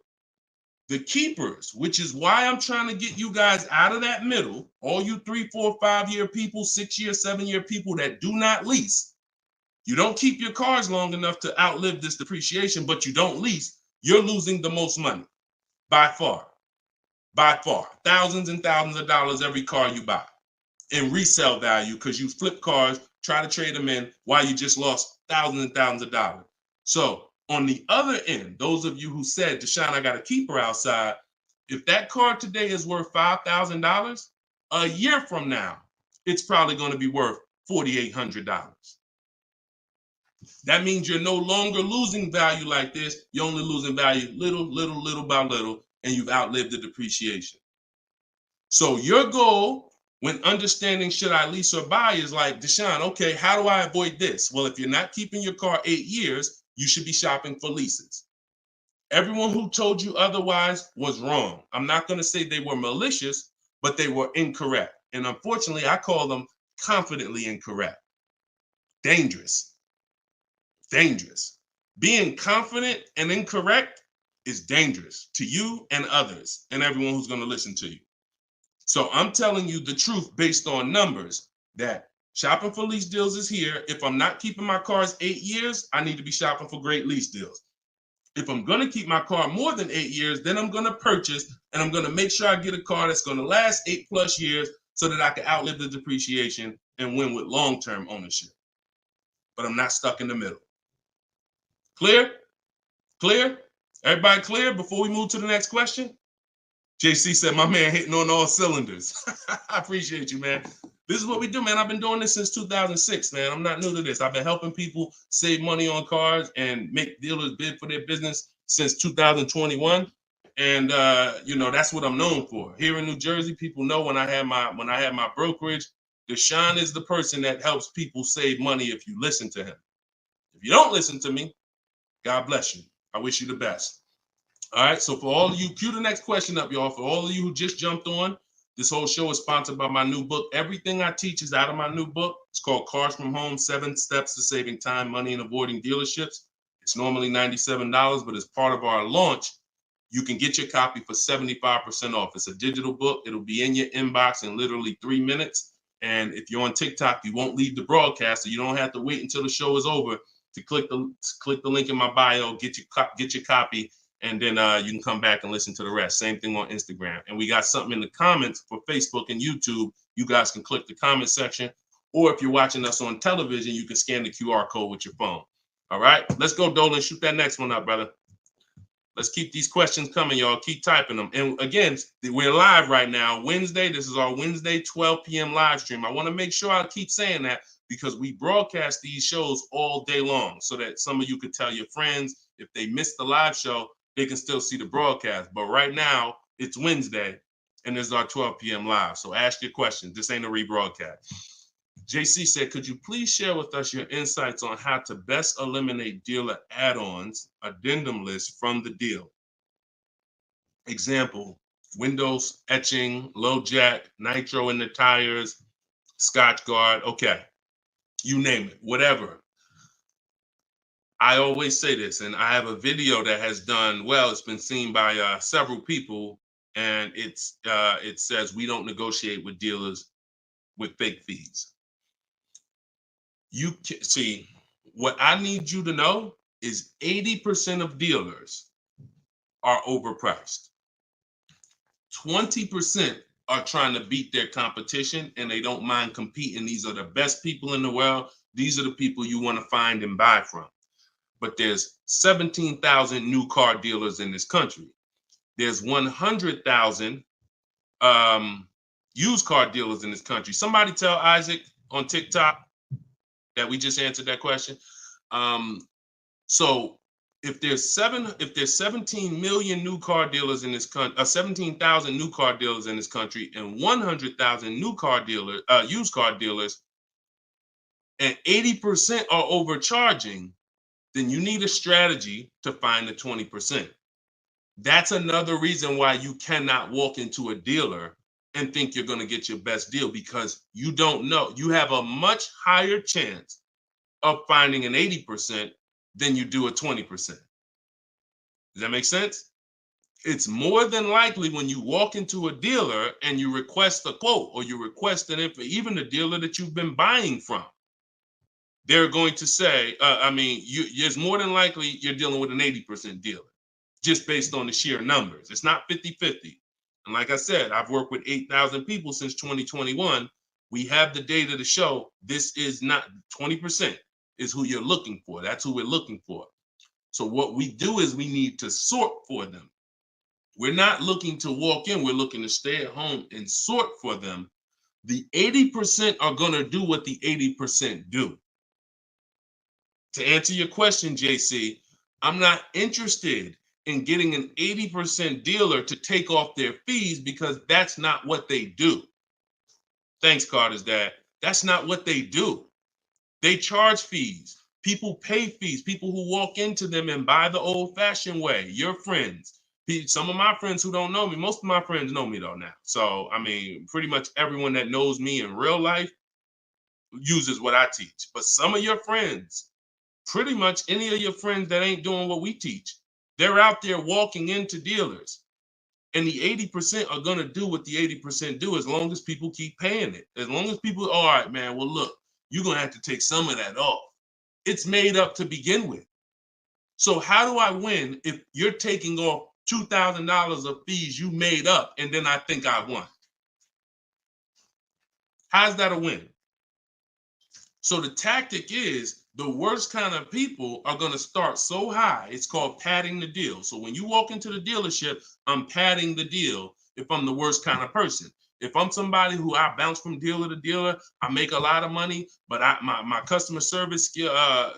The keepers, which is why I'm trying to get you guys out of that middle, all you 3, 4, 5 year people, 6 year, 7 year people that do not lease. You don't keep your cars long enough to outlive this depreciation, but you don't lease. You're losing the most money by far, thousands and thousands of dollars every car you buy in resale value, because you flip cars, try to trade them in while you just lost thousands and thousands of dollars. So on the other end, those of you who said, Deshone, I got a keeper outside, if that car today is worth $5,000, a year from now, it's probably going to be worth $4,800. That means you're no longer losing value like this. You're only losing value little by little, and you've outlived the depreciation. So your goal when understanding should I lease or buy is like, Deshone, okay, how do I avoid this? Well, if you're not keeping your car 8 years, you should be shopping for leases. Everyone who told you otherwise was wrong. I'm not going to say they were malicious, but they were incorrect. And unfortunately, I call them confidently incorrect. Dangerous. Dangerous. Being confident and incorrect is dangerous to you and others and everyone who's going to listen to you. So I'm telling you the truth based on numbers, that shopping for lease deals is here. If I'm not keeping my cars 8 years, I need to be shopping for great lease deals. If I'm going to keep my car more than 8 years, then I'm going to purchase and I'm going to make sure I get a car that's going to last 8+ years so that I can outlive the depreciation and win with long-term ownership. But I'm not stuck in the middle. Clear? Clear? Everybody clear before we move to the next question? JC said, my man hitting on all cylinders. I appreciate you, man. This is what we do, man. I've been doing this since 2006, man. I'm not new to this. I've been helping people save money on cars and make dealers bid for their business since 2021. And that's what I'm known for. Here in New Jersey, people know when I had my brokerage, Deshone is the person that helps people save money if you listen to him. If you don't listen to me, God bless you. I wish you the best. All right, so for all of you, cue the next question up, y'all. For all of you who just jumped on, this whole show is sponsored by my new book. Everything I teach is out of my new book. It's called Cars from Home, 7 Steps to Saving Time, Money, and Avoiding Dealerships. It's normally $97, but as part of our launch, you can get your copy for 75% off. It's a digital book. It'll be in your inbox in literally 3 minutes. And if you're on TikTok, you won't leave the broadcast, so you don't have to wait until the show is over to click the link in my bio, get your copy, and then you can come back and listen to the rest. Same thing on Instagram. And we got something in the comments for Facebook and YouTube. You guys can click the comment section, or if you're watching us on television, you can scan the QR code with your phone. All right, let's go, Dolan. Shoot that next one up, brother. Let's keep these questions coming, y'all. Keep typing them. And again, we're live right now, Wednesday. This is our Wednesday 12 p.m. live stream. I want to make sure I keep saying that because we broadcast these shows all day long so that some of you could tell your friends if they missed the live show, they can still see the broadcast. But right now, it's Wednesday, and this is our 12 p.m. live. So ask your questions. This ain't a rebroadcast. JC said, could you please share with us your insights on how to best eliminate dealer add-ons, addendum lists from the deal? Example, windows etching, low jack, nitro in the tires, Scotch guard, okay. You name it, whatever. I always say this, and I have a video that has done well. It's been seen by several people, and it says we don't negotiate with dealers with fake fees. You can see what I need you to know is 80% of dealers are overpriced. 20% are trying to beat their competition and they don't mind competing. These are the best people in the world. These are the people you want to find and buy from. But there's 17,000 new car dealers in this country. There's 100,000 used car dealers in this country. Somebody tell Isaac on TikTok that we just answered that question. So if there's 17 million new car dealers in this country, 17,000 new car dealers in this country, and 100,000 new car dealers, used car dealers, and 80% are overcharging, then you need a strategy to find the 20%. That's another reason why you cannot walk into a dealer and think you're going to get your best deal, because you don't know. You have a much higher chance of finding an 80% than you do a 20%. Does that make sense? It's more than likely when you walk into a dealer and you request a quote or you request an info, even the dealer that you've been buying from, they're going to say, it's more than likely you're dealing with an 80% dealer just based on the sheer numbers. It's not 50-50. And like I said, I've worked with 8,000 people since 2021. We have the data to show this is not 20% is who you're looking for. That's who we're looking for. So what we do is we need to sort for them. We're not looking to walk in. We're looking to stay at home and sort for them. The 80% are going to do what the 80% do. To answer your question, JC, I'm not interested in getting an 80% dealer to take off their fees because that's not what they do. Thanks, Carter's dad. That's not what they do. They charge fees. People pay fees. People who walk into them and buy the old-fashioned way. Your friends. Some of my friends who don't know me, most of my friends know me though now. So, pretty much everyone that knows me in real life uses what I teach. But some of your friends, pretty much any of your friends that ain't doing what we teach, they're out there walking into dealers. And the 80% are going to do what the 80% do as long as people keep paying it. As long as people, all right, man, well, look, you're going to have to take some of that off. It's made up to begin with. So how do I win if you're taking off $2,000 of fees you made up and then I think I won? How's that a win? So the tactic is the worst kind of people are going to start so high. It's called padding the deal. So when you walk into the dealership, I'm padding the deal if I'm the worst kind of person. If I'm somebody who I bounce from dealer to dealer, I make a lot of money, but my customer service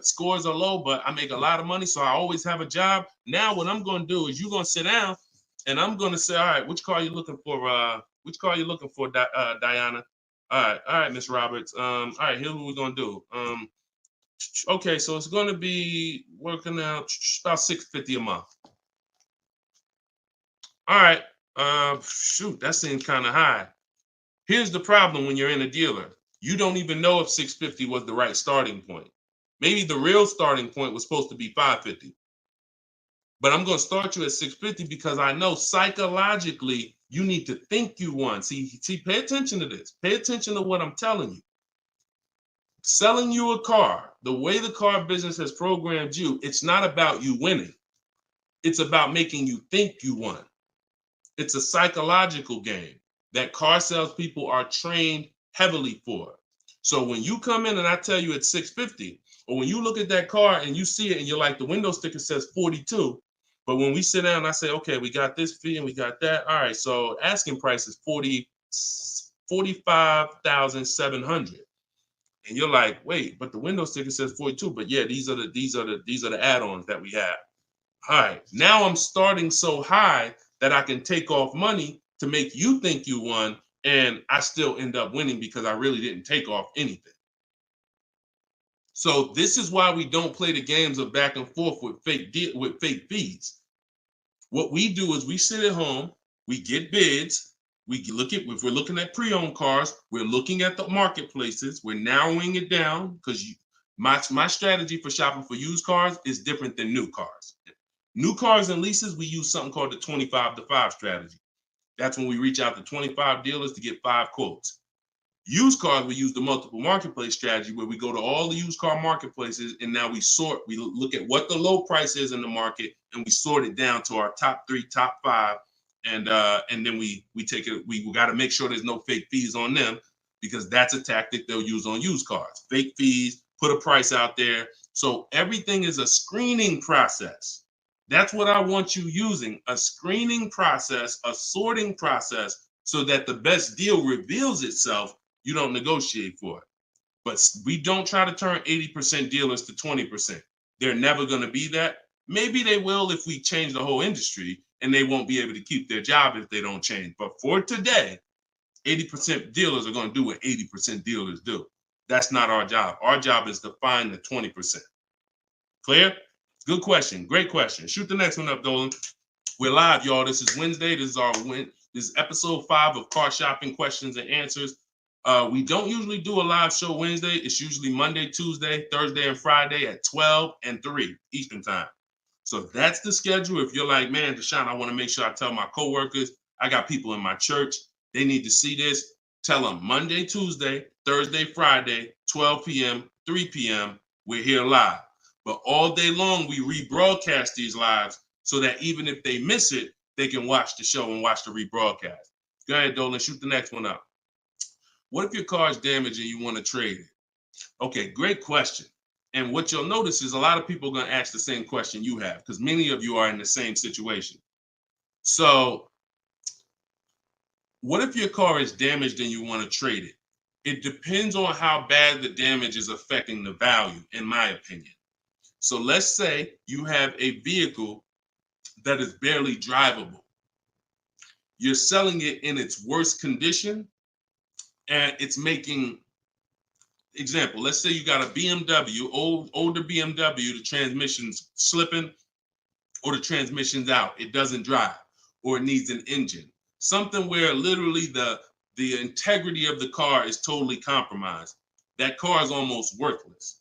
scores are low, but I make a lot of money, so I always have a job. Now what I'm going to do is you're going to sit down, and I'm going to say, all right, which car are you looking for? Which car are you looking for, Diana? All right, Miss Roberts. All right, here's what we're going to do. Okay, so it's going to be working out about $650 a month. All right. Shoot, that seems kind of high. Here's the problem when you're in a dealer. You don't even know if $650 was the right starting point. Maybe the real starting point was supposed to be 550. But I'm going to start you at 650 because I know psychologically you need to think you won. See, pay attention to this. Pay attention to what I'm telling you. Selling you a car, the way the car business has programmed you, it's not about you winning. It's about making you think you won. It's a psychological game that car salespeople are trained heavily for. So when you come in and I tell you it's 650, or when you look at that car and you see it and you're like, the window sticker says 42, but when we sit down and I say, okay, we got this fee and we got that. All right, so asking price is 45,700. And you're like, wait, but the window sticker says 42. But yeah, these are the add-ons that we have. All right, now I'm starting so high that I can take off money to make you think you won, and I still end up winning because I really didn't take off anything. So this is why we don't play the games of back and forth with fake fees. What we do is we sit at home, we get bids, if we're looking at pre-owned cars, we're looking at the marketplaces, we're narrowing it down because my strategy for shopping for used cars is different than new cars. New cars and leases, we use something called the 25 to 5 strategy. That's when we reach out to 25 dealers to get 5 quotes. Used cars, we use the multiple marketplace strategy where we go to all the used car marketplaces and now we look at what the low price is in the market and we sort it down to our top 3, top 5. And then we take it, we got to make sure there's no fake fees on them because that's a tactic they'll use on used cars. Fake fees, put a price out there. So everything is a screening process. That's what I want you using, a screening process, a sorting process, so that the best deal reveals itself. You don't negotiate for it. But we don't try to turn 80% dealers to 20%. They're never going to be that. Maybe they will if we change the whole industry, and they won't be able to keep their job if they don't change. But for today, 80% dealers are going to do what 80% dealers do. That's not our job. Our job is to find the 20%. Clear? Good question. Great question. Shoot the next one up, Dolan. We're live, y'all. This is Wednesday. This is episode 5 of Car Shopping Questions and Answers. We don't usually do a live show Wednesday. It's usually Monday, Tuesday, Thursday, and Friday at 12 and 3 Eastern time. So that's the schedule. If you're like, man, Deshone, I want to make sure I tell my coworkers, I got people in my church, they need to see this. Tell them Monday, Tuesday, Thursday, Friday, 12 p.m., 3 p.m., we're here live. But all day long, we rebroadcast these lives so that even if they miss it, they can watch the show and watch the rebroadcast. Go ahead, Dolan, shoot the next one up. What if your car is damaged and you want to trade it? Okay, great question. And what you'll notice is a lot of people are going to ask the same question you have because many of you are in the same situation. So what if your car is damaged and you want to trade it? It depends on how bad the damage is affecting the value, in my opinion. So let's say you have a vehicle that is barely drivable. You're selling it in its worst condition and it's making, example, let's say you got a BMW, older BMW, the transmission's slipping or the transmission's out. It doesn't drive or it needs an engine. Something where literally the integrity of the car is totally compromised. That car is almost worthless.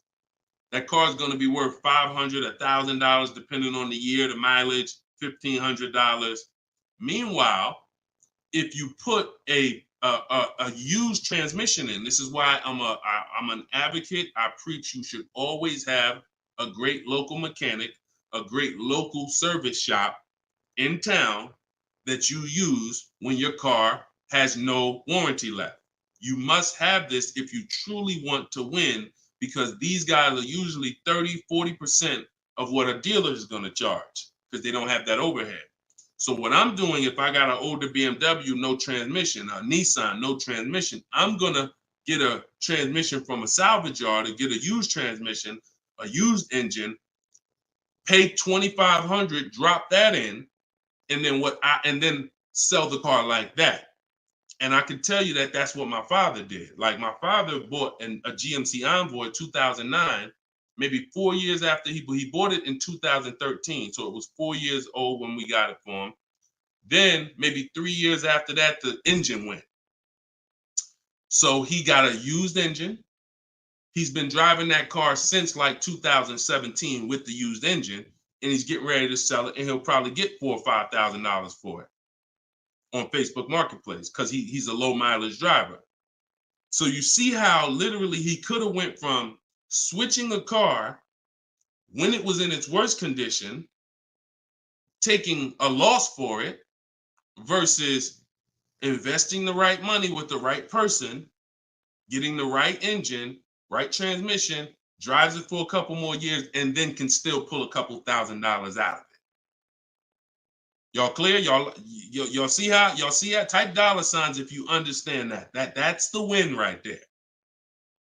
That car is going to be worth $500, $1,000, depending on the year, the mileage, $1,500. Meanwhile, if you put a used transmission in, this is why I'm an advocate. I preach you should always have a great local mechanic, a great local service shop in town that you use when your car has no warranty left. You must have this if you truly want to win, because these guys are usually 30, 40% of what a dealer is going to charge because they don't have that overhead. So what I'm doing, if I got an older BMW, no transmission, a Nissan, no transmission, I'm going to get a transmission from a salvage yard to get a used transmission, a used engine, pay $2,500, drop that in, and then sell the car like that. And I can tell you that that's what my father did. Like my father bought a GMC Envoy in 2009, maybe 4 years after he bought it in 2013. So it was 4 years old when we got it for him. Then maybe 3 years after that, the engine went. So he got a used engine. He's been driving that car since like 2017 with the used engine, and he's getting ready to sell it, and he'll probably get $4,000 or $5,000 for it on Facebook Marketplace because he's a low mileage driver. So you see how literally he could have went from switching a car when it was in its worst condition, taking a loss for it, versus investing the right money with the right person, getting the right engine, right transmission, drives it for a couple more years, and then can still pull a couple $1,000s out of it. Y'all clear? Y'all see how? Y'all see how? Type $ if you understand that. That's the win right there.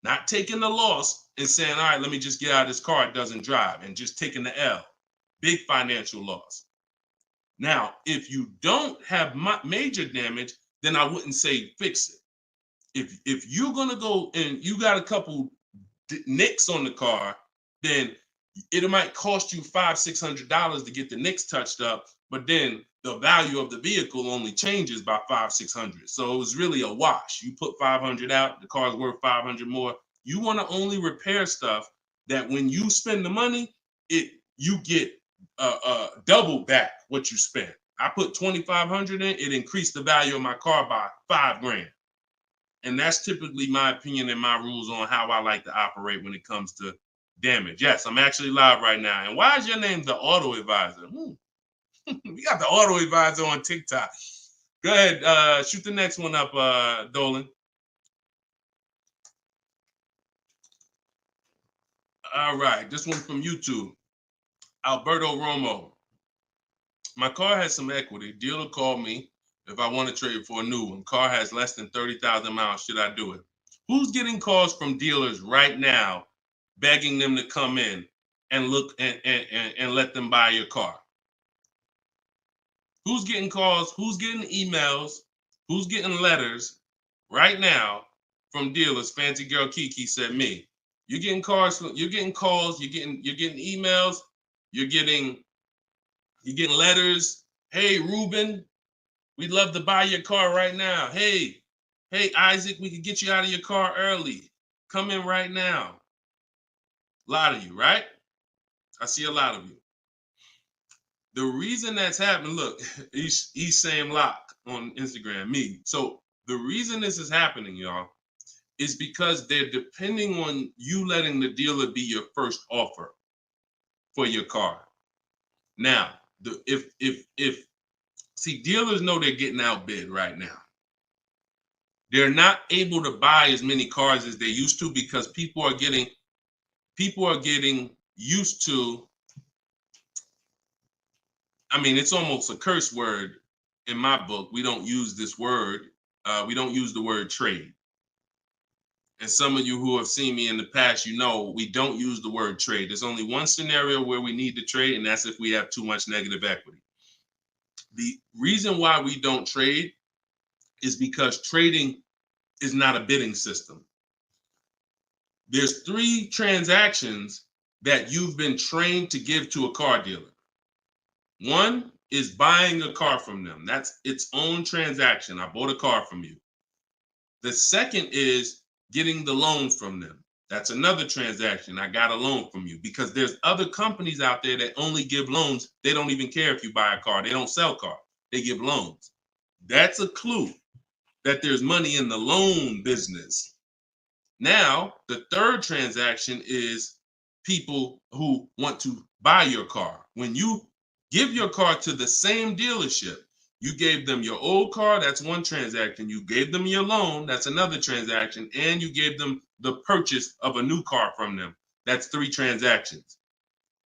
Not taking the loss and saying, all right, let me just get out of this car, it doesn't drive, and just taking the L. Big financial loss. Now, if you don't have major damage, then I wouldn't say fix it. If you're gonna go and you got a couple nicks on the car, then it might cost you $500-$600 to get the nicks touched up, but then the value of the vehicle only changes by $500-$600. So it was really a wash. You put 500 out, the car's worth 500 more. You want to only repair stuff that when you spend the money, you get double back what you spent. I put 2,500 in, it increased the value of my car by $5,000. And that's typically my opinion and my rules on how I like to operate when it comes to damage. Yes, I'm actually live right now. And why is your name the Auto Advisor? We got the Auto Advisor on TikTok. Go ahead, shoot the next one up, Dolan. All right, this one from YouTube. Alberto Romo. My car has some equity. Dealer called me if I want to trade for a new one. Car has less than 30,000 miles. Should I do it? Who's getting calls from dealers right now begging them to come in and look and let them buy your car? Who's getting calls? Who's getting emails? Who's getting letters right now from dealers? Fancy Girl Kiki said me. You're getting calls. You're getting calls. You're getting emails. You're getting letters. Hey, Ruben, we'd love to buy your car right now. Hey, Isaac, we could get you out of your car early. Come in right now. A lot of you, right? I see a lot of you. The reason that's happening, look, he's saying lock on Instagram, me. So the reason this is happening, y'all, is because they're depending on you letting the dealer be your first offer for your car. Now, see, dealers know they're getting outbid right now. They're not able to buy as many cars as they used to because people are getting used to. I mean, it's almost a curse word in my book. We don't use this word. We don't use the word trade. And some of you who have seen me in the past, you know we don't use the word trade. There's only one scenario where we need to trade, and that's if we have too much negative equity. The reason why we don't trade is because trading is not a bidding system. There's 3 transactions that you've been trained to give to a car dealer. One is buying a car from them. That's its own transaction. I bought a car from you. The second is getting the loan from them. That's another transaction. I got a loan from you, because there's other companies out there that only give loans. They don't even care if you buy a car. They don't sell cars. They give loans. That's a clue that there's money in the loan business. Now, the third transaction is people who want to buy your car. When you give your car to the same dealership, you gave them your old car, that's one transaction. You gave them your loan, that's another transaction. And you gave them the purchase of a new car from them. That's 3 transactions.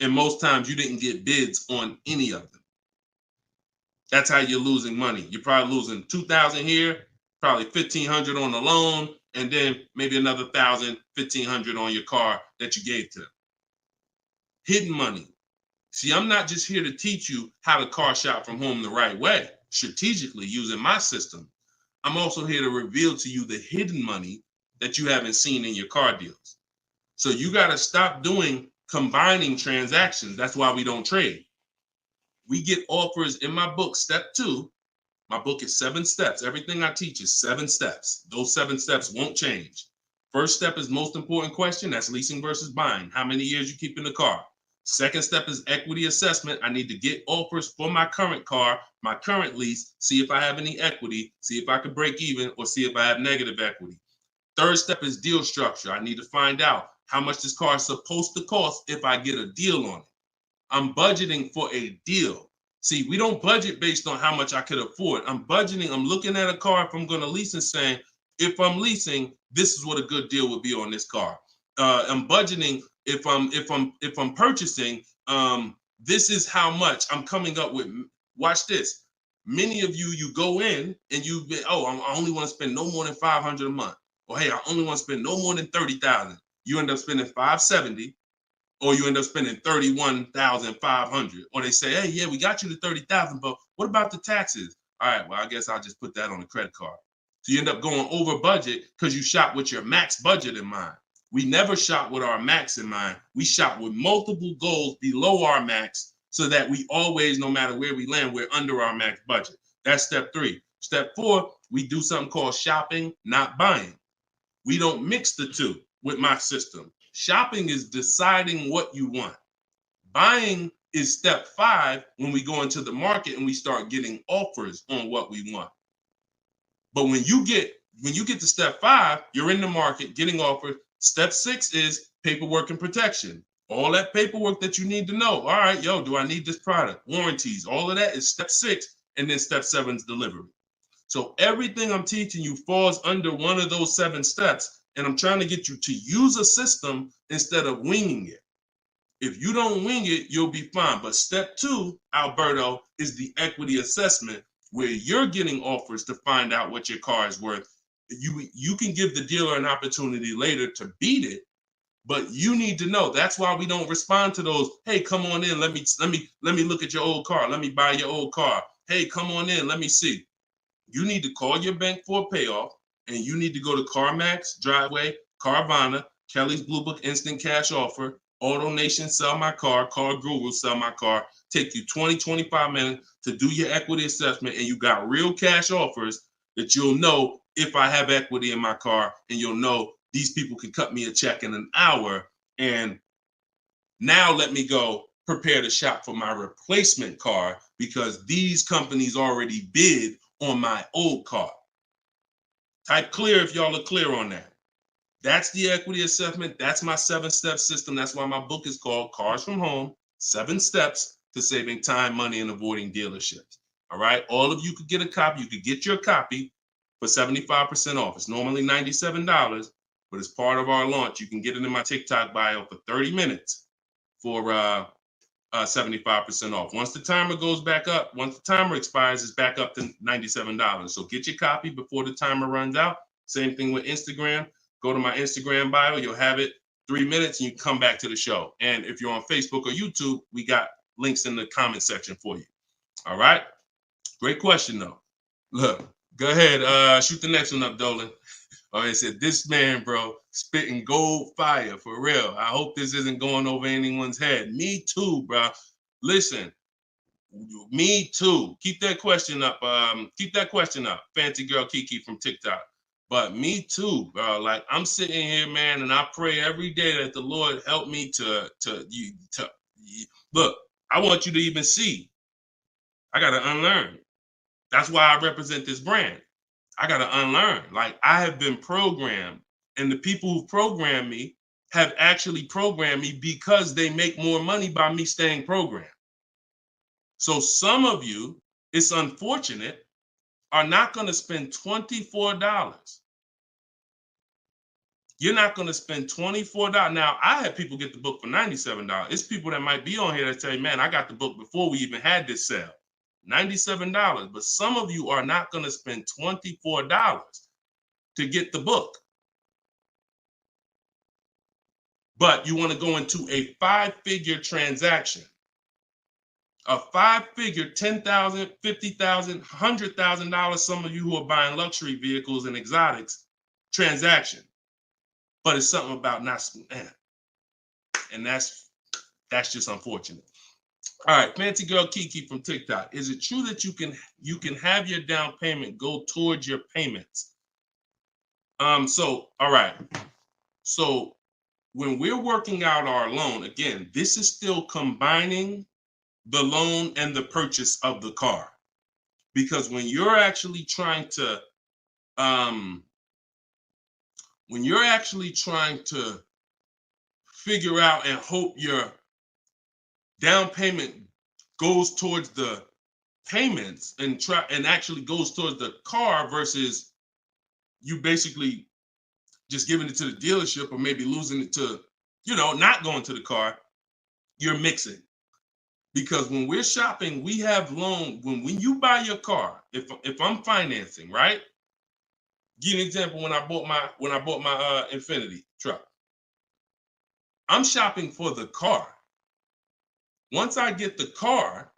And most times you didn't get bids on any of them. That's how you're losing money. You're probably losing $2,000 here, probably $1,500 on the loan, and then maybe another $1,000, $1,500 on your car that you gave to them. Hidden money. See, I'm not just here to teach you how to car shop from home the right way, strategically using my system. I'm also here to reveal to you the hidden money that you haven't seen in your car deals. So you got to stop doing combining transactions. That's why we don't trade. We get offers in my book, step 2. My book is 7 steps. Everything I teach is 7 steps. Those 7 steps won't change. First step is most important question. That's leasing versus buying. How many years you keep in the car? Second step is equity assessment. I need to get offers for my current car, my current lease, see if I have any equity, see if I can break even, or see if I have negative equity. Third step is deal structure. I need to find out how much this car is supposed to cost if I get a deal on it. I'm budgeting for a deal. See, we don't budget based on how much I could afford. I'm budgeting, I'm looking at a car if I'm going to lease and saying, if I'm leasing, this is what a good deal would be on this car. I'm budgeting if I'm purchasing, this is how much I'm coming up with. Watch this. Many of you go in and you've been, I only want to spend no more than $500 a month. Or hey, I only want to spend no more than $30,000. You end up spending $570, or you end up spending $31,500. Or they say, hey, yeah, we got you to $30,000, but what about the taxes? All right, well, I guess I'll just put that on the credit card. So you end up going over budget because you shop with your max budget in mind. We never shop with our max in mind. We shop with multiple goals below our max so that we always, no matter where we land, we're under our max budget. That's step 3. Step 4, we do something called shopping, not buying. We don't mix the two with my system. Shopping is deciding what you want. Buying is step 5 when we go into the market and we start getting offers on what we want. But when you get to step 5, you're in the market getting offers. Step 6 is paperwork and protection. All that paperwork that you need to know. All right, do I need this product? Warranties, all of that is step 6. And then step 7 is delivery. So everything I'm teaching you falls under one of those 7 steps. And I'm trying to get you to use a system instead of winging it. If you don't wing it, you'll be fine. But step 2, Alberto, is the equity assessment, where you're getting offers to find out what your car is worth. You can give the dealer an opportunity later to beat it, but you need to know. That's why we don't respond to those. Hey, come on in. Let me look at your old car. Let me buy your old car. Hey, come on in. Let me see. You need to call your bank for a payoff, and you need to go to CarMax, Driveway, Carvana, Kelly's Blue Book Instant Cash Offer, AutoNation, Sell My Car, Car Guru, Sell My Car. Take you 20, 25 minutes to do your equity assessment, and you got real cash offers that you'll know if I have equity in my car, and you'll know these people can cut me a check in an hour. And now let me go prepare to shop for my replacement car because these companies already bid on my old car. Type clear if y'all are clear on that. That's the equity assessment. That's my 7-step system. That's why my book is called Cars from Home, 7 Steps to Saving Time, Money, and Avoiding Dealerships. All right. All of you could get a copy. You could get your copy for 75% off. It's normally $97, but as part of our launch, you can get it in my TikTok bio for 30 minutes for 75% off. Once the timer goes back up, once the timer expires, it's back up to $97. So get your copy before the timer runs out. Same thing with Instagram. Go to my Instagram bio. You'll have it 3 minutes and you come back to the show. And if you're on Facebook or YouTube, we got links in the comment section for you. All right. Great question, though. Look, go ahead. Shoot the next one up, Dolan. Oh, it said, this man, bro, spitting gold fire for real. I hope this isn't going over anyone's head. Me too, bro. Listen, me too. Keep that question up. Fancy girl Kiki from TikTok. But me too, bro. Like, I'm sitting here, man, and I pray every day that the Lord help me to look. I want you to even see. I gotta unlearn. That's why I represent this brand. I got to unlearn. Like, I have been programmed, and the people who programmed me have actually programmed me because they make more money by me staying programmed. So some of you, it's unfortunate, are not going to spend $24. You're not going to spend $24. Now, I had people get the book for $97. It's people that might be on here that say, man, I got the book before we even had this sale. $97, but some of you are not going to spend $24 to get the book. But you want to go into a 5-figure transaction, a 5-figure, $10,000, $50,000, $100,000. Some of you who are buying luxury vehicles and exotics transaction, but it's something about not, and that's just unfortunate. All right, fancy girl Kiki from TikTok. Is it true that you can have your down payment go towards your payments? So all right, So when we're working out our loan, again, this is still combining the loan and the purchase of the car. Because when you're actually trying to figure out and hope your down payment goes towards the payments and actually goes towards the car versus you basically just giving it to the dealership or maybe losing it to, not going to the car, you're mixing. Because when we're shopping, we have loan. When you buy your car, if I'm financing, right? Give you an example. When I bought my Infinity truck, I'm shopping for the car. Once I get the car,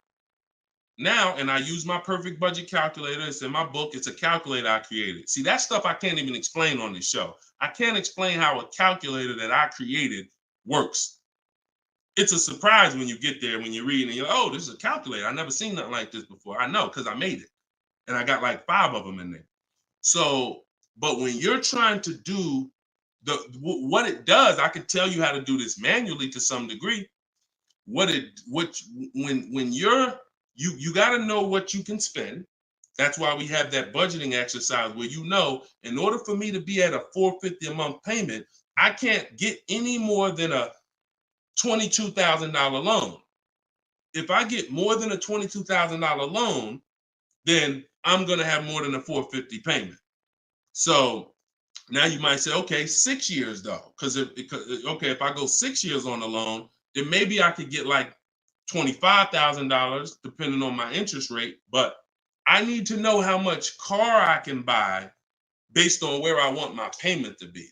now, and I use my perfect budget calculator. It's in my book. It's a calculator I created. See, that stuff I can't even explain on this show. I can't explain how a calculator that I created works. It's a surprise when you get there, when you read and you're like, oh, this is a calculator. I've never seen nothing like this before. I know, because I made it. And I got like 5 of them in there. So, but when you're trying to do what it does, I can tell you how to do this manually to some degree. When you got to know what you can spend. That's why we have that budgeting exercise where in order for me to be at a $450 a month payment, I can't get any more than a $22,000 loan. If I get more than a $22,000 loan, then I'm going to have more than a $450 payment. So now you might say, okay, 6 years though, because if I go 6 years on the loan, then maybe I could get like $25,000 depending on my interest rate. But I need to know how much car I can buy based on where I want my payment to be.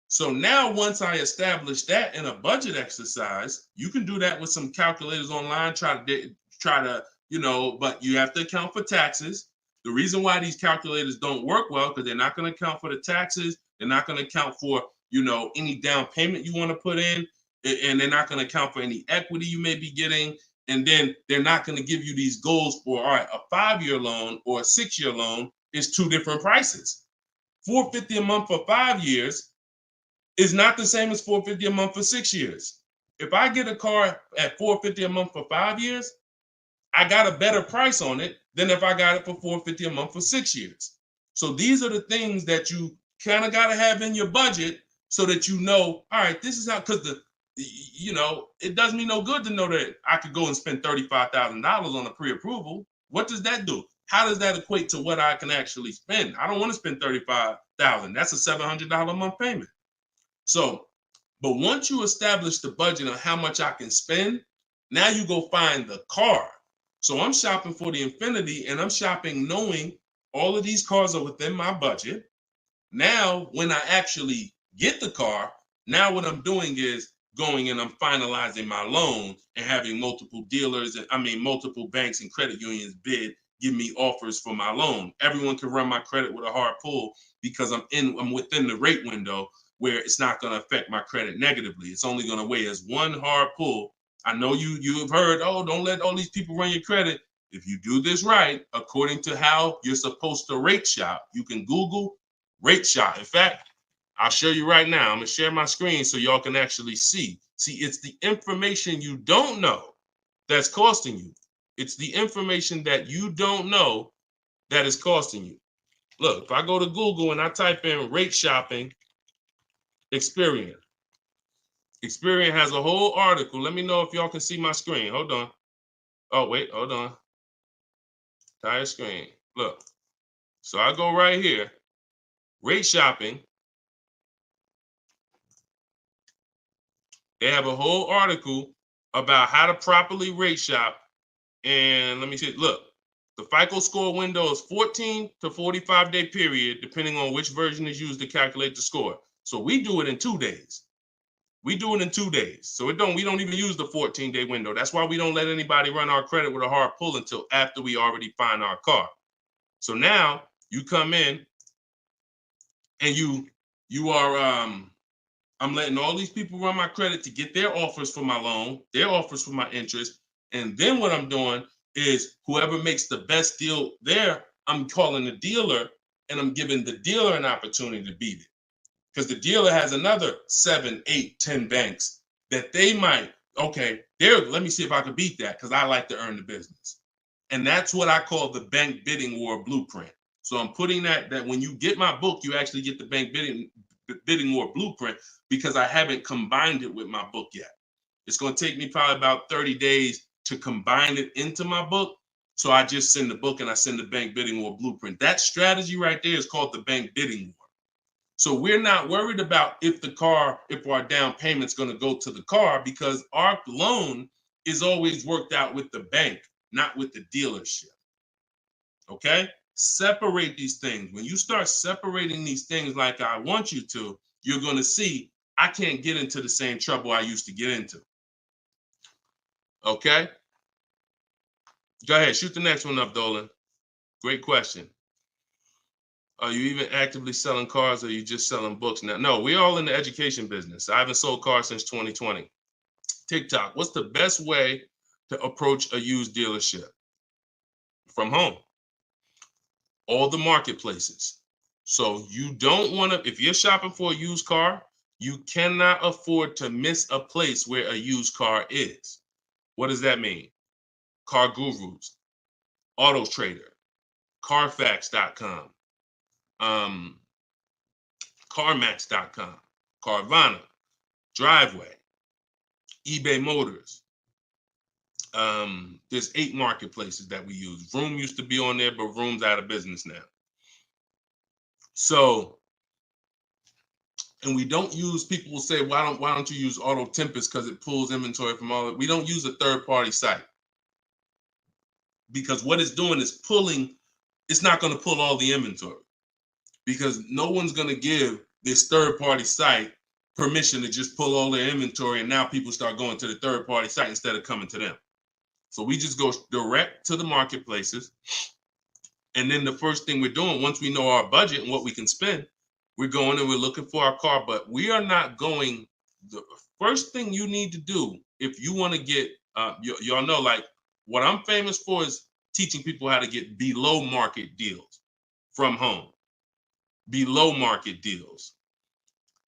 So now once I establish that in a budget exercise, you can do that with some calculators online, try to, but you have to account for taxes. The reason why these calculators don't work well, because they're not going to account for the taxes. They're not going to account for, any down payment you want to put in, and they're not going to account for any equity you may be getting. And then they're not going to give you these goals for, all right, a 5-year loan or a 6-year loan is 2 different prices. $450 a month for 5 years is not the same as $450 a month for 6 years. If I get a car at $450 a month for 5 years, I got a better price on it than if I got it for $450 a month for 6 years. So these are the things that you kind of got to have in your budget so that all right, this is how, because it does me no good to know that I could go and spend $35,000 on a pre-approval. What does that do? How does that equate to what I can actually spend? I don't want to spend $35,000. That's a $700 a month payment. So, but once you establish the budget on how much I can spend, now you go find the car. So I'm shopping for the Infinity, and I'm shopping knowing all of these cars are within my budget. Now, when I actually get the car, now what I'm doing is going and I'm finalizing my loan and having multiple multiple banks and credit unions give me offers for my loan. Everyone can run my credit with a hard pull because I'm within the rate window where it's not going to affect my credit negatively. It's only going to weigh as one hard pull. I know you've heard, oh, don't let all these people run your credit. If you do this right, according to how you're supposed to rate shop, you can Google rate shop. In fact, I'll show you right now. I'm going to share my screen so y'all can actually see. See, it's the information you don't know that's costing you. It's the information that you don't know that is costing you. Look, if I go to Google and I type in rate shopping, Experian has a whole article. Let me know if y'all can see my screen. Hold on. Oh, wait, hold on. Entire screen. Look. So I go right here. Rate shopping. They have a whole article about how to properly rate shop. And let me see. Look, the FICO score window is 14 to 45-day period, depending on which version is used to calculate the score. So we do it in 2 days. We do it in 2 days. So we don't even use the 14-day window. That's why we don't let anybody run our credit with a hard pull until after we already find our car. So now you come in and you are I'm letting all these people run my credit to get their offers for my loan, their offers for my interest. And then what I'm doing is whoever makes the best deal there, I'm calling the dealer and I'm giving the dealer an opportunity to beat it. because the dealer has another 7, 8, 10 banks that they might, okay, there, let me see if I can beat that because I like to earn the business. And that's what I call the bank bidding war blueprint. So I'm putting that when you get my book, you actually get the bank bidding war blueprint because I haven't combined it with my book yet. It's going to take me probably about 30 days to combine it into my book. So I just send the book and I send the bank bidding war blueprint. That strategy right there is called the bank bidding war. So we're not worried about if our down payment's going to go to the car because our loan is always worked out with the bank, not with the dealership. Okay? Separate these things. When you start separating these things like I want you to, you're going to see I can't get into the same trouble I used to get into. Okay? Go ahead. Shoot the next one up, Dolan. Great question. Are you even actively selling cars or are you just selling books now? No, we're all in the education business. I haven't sold cars since 2020. TikTok, what's the best way to approach a used dealership? From home. All the marketplaces. So you don't want to, if you're shopping for a used car, you cannot afford to miss a place where a used car is. What does that mean? Car Gurus, Auto Trader, Carfax.com, CarMax.com, Carvana, Driveway, eBay Motors. There's 8 marketplaces that we use. Vroom used to be on there, but Vroom's out of business now. So, and we don't use, people will say, why don't you use Auto Tempest because it pulls inventory from all of it. We don't use a third-party site because what it's doing is pulling, it's not going to pull all the inventory because no one's going to give this third-party site permission to just pull all their inventory and now people start going to the third-party site instead of coming to them. So we just go direct to the marketplaces. And then the first thing we're doing, once we know our budget and what we can spend, we're going and we're looking for our car. But we are not going, the first thing you need to do if you want to get, y'all know, like what I'm famous for is teaching people how to get below market deals from home. Below market deals.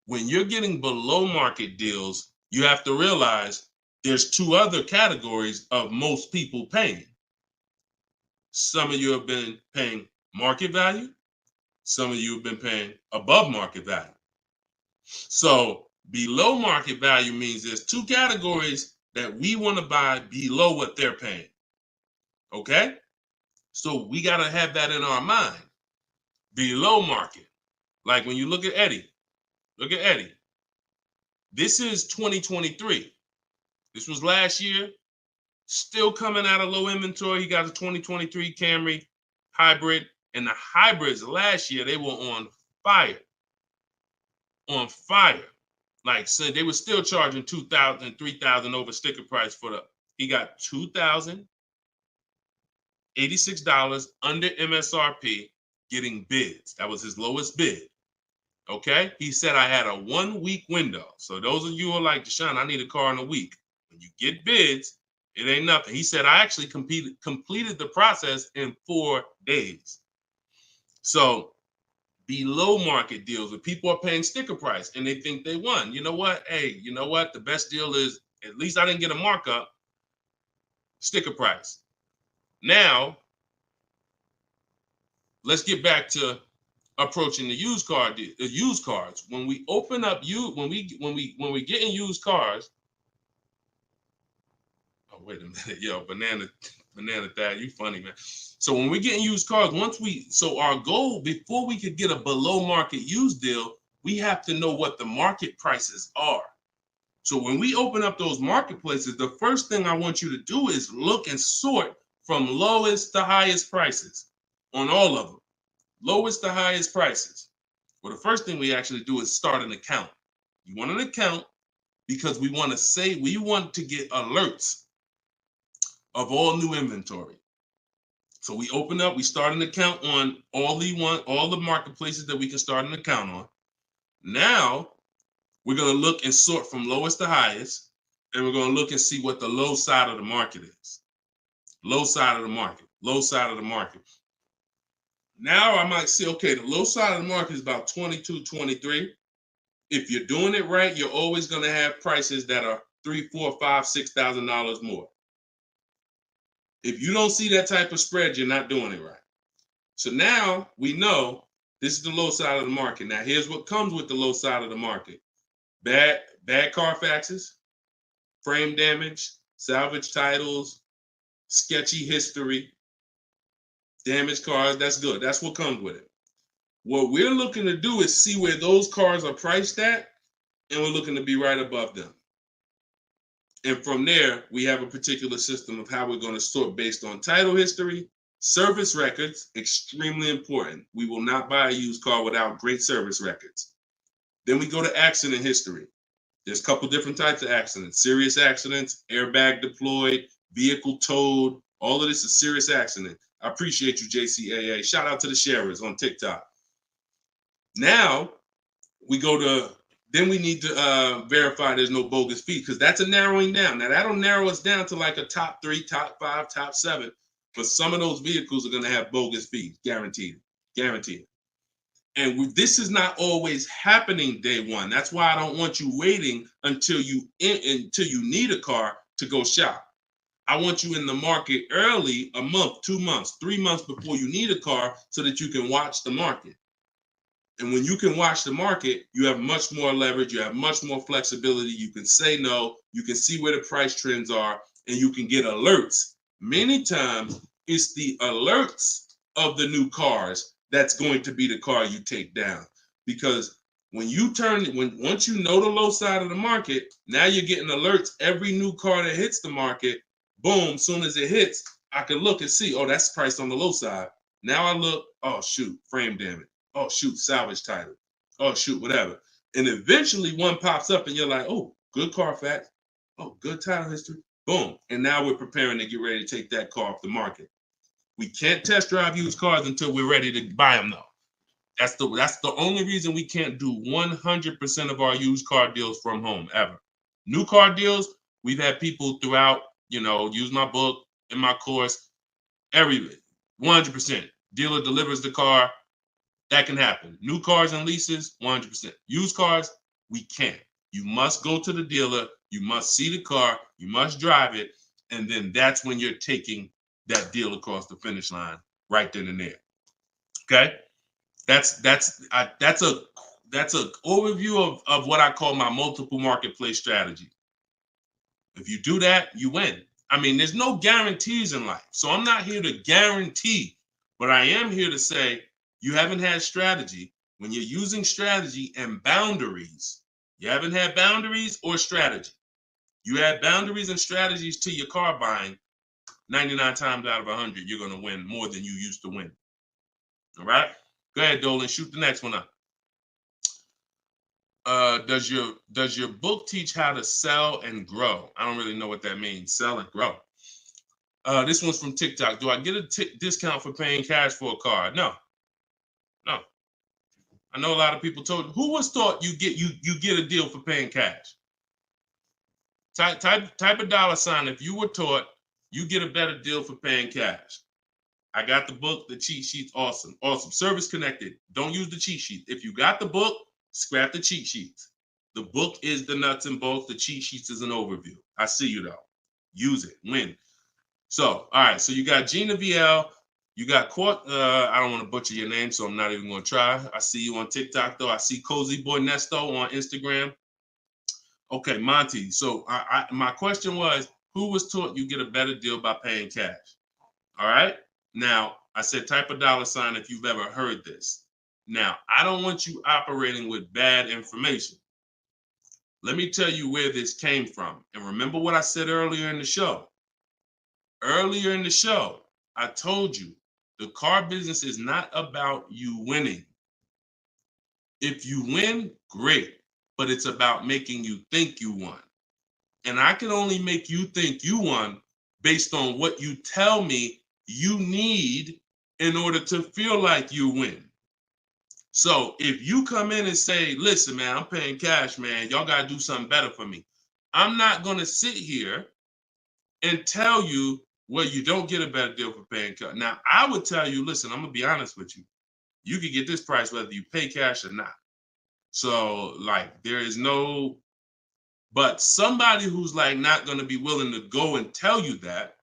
When you're getting below market deals, you have to realize there's 2 other categories of most people paying. Some of you have been paying market value. Some of you have been paying above market value. So below market value means there's 2 categories that we want to buy below what they're paying. Okay? So we got to have that in our mind. Below market. Like when you look at Eddie. Look at Eddie. This is 2023. This was last year. Still coming out of low inventory. He got a 2023 Camry hybrid. And the hybrids last year, they were on fire. On fire. Like, so they were still charging $2,000, $3,000 over sticker price for the, he got $2,086 under MSRP getting bids. That was his lowest bid. Okay? He said I had a 1-week window. So those of you who are like, Deshone, I need a car in a week. When you get bids, it ain't nothing. He said I actually completed the process in 4 days. So below market deals where people are paying sticker price and they think they won. You know what? Hey, you know what? The best deal is, at least I didn't get a markup, sticker price. Now, let's get back to approaching the used cars. When we open up when we get in used cars. Oh, wait a minute, yo, banana Thad, you funny, man. So when we get in used cars, so our goal before we could get a below market used deal, we have to know what the market prices are. So when we open up those marketplaces, the first thing I want you to do is look and sort from lowest to highest prices on all of them. Lowest to highest prices. Well, the first thing we actually do is start an account. You want an account because we want to get alerts of all new inventory. So we start an account on all the marketplaces that we can start an account on. Now we're going to look and sort from lowest to highest, and we're going to look and see what the low side of the market is. Low side of the market, low side of the market. Now I might say, okay, the low side of the market is about 22, 23. if you're doing it right, you're always going to have prices that are $3,000, $4,000, $5,000, $6,000 more. If you don't see that type of spread, you're not doing it right. So now we know this is the low side of the market. Now here's what comes with the low side of the market: bad Carfaxes, frame damage, salvage titles, sketchy history, damaged cars. That's good. That's what comes with it. What we're looking to do is see where those cars are priced at, and we're looking to be right above them. And from there, we have a particular system of how we're going to sort based on title history, service records, extremely important. We will not buy a used car without great service records. Then we go to accident history. There's a couple different types of accidents: serious accidents, airbag deployed, vehicle towed. All of this is serious accident. I appreciate you, JCAA. Shout out to the sharers on TikTok. Now we go to, then we need to verify there's no bogus fees, because that's a narrowing down. Now that'll narrow us down to like a top 3, top 5, top 7. But some of those vehicles are going to have bogus fees, guaranteed. And this is not always happening day one. That's why I don't want you waiting until you need a car to go shop. I want you in the market early, a month, 2 months, 3 months before you need a car, so that you can watch the market. And when you can watch the market, you have much more leverage. You have much more flexibility. You can say no. You can see where the price trends are, and you can get alerts. Many times, it's the alerts of the new cars that's going to be the car you take down. Because once you know the low side of the market, now you're getting alerts. Every new car that hits the market, boom, soon as it hits, I can look and see, oh, that's priced on the low side. Now I look, oh, shoot, frame damage. Oh, shoot, salvage title. Oh, shoot, whatever. And eventually one pops up and you're like, oh, good Carfax. Oh, good title history. Boom. And now we're preparing to get ready to take that car off the market. We can't test drive used cars until we're ready to buy them, though. That's the only reason we can't do 100% of our used car deals from home, ever. New car deals, we've had people throughout, use my book, in my course, 100%. Dealer delivers the car. That can happen. New cars and leases, 100%. Used cars, we can't. You must go to the dealer. You must see the car. You must drive it. And then that's when you're taking that deal across the finish line right then and there. Okay? That's a overview of what I call my multiple marketplace strategy. If you do that, you win. I mean, there's no guarantees in life. So I'm not here to guarantee, but I am here to say, you haven't had strategy. When you're using strategy and boundaries, you haven't had boundaries or strategy. You add boundaries and strategies to your car buying, 99 times out of 100, you're going to win more than you used to win. All right? Go ahead, Dolan. Shoot the next one up. Does your book teach how to sell and grow? I don't really know what that means. Sell and grow. This one's from TikTok. Do I get a discount for paying cash for a car? No. I know a lot of people told. Who was taught you get a deal for paying cash? Type a dollar sign if you were taught you get a better deal for paying cash. I got the book, the cheat sheets, awesome. Service connected. Don't use the cheat sheet. If you got the book, scrap the cheat sheets. The book is the nuts and bolts. The cheat sheets is an overview. I see you though. Use it. Win. So, all right. So you got Gina VL. You got I don't want to butcher your name, so I'm not even going to try. I see you on TikTok, though. I see Cozy Boy Nesto on Instagram. Okay, Monty. So my question was, who was taught you get a better deal by paying cash? All right. Now, I said type a dollar sign if you've ever heard this. Now, I don't want you operating with bad information. Let me tell you where this came from. And remember what I said earlier in the show. Earlier in the show, I told you the car business is not about you winning. If you win, great. But it's about making you think you won. And I can only make you think you won based on what you tell me you need in order to feel like you win. So if you come in and say, listen, man, I'm paying cash, man. Y'all got to do something better for me. I'm not going to sit here and tell you, well, you don't get a better deal for paying cash. Now, I would tell you, listen, I'm going to be honest with you. You can get this price whether you pay cash or not. So like there is no, but somebody who's like not going to be willing to go and tell you that,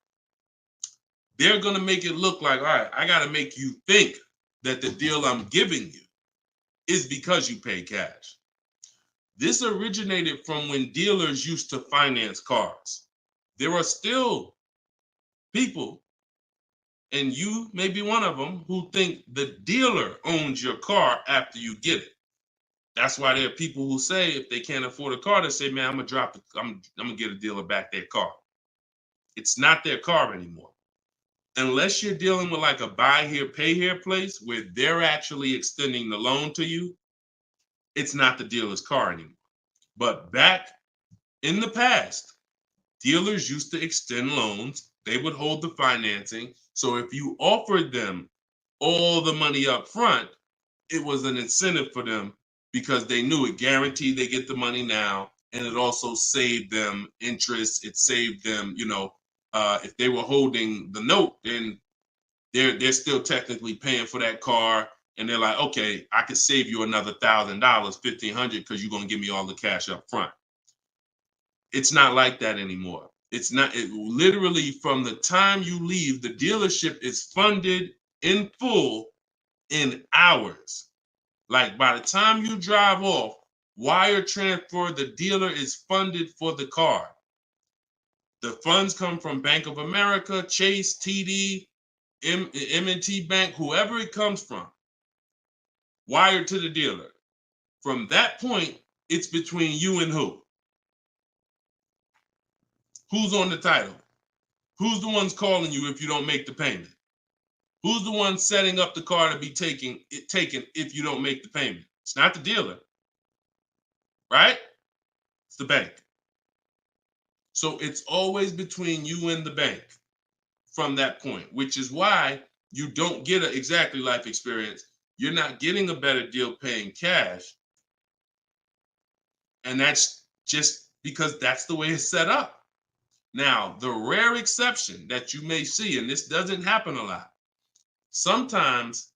they're going to make it look like, all right, I got to make you think that the deal I'm giving you is because you pay cash. This originated from when dealers used to finance cars. There are still people, and you may be one of them, who think the dealer owns your car after you get it. That's why there are people who say if they can't afford a car, they say, man, I'm gonna get a dealer back their car. It's not their car anymore. Unless you're dealing with like a buy here, pay here place where they're actually extending the loan to you, it's not the dealer's car anymore. But back in the past, dealers used to extend loans. They would hold the financing. So if you offered them all the money up front, it was an incentive for them because they knew it guaranteed they get the money now. And it also saved them interest. It saved them, if they were holding the note, then they're still technically paying for that car. And they're like, okay, I could save you another $1,000, $1,500, because you're going to give me all the cash up front. It's not like that anymore. It's not. Literally from the time you leave, the dealership is funded in full in hours. Like by the time you drive off, wire transfer, the dealer is funded for the car. The funds come from Bank of America, Chase, TD, M&T Bank, whoever it comes from, wired to the dealer. From that point, it's between you and who? Who's on the title? Who's the ones calling you if you don't make the payment? Who's the one setting up the car to be taken if you don't make the payment? It's not the dealer, right? It's the bank. So it's always between you and the bank from that point, which is why you don't get an exactly life experience. You're not getting a better deal paying cash. And that's just because that's the way it's set up. Now, the rare exception that you may see, and this doesn't happen a lot, sometimes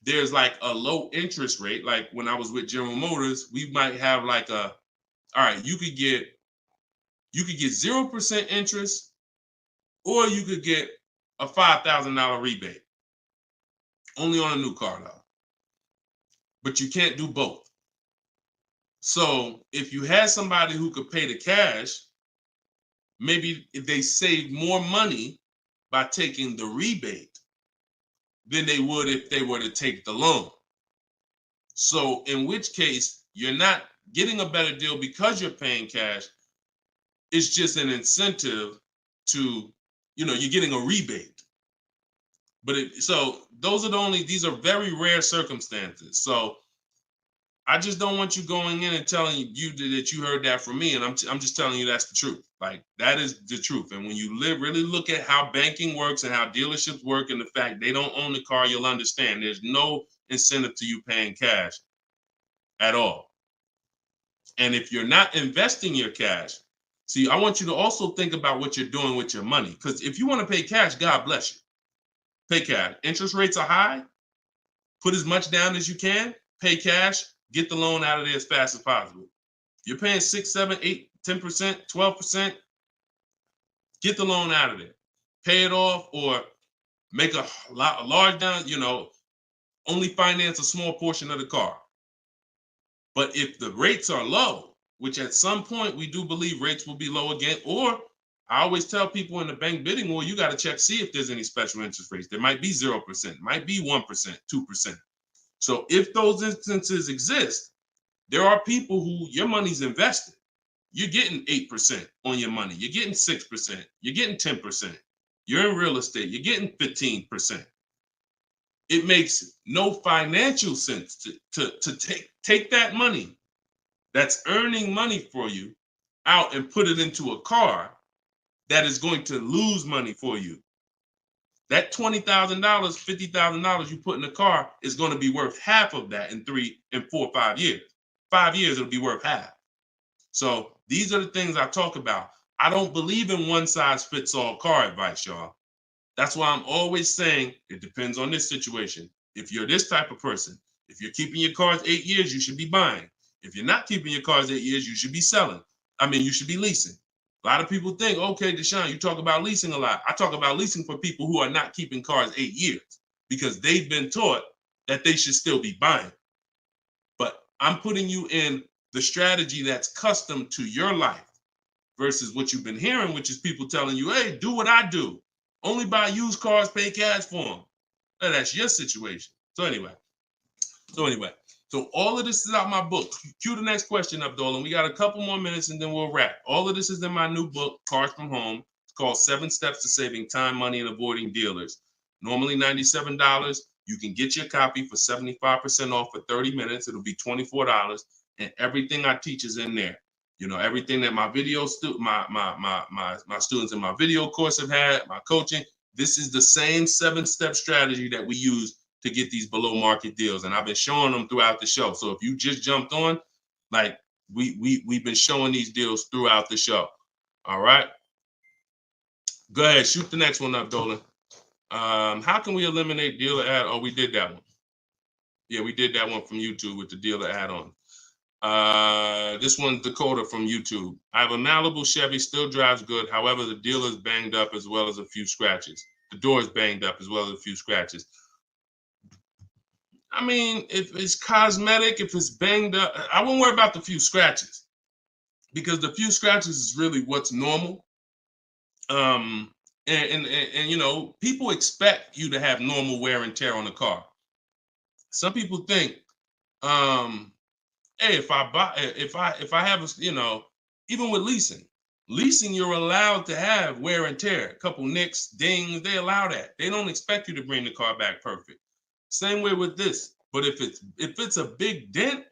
there's like a low interest rate. Like when I was with General Motors, we might have like all right, you could get 0% interest, or you could get a $5,000 rebate. Only on a new car though. But you can't do both. So if you had somebody who could pay the cash, maybe they save more money by taking the rebate than they would if they were to take the loan. So in which case, you're not getting a better deal because you're paying cash. It's just an incentive to, you're getting a rebate. But so these are very rare circumstances. So I just don't want you going in and telling you that you heard that from me. And I'm just telling you that's the truth. Like that is the truth. And when you really look at how banking works and how dealerships work and the fact they don't own the car, you'll understand there's no incentive to you paying cash at all. And if you're not investing your cash, see, I want you to also think about what you're doing with your money. Because if you want to pay cash, God bless you. Pay cash. Interest rates are high. Put as much down as you can. Pay cash. Get the loan out of there as fast as possible. You're paying 6, 7, 8, 10%, 12%. Get the loan out of there. Pay it off or make a large down, only finance a small portion of the car. But if the rates are low, which at some point we do believe rates will be low again, or I always tell people in the bank bidding war, you got to check, see if there's any special interest rates. There might be 0%, might be 1%, 2%. So if those instances exist, there are people who your money's invested. You're getting 8% on your money. You're getting 6%. You're getting 10%. You're in real estate. You're getting 15%. It makes no financial sense to take that money that's earning money for you out and put it into a car that is going to lose money for you. That $20,000, $50,000 you put in the car is going to be worth half of that in 3 and 4, 5 years. 5 years, it'll be worth half. So these are the things I talk about. I don't believe in one size fits all car advice, y'all. That's why I'm always saying it depends on this situation. If you're this type of person, if you're keeping your cars 8 years, you should be buying. If you're not keeping your cars 8 years, you should be selling. I mean, you should be leasing. A lot of people think, okay, Deshone, you talk about leasing a lot. I talk about leasing for people who are not keeping cars 8 years because they've been taught that they should still be buying. But I'm putting you in the strategy that's custom to your life versus what you've been hearing, which is people telling you, hey, do what I do. Only buy used cars, pay cash for them. Now, that's your situation. So anyway, so all of this is out my book. Cue the next question up, Dolan. We got a couple more minutes and then we'll wrap. All of this is in my new book, Cars from Home. It's called 7 Steps to Saving Time, Money, and Avoiding Dealers. Normally $97. You can get your copy for 75% off for 30 minutes. It'll be $24. And everything I teach is in there. You know, everything that my my students in my video course have had, my coaching. This is the same 7-step strategy that we use to get these below market deals. And I've been showing them throughout the show. So if you just jumped on, like we've been showing these deals throughout the show. All right. Go ahead, shoot the next one up, Dolan. How can we eliminate dealer add? Oh, we did that one. Yeah, we did that one from YouTube with the dealer add-on. This one's Dakota from YouTube. I have a Malibu Chevy, still drives good. However, the dealer's banged up as well as a few scratches. The door's banged up as well as a few scratches. I mean, if it's cosmetic, if it's banged up, I wouldn't worry about the few scratches because the few scratches is really what's normal. And you know, people expect you to have normal wear and tear on the car. Some people think, hey, if I have a, you know, even with leasing, you're allowed to have wear and tear, a couple nicks, dings, they allow that. They don't expect you to bring the car back perfect. Same way with this. But if it's a big dent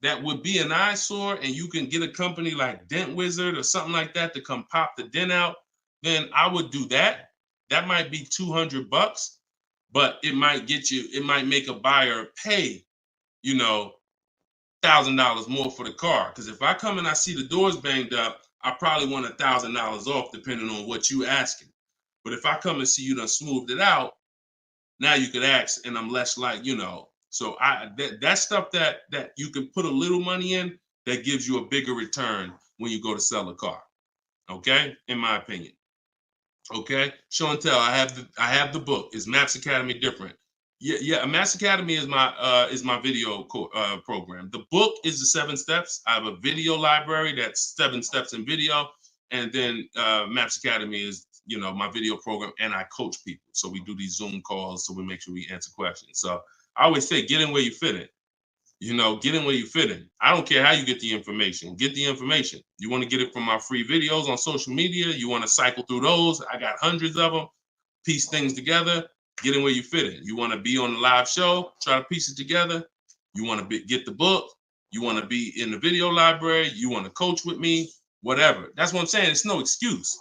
that would be an eyesore and you can get a company like Dent Wizard or something like that to come pop the dent out, then I would do that. That might be $200, but it might make a buyer pay, you know, $1,000 more for the car. Because if I come and I see the doors banged up, I probably want $1,000 off depending on what you asking. But if I come and see you done smoothed it out, now you could ask, and I'm less like, you know. So that stuff that you can put a little money in that gives you a bigger return when you go to sell a car. Okay, in my opinion. Okay, show and tell. I have the book. Is Maps Academy different? Yeah. Maps Academy is my video program. The book is the 7 steps. I have a video library that's 7 steps in video, and then Maps Academy is, you know, my video program, and I coach people. So we do these Zoom calls, so we make sure we answer questions. So I always say, get in where you fit in. You know, get in where you fit in. I don't care how you get the information. Get the information. You want to get it from my free videos on social media. You want to cycle through those. I got hundreds of them. Piece things together. Get in where you fit in. You want to be on the live show. Try to piece it together. You want to get the book. You want to be in the video library. You want to coach with me. Whatever. That's what I'm saying. It's no excuse.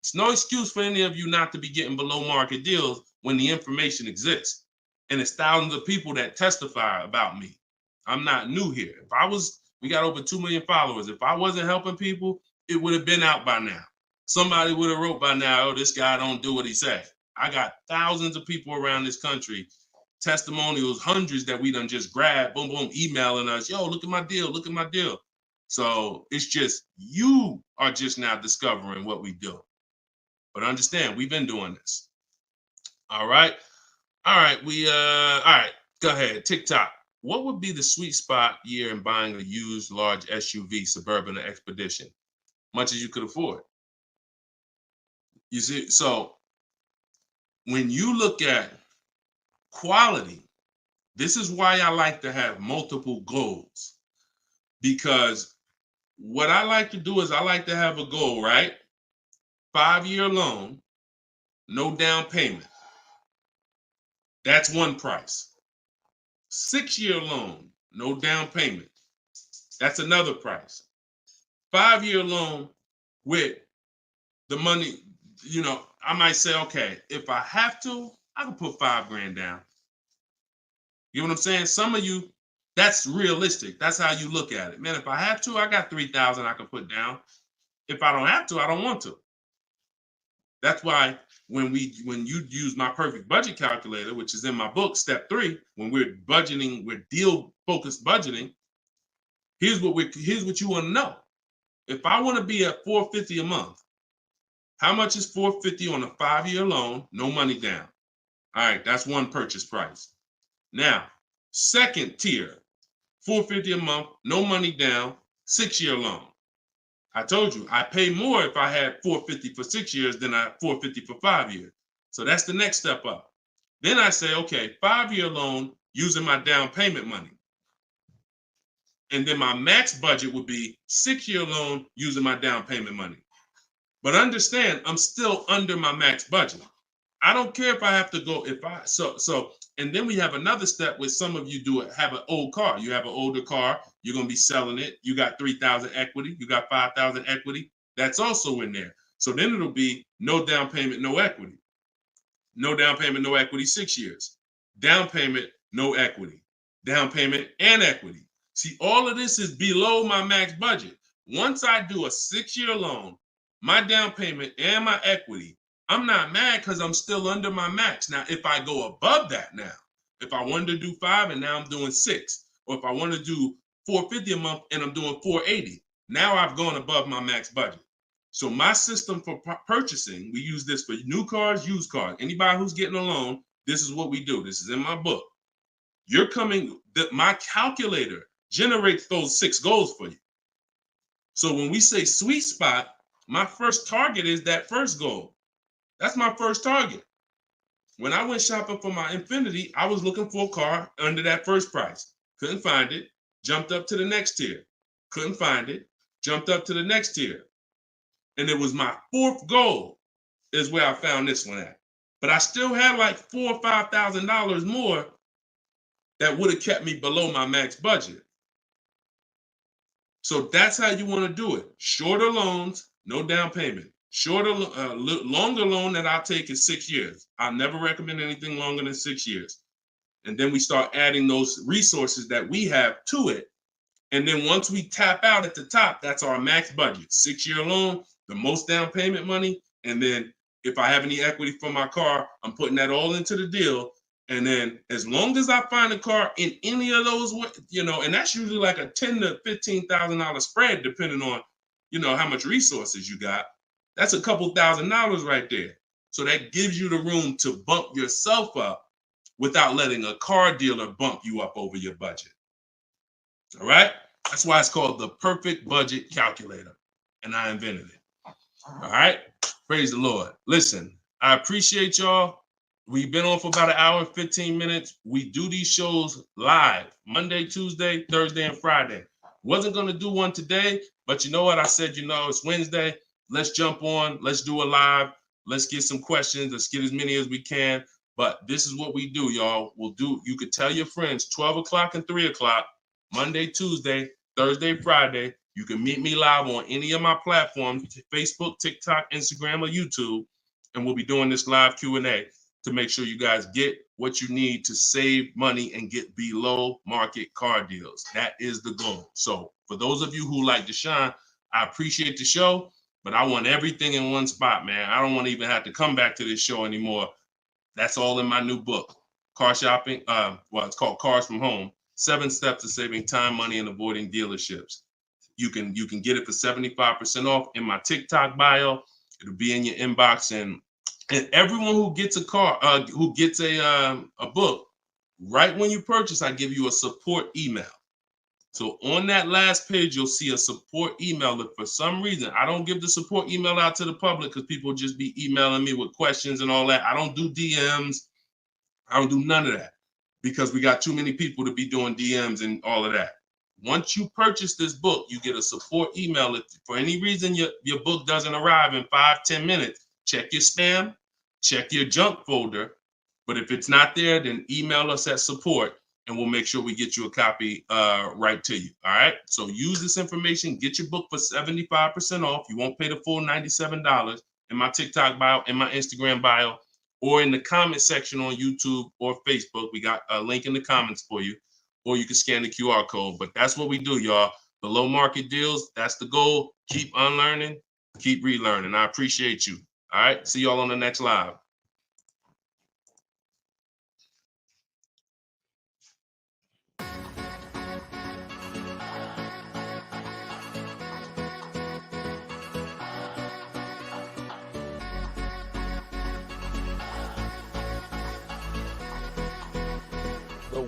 It's no excuse for any of you not to be getting below market deals when the information exists. And it's thousands of people that testify about me. I'm not new here. We got over 2 million followers. If I wasn't helping people, it would have been out by now. Somebody would have wrote by now, oh, this guy don't do what he said. I got thousands of people around this country, testimonials, hundreds that we done just grabbed, boom, boom, emailing us, yo, look at my deal, look at my deal. So it's just, you are just now discovering what we do. But understand, we've been doing this. All right. All right. All right. Go ahead. TikTok. What would be the sweet spot year in buying a used large SUV, Suburban, or Expedition? Much as you could afford. You see, so when you look at quality, this is why I like to have multiple goals. Because what I like to do is I like to have a goal, right? 5-year loan, no down payment. That's one price. 6-year loan, no down payment. That's another price. 5-year loan with the money, you know, I might say, okay, if I have to, I can put $5,000 down. You know what I'm saying? Some of you, that's realistic. That's how you look at it. Man, if I have to, I got $3,000 I can put down. If I don't have to, I don't want to. That's why when you use my perfect budget calculator, which is in my book, step 3, when we're budgeting, we're deal focused budgeting. here's what you want to know. If I want to be at $450 a month, how much is $450 on a 5-year loan? No money down. All right, that's one purchase price. Now, second tier, $450 a month, no money down, 6-year loan. I told you I pay more if I had $450 for 6 years than I $450 for 5 years. So that's the next step up. Then I say, okay, 5-year loan using my down payment money. And then my max budget would be 6-year loan using my down payment money. But understand, I'm still under my max budget. I don't care if I have to go, and then we have another step where some of you have an old car. You have an older car, you're going to be selling it. You got 3,000 equity, you got 5,000 equity. That's also in there. So then it'll be no down payment, no equity. No down payment, no equity, 6 years. Down payment, no equity. Down payment and equity. See, all of this is below my max budget. Once I do a 6-year loan, my down payment and my equity, I'm not mad because I'm still under my max. Now, if I go above that now, if I wanted to do 5 and now I'm doing 6, or if I want to do $450 a month and I'm doing $480, now I've gone above my max budget. So my system for purchasing, we use this for new cars, used cars. Anybody who's getting a loan, this is what we do. This is in my book. My calculator generates those 6 goals for you. So when we say sweet spot, my first target is that first goal. That's my first target. When I went shopping for my Infiniti, I was looking for a car under that first price. Couldn't find it. Jumped up to the next tier. Couldn't find it. Jumped up to the next tier. And it was my 4th goal is where I found this one at. But I still had like $4,000 or $5,000 more that would have kept me below my max budget. So that's how you want to do it. Shorter loans, no down payment. Longer loan that I'll take is 6 years. I'll never recommend anything longer than 6 years. And then we start adding those resources that we have to it. And then once we tap out at the top, that's our max budget. 6-year loan, the most down payment money. And then if I have any equity from my car, I'm putting that all into the deal. And then as long as I find a car in any of those, and that's usually like a $10,000 to $15,000 spread, depending on, how much resources you got. That's a couple $1,000s right there. So that gives you the room to bump yourself up without letting a car dealer bump you up over your budget. All right? That's why it's called the perfect budget calculator. And I invented it. All right? Praise the Lord. Listen, I appreciate y'all. We've been on for about an hour and 15 minutes. We do these shows live Monday, Tuesday, Thursday, and Friday. Wasn't going to do one today, but you know what? I said, it's Wednesday. Let's jump on. Let's do a live. Let's get some questions. Let's get as many as we can. But this is what we do, y'all. You could tell your friends 12 o'clock and 3 o'clock, Monday, Tuesday, Thursday, Friday. You can meet me live on any of my platforms, Facebook, TikTok, Instagram, or YouTube. And we'll be doing this live Q&A to make sure you guys get what you need to save money and get below market car deals. That is the goal. So for those of you who like Deshone, I appreciate the show, but I want everything in one spot, man. I don't want to even have to come back to this show anymore. That's all in my new book, Car Shopping. It's called Cars from Home, 7 Steps to Saving Time, Money, and Avoiding Dealerships. You can get it for 75% off in my TikTok bio. It'll be in your inbox, and everyone who gets a car, who gets a book, right when you purchase, I give you a support email. So on that last page, you'll see a support email. If for some reason I don't give the support email out to the public because people just be emailing me with questions and all that. I don't do DMs. I don't do none of that because we got too many people to be doing DMs and all of that. Once you purchase this book, you get a support email. If for any reason your book doesn't arrive in 5-10 minutes, check your spam, check your junk folder. But if it's not there, then email us at support and we'll make sure we get you a copy right to you. All right. So use this information, get your book for 75% off. You won't pay the full $97 in my TikTok bio, in my Instagram bio, or in the comment section on YouTube or Facebook. We got a link in the comments for you, or you can scan the QR code. But that's what we do, y'all. Below market deals. That's the goal. Keep unlearning, keep relearning. I appreciate you. All right. See y'all on the next live.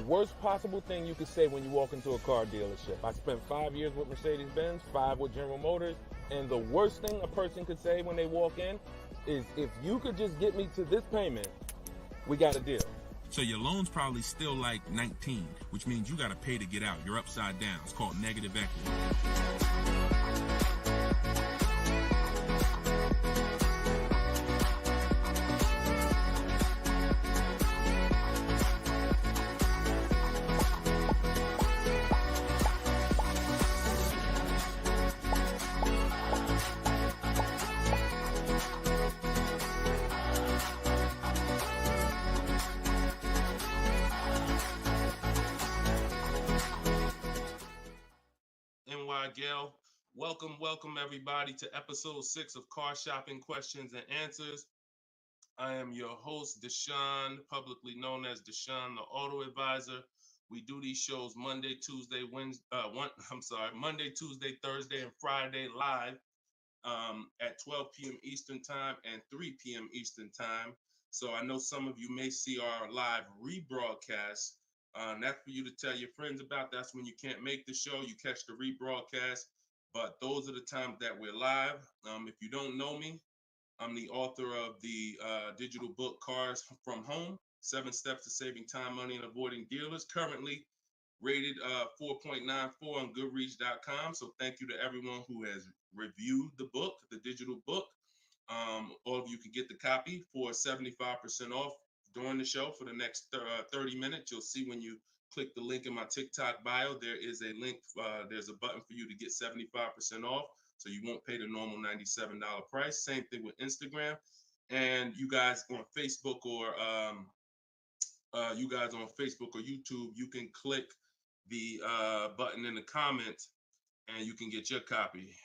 worst possible thing you could say when you walk into a car dealership. I spent 5 years with Mercedes-Benz, 5 with General Motors, and the worst thing a person could say when they walk in is, if you could just get me to this payment, we got a deal. So your loan's probably still like 19, which means you got to pay to get out. You're upside down. It's called negative equity. Gail, welcome everybody to episode 6 of Car Shopping Questions and Answers. I am your host, Deshone, publicly known as Deshone the Auto Advisor. We do these shows Monday, Tuesday, Thursday, and Friday live at 12 p.m. Eastern Time and 3 p.m. Eastern Time. So I know some of you may see our live rebroadcast. That's for you to tell your friends about. That's when you can't make the show, you catch the rebroadcast. But those are the times that we're live. If you don't know me, I'm the author of the digital book Cars from Home, 7 Steps to Saving Time, Money, and Avoiding Dealers, currently rated 4.94 on Goodreads.com. So thank you to everyone who has reviewed the book, the digital book. All of you can get the copy for 75% off during the show for the next 30 minutes. You'll see when you click the link in my TikTok bio, there is a link, there's a button for you to get 75% off. So you won't pay the normal $97 price. Same thing with Instagram. And you guys on Facebook or YouTube, you can click the button in the comments and you can get your copy.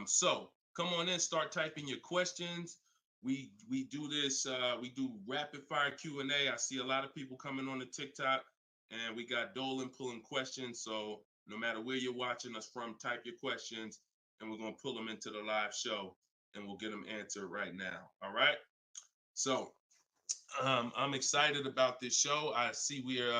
So come on in, start typing your questions. We do this, we do rapid fire Q&A. I see a lot of people coming on the TikTok, and we got Dolan pulling questions. So no matter where you're watching us from, type your questions and we're going to pull them into the live show and we'll get them answered right now. All right. So I'm excited about this show. I see we're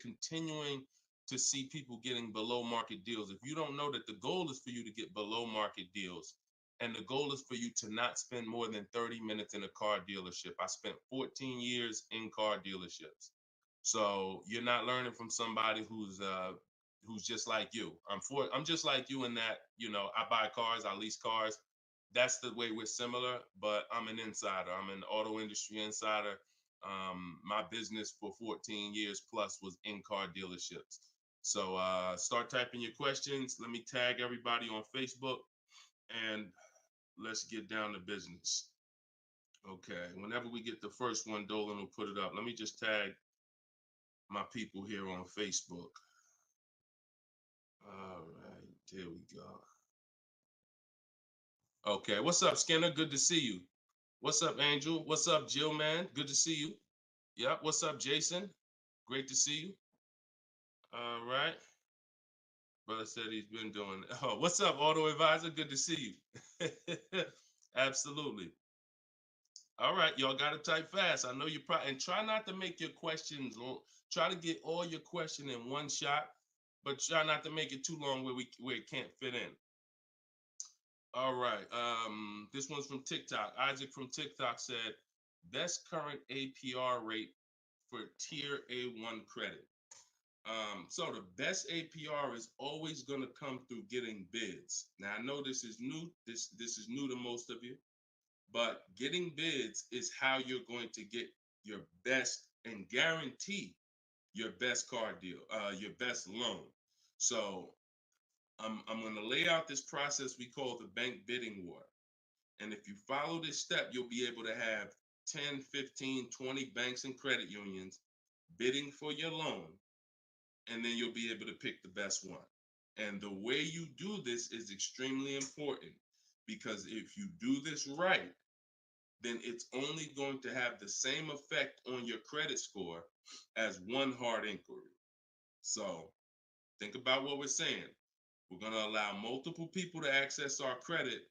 continuing to see people getting below market deals. If you don't know that the goal is for you to get below market deals, and the goal is for you to not spend more than 30 minutes in a car dealership. I spent 14 years in car dealerships. So you're not learning from somebody who's just like you. I'm just like you in that, I buy cars, I lease cars. That's the way we're similar, but I'm an insider. I'm an auto industry insider. My business for 14 years plus was in car dealerships. So start typing your questions. Let me tag everybody on Facebook and let's get down to business. Okay, whenever we get the first one, Dolan will put it up. Let me just tag my people here on Facebook. All right, there we go. Okay, what's up, Skinner? Good to see you. What's up, Angel? What's up, Jill, man? Good to see you. Yep, what's up, Jason? Great to see you. All right. Brother said he's been doing it. Oh, what's up, Auto Advisor? Good to see you. Absolutely. All right, y'all got to type fast. I know you probably, and try not to make your questions long. Try to get all your question in one shot, but try not to make it too long where it can't fit in. All right, this one's from TikTok. Isaac from TikTok said, best current APR rate for tier A1 credit. So the best APR is always going to come through getting bids. Now I know this is new. This is new to most of you, but getting bids is how you're going to get your best and guarantee your best car deal, your best loan. So I'm going to lay out this process we call the bank bidding war. And if you follow this step, you'll be able to have 10, 15, 20 banks and credit unions bidding for your loan. And then you'll be able to pick the best one. And the way you do this is extremely important, because if you do this right, then it's only going to have the same effect on your credit score as one hard inquiry. So think about what we're saying. We're going to allow multiple people to access our credit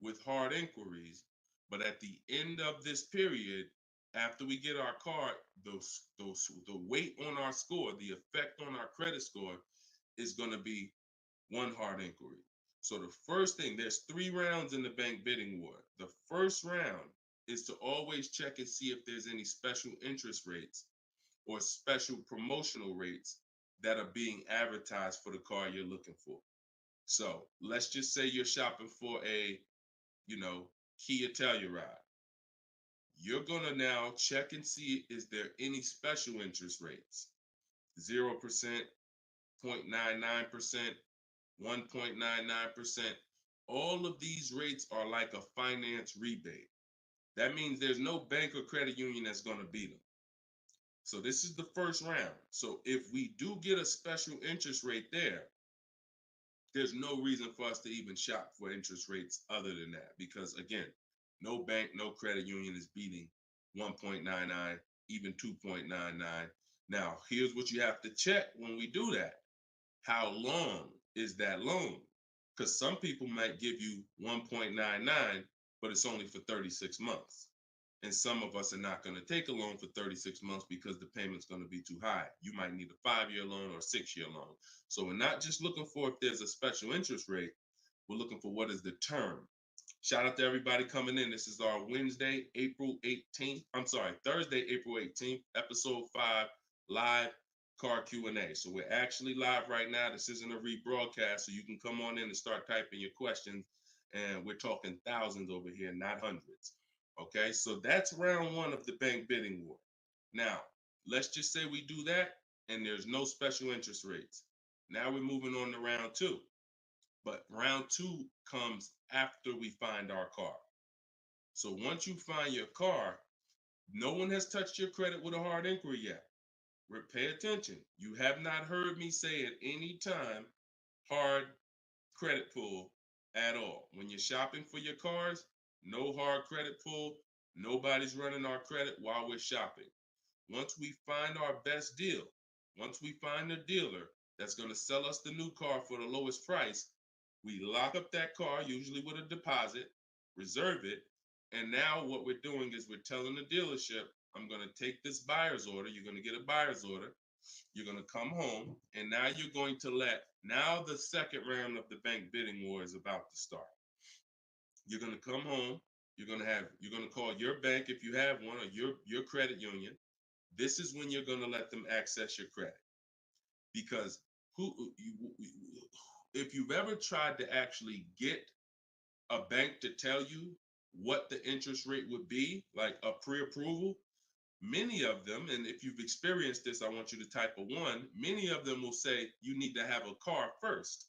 with hard inquiries, but at the end of this period, after we get our car, the weight on our score, the effect on our credit score is going to be one hard inquiry. So the first thing, there's 3 rounds in the bank bidding war. The first round is to always check and see if there's any special interest rates or special promotional rates that are being advertised for the car you're looking for. So let's just say you're shopping for a, Kia Telluride. You're gonna now check and see, is there any special interest rates? 0%, 0.99%, 1.99%. All of these rates are like a finance rebate. That means there's no bank or credit union that's gonna beat them. So this is the first round. So if we do get a special interest rate there's no reason for us to even shop for interest rates other than that. Because again, no bank, no credit union is beating 1.99, even 2.99. Now, here's what you have to check when we do that. How long is that loan? Because some people might give you 1.99, but it's only for 36 months. And some of us are not going to take a loan for 36 months because the payment's going to be too high. You might need a 5-year loan or a 6-year loan. So we're not just looking for if there's a special interest rate, we're looking for what is the term. Shout out to everybody coming in. This is our Thursday, April 18th, episode 5, live car Q&A. So we're actually live right now. This isn't a rebroadcast, so you can come on in and start typing your questions. And we're talking thousands over here, not hundreds. Okay, so that's round 1 of the bank bidding war. Now, let's just say we do that and there's no special interest rates. Now we're moving on to round 2. But round 2 comes after we find our car. So once you find your car, no one has touched your credit with a hard inquiry yet. Pay attention. You have not heard me say at any time hard credit pull at all. When you're shopping for your cars, no hard credit pull. Nobody's running our credit while we're shopping. Once we find our best deal, once we find a dealer that's going to sell us the new car for the lowest price, we lock up that car, usually with a deposit, reserve it. And now what we're doing is we're telling the dealership, I'm going to take this buyer's order. You're going to get a buyer's order. You're going to come home, and now you're going to now the second round of the bank bidding war is about to start. You're going to come home. You're going to call your bank if you have one, or your credit union. This is when you're going to let them access your credit. Because if you've ever tried to actually get a bank to tell you what the interest rate would be, like a pre-approval, many of them, and if you've experienced this, I want you to type a 1, many of them will say you need to have a car first,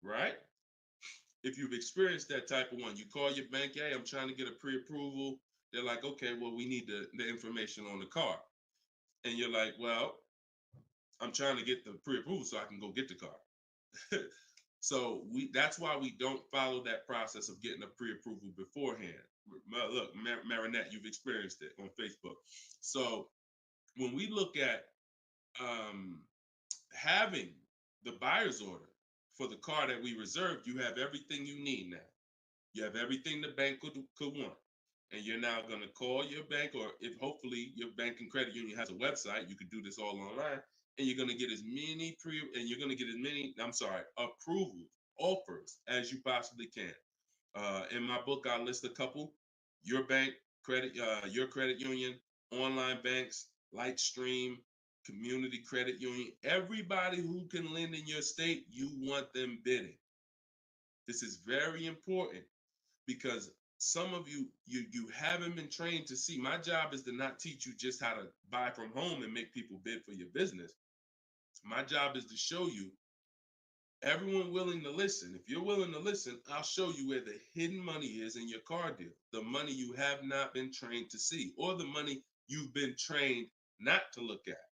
right? If you've experienced that type of 1, you call your bank, hey, I'm trying to get a pre-approval. They're like, okay, well, we need the information on the car. And you're like, well, I'm trying to get the pre-approval so I can go get the car. So that's why we don't follow that process of getting a pre-approval beforehand. Look, Marinette, you've experienced it on Facebook. So when we look at having the buyer's order for the car that we reserved, you have everything you need now. You have everything the bank could want. And you're now going to call your bank, or if hopefully your bank and credit union has a website, you could do this all online. And you're going to get as many approvals, offers as you possibly can. In my book, I list a couple: your bank, your credit union, online banks, Lightstream, community credit union. Everybody who can lend in your state, you want them bidding. This is very important because some of you haven't been trained to see. My job is to not teach you just how to buy from home and make people bid for your business. My job is to show you everyone willing to listen. If you're willing to listen, I'll show you where the hidden money is in your car deal. The money you have not been trained to see, or the money you've been trained not to look at.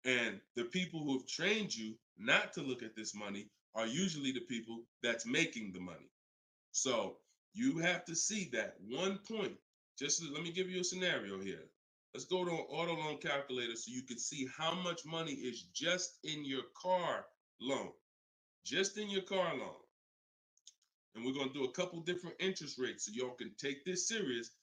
And the people who have trained you not to look at this money are usually the people that's making the money. So you have to see that one point. Let me give you a scenario here. Let's go to an auto loan calculator so you can see how much money is just in your car loan. Just in your car loan. And we're going to do a couple different interest rates so y'all can take this serious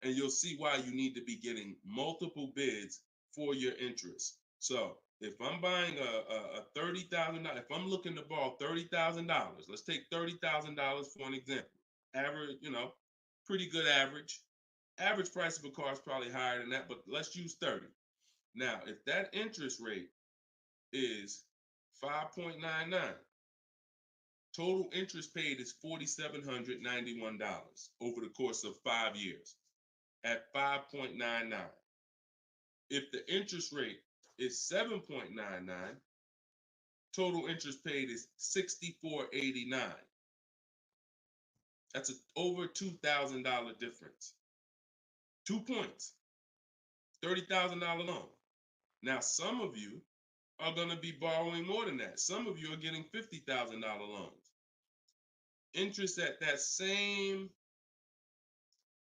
and you'll see why you need to be getting multiple bids for your interest. So if I'm buying a $30,000, if I'm looking to borrow $30,000, let's take $30,000 for an example. Average, pretty good average. Average price of a car is probably higher than that, but let's use 30. Now, if that interest rate is 5.99, total interest paid is $4,791 over the course of 5 years at 5.99. If the interest rate is 7.99, total interest paid is $64.89. That's over $2,000 difference. 2 points, $30,000 loan. Now, some of you are going to be borrowing more than that. Some of you are getting $50,000 loans. Interest at that same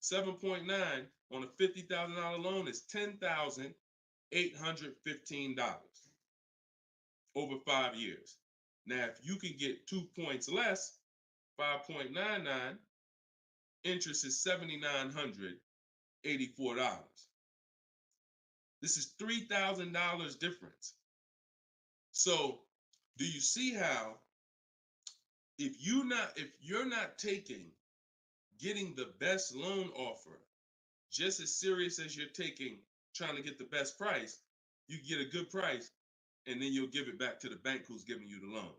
7.9 on a $50,000 loan is $10,815 over 5 years. Now, if you can get 2 points less, 5.99, interest is $7,984. This is $3,000 difference. So, do you see how if you're not taking getting the best loan offer just as serious as you're taking trying to get the best price, you get a good price and then you'll give it back to the bank who's giving you the loan.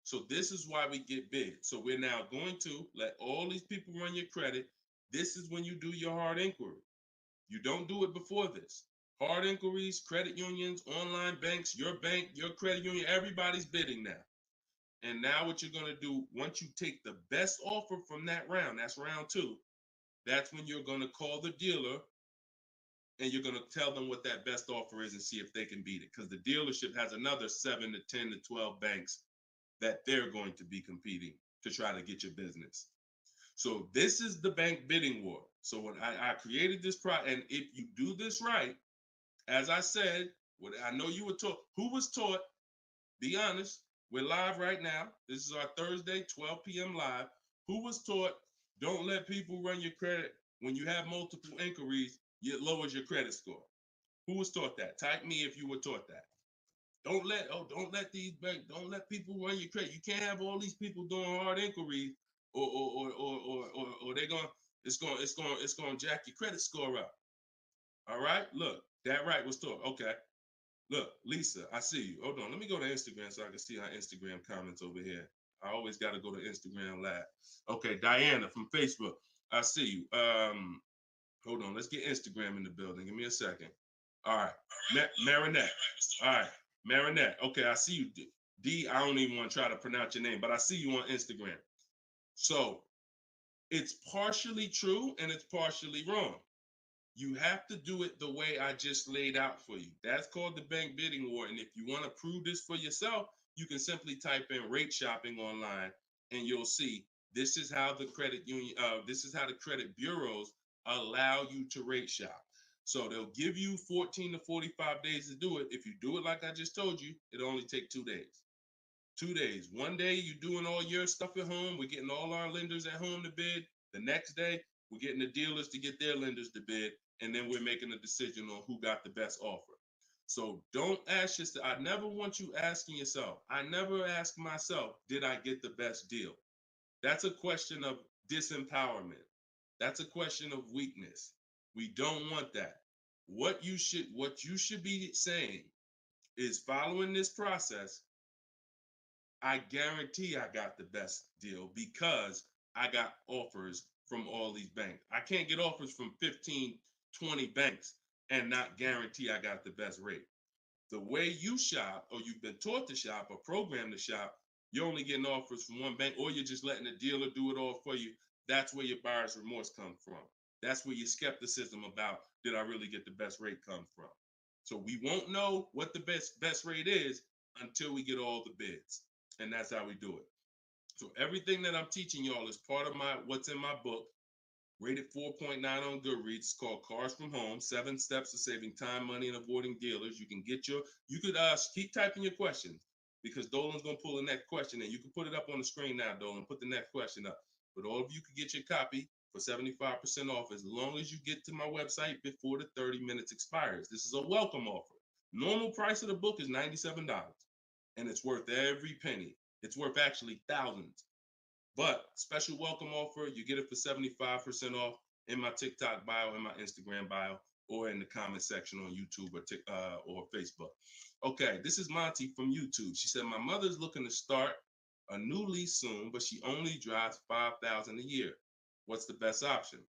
So this is why we get bid. So we're now going to let all these people run your credit. This is when you do your hard inquiry. You don't do it before this. Hard inquiries, credit unions, online banks, your bank, your credit union, everybody's bidding now. And now what you're going to do, once you take the best offer from that round, that's round 2, that's when you're going to call the dealer and you're going to tell them what that best offer is and see if they can beat it. Because the dealership has another 7 to 10 to 12 banks that they're going to be competing to try to get your business. So this is the bank bidding war. So when I created this product, and if you do this right, as I said, what I know you were taught, who was taught, be honest, we're live right now. This is our Thursday, 12 p.m. live. Who was taught, don't let people run your credit. When you have multiple inquiries, it lowers your credit score. Who was taught that? Type me if you were taught that. Don't let people run your credit. You can't have all these people doing hard inquiries or it's gonna jack your credit score up. All right, look, that right was taught. Okay. Look, Lisa, I see you. Hold on. Let me go to Instagram so I can see our Instagram comments over here. I always got to go to Instagram Live. Okay, Diana from Facebook. I see you. Hold on. Let's get Instagram in the building. Give me a second. All right. Marinette. All right. Marinette. Okay, I see you. D, I don't even want to try to pronounce your name, but I see you on Instagram. So it's partially true and it's partially wrong. You have to do it the way I just laid out for you. That's called the bank bidding war. And if you want to prove this for yourself, you can simply type in rate shopping online and you'll see this is how the credit union, this is how the credit bureaus allow you to rate shop. So they'll give you 14 to 45 days to do it. If you do it like I just told you, it'll only take 2 days. 2 days. One day you're doing all your stuff at home. We're getting all our lenders at home to bid. The next day, we're getting the dealers to get their lenders to bid. And then we're making a decision on who got the best offer. So don't ask yourself. I never want you asking yourself. I never ask myself, did I get the best deal? That's a question of disempowerment. That's a question of weakness. We don't want that. What you should be saying is, following this process, I guarantee I got the best deal because I got offers from all these banks. I can't get offers from 15, 20 banks and not guarantee I got the best rate. The way you shop, or you've been taught to shop or programmed to shop, you're only getting offers from one bank, or you're just letting the dealer do it all for you. That's where your buyer's remorse comes from. That's where your skepticism about, did I really get the best rate, come from. So we won't know what the best rate is until we get all the bids. And that's how we do it. So everything that I'm teaching y'all is part of what's in my book, rated 4.9 on Goodreads. It's called Cars from Home, 7 Steps to Saving Time, Money, and Avoiding Dealers. You could keep typing your questions, because Dolan's going to pull the next question in. You can put it up on the screen now, Dolan. Put the next question up. But all of you can get your copy for 75% off as long as you get to my website before the 30 minutes expires. This is a welcome offer. Normal price of the book is $97, and it's worth every penny. It's worth actually thousands. But special welcome offer, you get it for 75% off in my TikTok bio, in my Instagram bio, or in the comment section on YouTube or Facebook. Okay, this is Monty from YouTube. She said, my mother's looking to start a new lease soon, but she only drives 5,000 a year. What's the best option?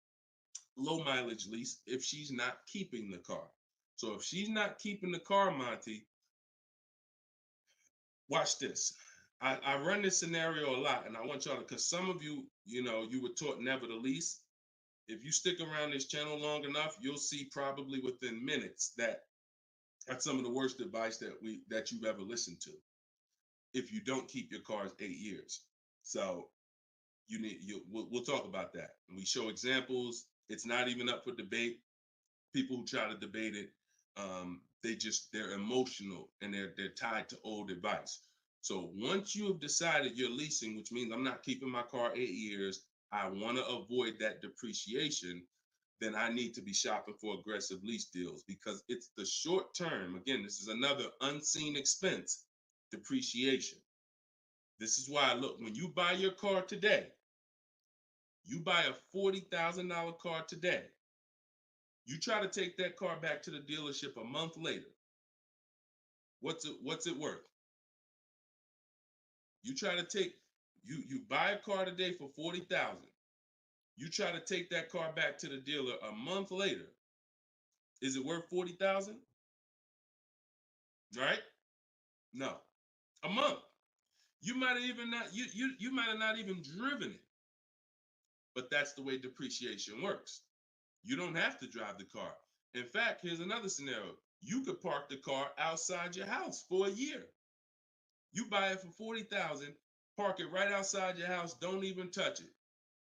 Low mileage lease if she's not keeping the car. So if she's not keeping the car, Monty, watch this. I run this scenario a lot, and I want y'all to, because some of you, you were taught never to lease. If you stick around this channel long enough, you'll see probably within minutes that that's some of the worst advice that you've ever listened to. If you don't keep your cars 8 years, so we'll talk about that. And we show examples. It's not even up for debate. People who try to debate it, they're emotional and they're tied to old advice. So once you have decided you're leasing, which means I'm not keeping my car 8 years, I want to avoid that depreciation, then I need to be shopping for aggressive lease deals because it's the short term. Again, this is another unseen expense, depreciation. This is why, look, when you buy your car today, you buy a $40,000 car today. You try to take that car back to the dealership a month later. What's it worth? You try to take you buy a car today for 40,000. You try to take that car back to the dealer a month later. Is it worth 40,000? Right? No. A month. You might have even not you might have not even driven it. But that's the way depreciation works. You don't have to drive the car. In fact, here's another scenario. You could park the car outside your house for a year. You buy it for 40,000, park it right outside your house, don't even touch it.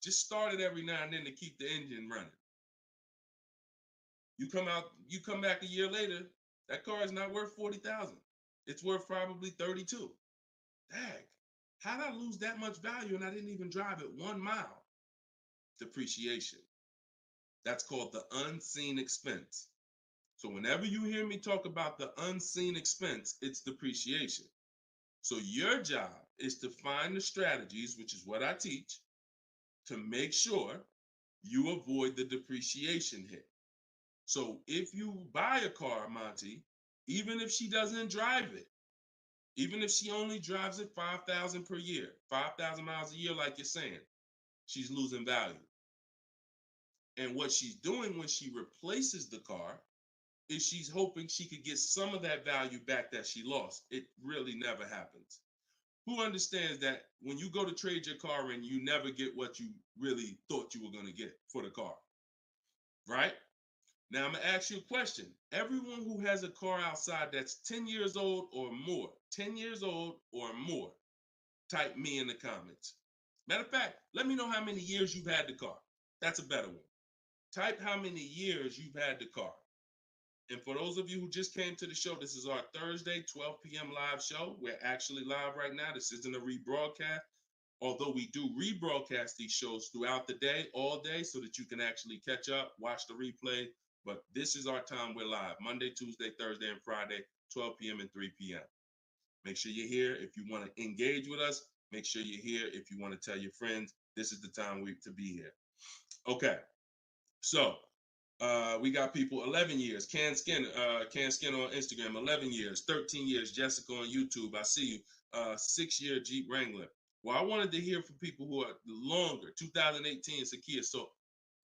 Just start it every now and then to keep the engine running. You come back a year later, that car is not worth 40,000. It's worth probably 32. Dang, how did I lose that much value and I didn't even drive it 1 mile? Depreciation. That's called the unseen expense. So whenever you hear me talk about the unseen expense, it's depreciation. So your job is to find the strategies, which is what I teach, to make sure you avoid the depreciation hit. So if you buy a car, Monty, even if she doesn't drive it, even if she only drives it 5,000 per year, 5,000 miles a year, like you're saying, she's losing value. And what she's doing when she replaces the car is she's hoping she could get some of that value back that she lost. It really never happens. Who understands that when you go to trade your car in, you never get what you really thought you were going to get for the car, right? Now, I'm going to ask you a question. Everyone who has a car outside that's 10 years old or more, 10 years old or more, type me in the comments. Matter of fact, let me know how many years you've had the car. That's a better one. Type how many years you've had the car. And for those of you who just came to the show, this is our Thursday, 12 p.m. live show. We're actually live right now. This isn't a rebroadcast, although we do rebroadcast these shows throughout the day, all day, so that you can actually catch up, watch the replay. But this is our time. We're live Monday, Tuesday, Thursday, and Friday, 12 p.m. and 3 p.m. Make sure you're here. If you want to engage with us, make sure you're here. If you want to tell your friends, this is the time to be here. Okay. So we got people 11 years. Can Skin on Instagram, 11 years, 13 years. Jessica on YouTube, I see you. 6-year Jeep Wrangler. Well, I wanted to hear from people who are longer. 2018 Sakia. So,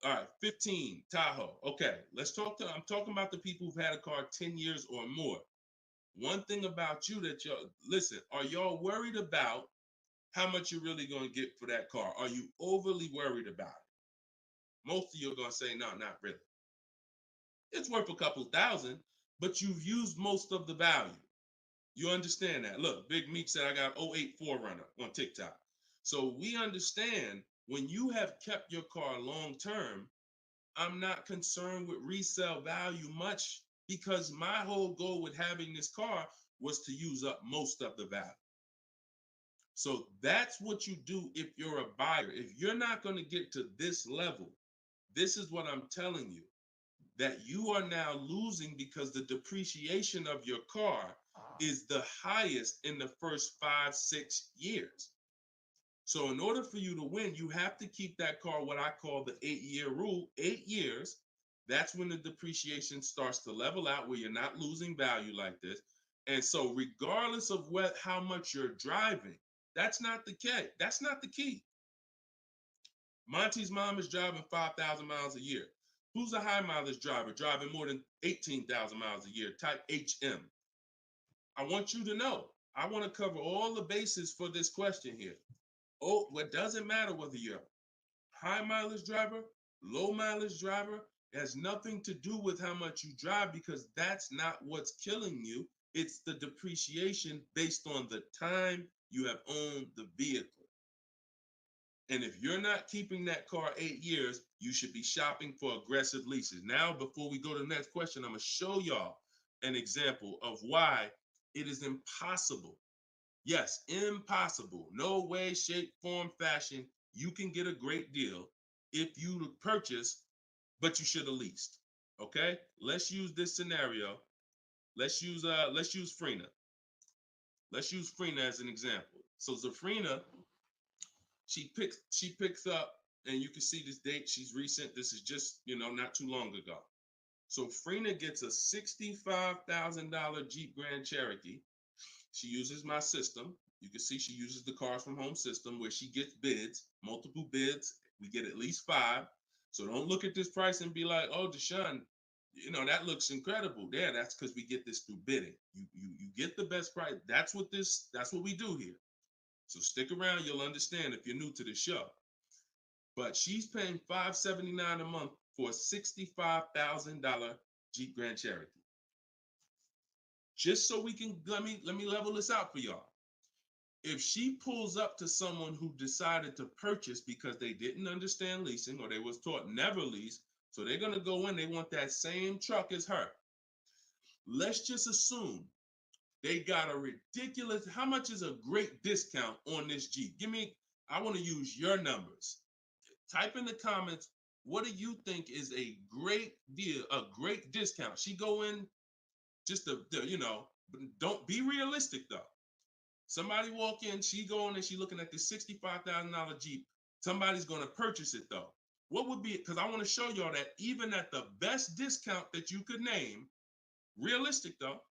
all right, 15 Tahoe. Okay, I'm talking about the people who've had a car 10 years or more. One thing about you that listen, are y'all worried about how much you're really going to get for that car? Are you overly worried about it? Most of you are going to say, no, not really. It's worth a couple thousand, but you've used most of the value. You understand that? Look, Big Meek said I got 08 4Runner on TikTok. So we understand when you have kept your car long term, I'm not concerned with resale value much because my whole goal with having this car was to use up most of the value. So that's what you do if you're a buyer. If you're not going to get to this level, This is what I'm telling you, that you are now losing because the depreciation of your car is the highest in the first 5-6 years. So in order for you to win, you have to keep that car, what I call the 8-year rule, 8 years. That's when the depreciation starts to level out, where you're not losing value like this. And so regardless of how much you're driving, that's not the key. That's not the key. Monty's mom is driving 5,000 miles a year. Who's a high mileage driver driving more than 18,000 miles a year? Type HM. I want you to know, I want to cover all the bases for this question here. Oh, what doesn't matter whether you're a high mileage driver, low mileage driver, it has nothing to do with how much you drive, because that's not what's killing you. It's the depreciation based on the time you have owned the vehicle. And if you're not keeping that car 8 years, you should be shopping for aggressive leases. Now, before we go to the next question, I'm going to show y'all an example of why it is impossible. Yes, impossible. No way, shape, form, fashion. You can get a great deal if you purchase, but you should have leased. Okay? Let's use this scenario. Let's use Frina. Let's use Frina as an example. So Zafrina, she picks up, and you can see this date. She's recent. This is just, not too long ago. So Frina gets a $65,000 Jeep Grand Cherokee. She uses my system. You can see she uses the Cars from Home system, where she gets bids, multiple bids. We get at least 5. So don't look at this price and be like, oh, Deshone, that looks incredible. Yeah, that's because we get this through bidding. You get the best price. That's what we do here. So stick around, you'll understand if you're new to the show. But she's paying $579 a month for a $65,000 Jeep Grand Cherokee. Just so we can, let me level this out for y'all. If she pulls up to someone who decided to purchase because they didn't understand leasing, or they was taught never lease, so they're going to go in, they want that same truck as her. Let's just assume they got a ridiculous, how much is a great discount on this Jeep? I want to use your numbers. Type in the comments, what do you think is a great deal, a great discount? She go in just but don't be realistic though. Somebody walk in, she going and she looking at this $65,000 Jeep. Somebody's going to purchase it though. What would be, because I want to show y'all that even at the best discount that you could name, realistic though,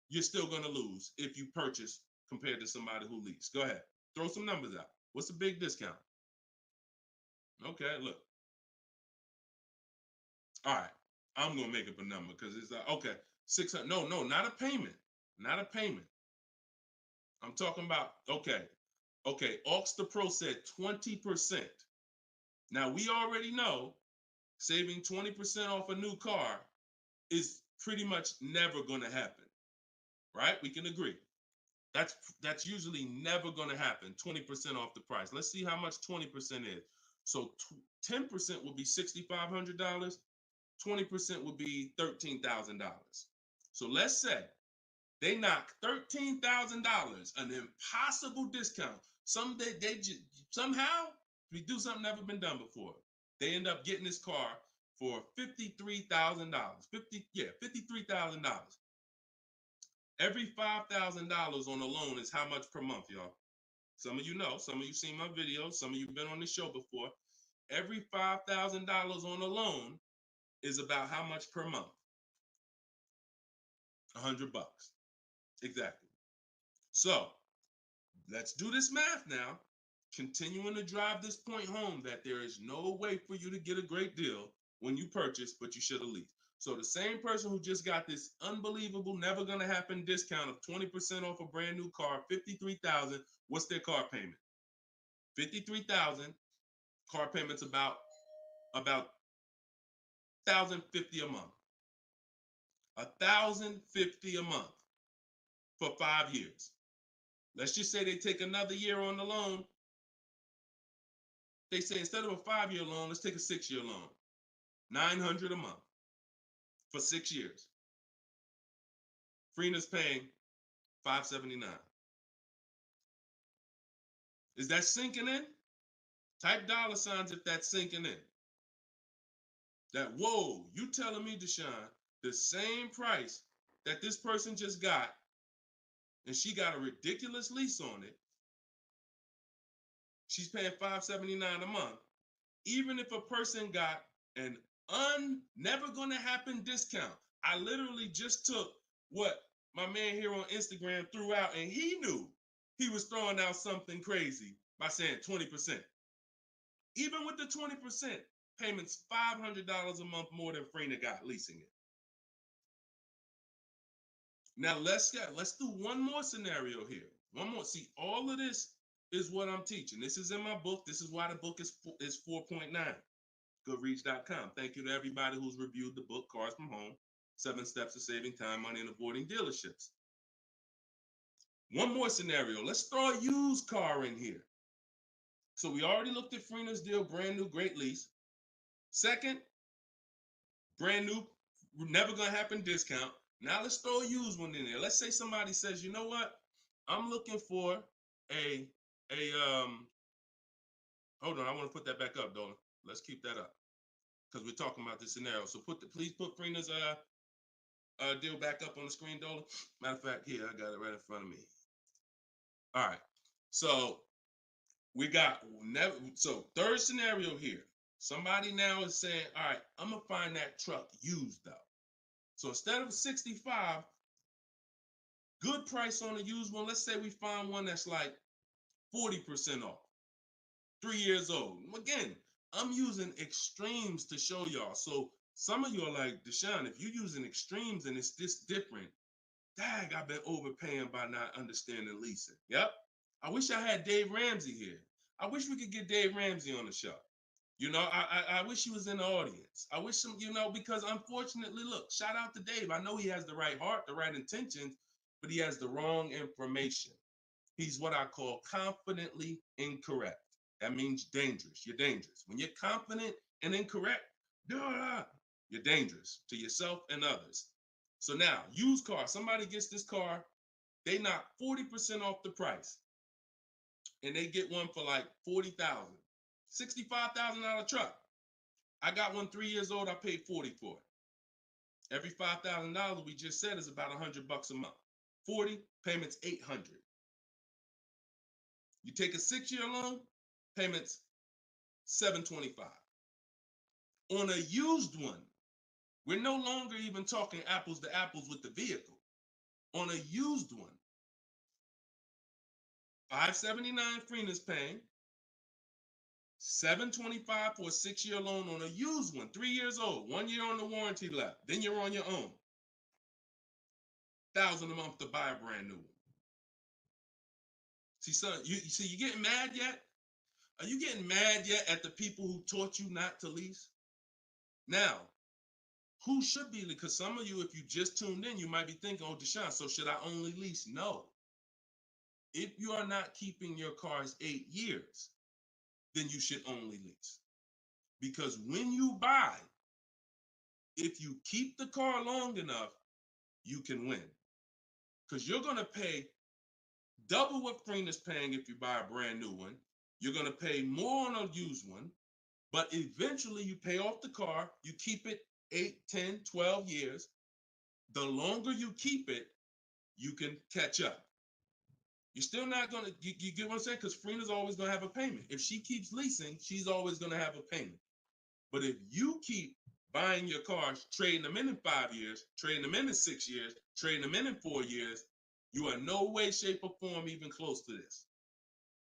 you're still going to lose if you purchase compared to somebody who leased. Go ahead, throw some numbers out. What's a big discount? Okay, look. All right, I'm going to make up a number because it's like, okay, 600. No, not a payment. Not a payment. I'm talking about, okay, Aux the Pro said 20%. Now, we already know saving 20% off a new car is pretty much never going to happen, right? We can agree. That's usually never going to happen, 20% off the price. Let's see how much 20% is. So 10% would be $6,500. 20% would be $13,000. So let's say they knock $13,000, an impossible discount. Someday somehow we do something never been done before. They end up getting this car for $53,000. $53,000. Every $5,000 on a loan is how much per month, y'all? Some of you know, some of you seen my videos, some of you been on the show before. Every $5,000 on a loan is about how much per month? $100. Exactly. So let's do this math now. Continuing to drive this point home that there is no way for you to get a great deal when you purchase, but you should have leased. So the same person who just got this unbelievable, never gonna happen discount of 20% off a brand new car, $53,000, what's their car payment? $53,000, car payment's about $1,050 a month. $1,050 a month for 5 years. Let's just say they take another year on the loan. They say instead of a 5-year loan, let's take a 6-year loan. $900 a month for 6 years. Freena's paying $579. Is that sinking in? Type $ if that's sinking in. that, whoa, you telling me, Deshone, the same price that this person just got, and she got a ridiculous lease on it, she's paying $579 a month, even if a person got an never gonna happen discount. I literally just took what my man here on Instagram threw out, and he knew he was throwing out something crazy by saying 20%. Even with the 20%, payments $500 a month more than Freener got leasing it. Now let's do one more scenario here. One more. See, all of this is what I'm teaching. This is in my book. This is why the book is 4.9. Goodreads.com. Thank you to everybody who's reviewed the book, Cars from Home, 7 Steps to Saving Time, Money, and Avoiding Dealerships. One more scenario. Let's throw a used car in here. So we already looked at Freener's deal, brand new, great lease. Second, brand new, never gonna happen discount. Now let's throw a used one in there. Let's say somebody says, you know what? I'm looking for hold on, I want to put that back up, Dolan. Let's keep that up because we're talking about this scenario. So please put Freener's deal back up on the screen, Dolan. Matter of fact, here, I got it right in front of me. All right. So we got third scenario here. Somebody now is saying, all right, I'm gonna find that truck used though. So instead of 65, good price on a used one. Let's say we find one that's like 40% off, 3 years old. Again, I'm using extremes to show y'all. So some of you are like, Deshone, if you're using extremes and it's this different, dang, I've been overpaying by not understanding leasing. Yep. I wish I had Dave Ramsey here. I wish we could get Dave Ramsey on the show. You know, I wish he was in the audience. I wish him, you know, because unfortunately, look, shout out to Dave. I know he has the right heart, the right intentions, but he has the wrong information. He's what I call confidently incorrect. That means dangerous. You're dangerous. When you're confident and incorrect, you're dangerous to yourself and others. So now, used car, somebody gets this car, they knock 40% off the price, and they get one for like $40,000. $65,000 truck. I got one 3 years old. I paid 40 for it. Every $5,000 we just said is about $100 a month. 40 payments, 800. You take a 6-year loan, payments 725. On a used one, we're no longer even talking apples to apples with the vehicle. On a used one, $579 Freener's paying, $725 for a 6-year loan on a used one, 3 years old, 1 year on the warranty left. Then you're on your own. $1,000 a month to buy a brand new one. See, son, you getting mad yet? Are you getting mad yet at the people who taught you not to lease? Now, who should be? Because some of you, if you just tuned in, you might be thinking, oh, Deshone, so should I only lease? No. If you are not keeping your cars 8 years, then you should only lease. Because when you buy, if you keep the car long enough, you can win. Because you're going to pay double what Freener's paying if you buy a brand new one. You're going to pay more on a used one, but eventually you pay off the car, you keep it 8, 10, 12 years. The longer you keep it, you can catch up. You're still not going to, you get what I'm saying? Because Freener's always going to have a payment. If she keeps leasing, she's always going to have a payment. But if you keep buying your cars, trading them in 5 years, trading them in 6 years, trading them in 4 years, you are no way, shape, or form even close to this.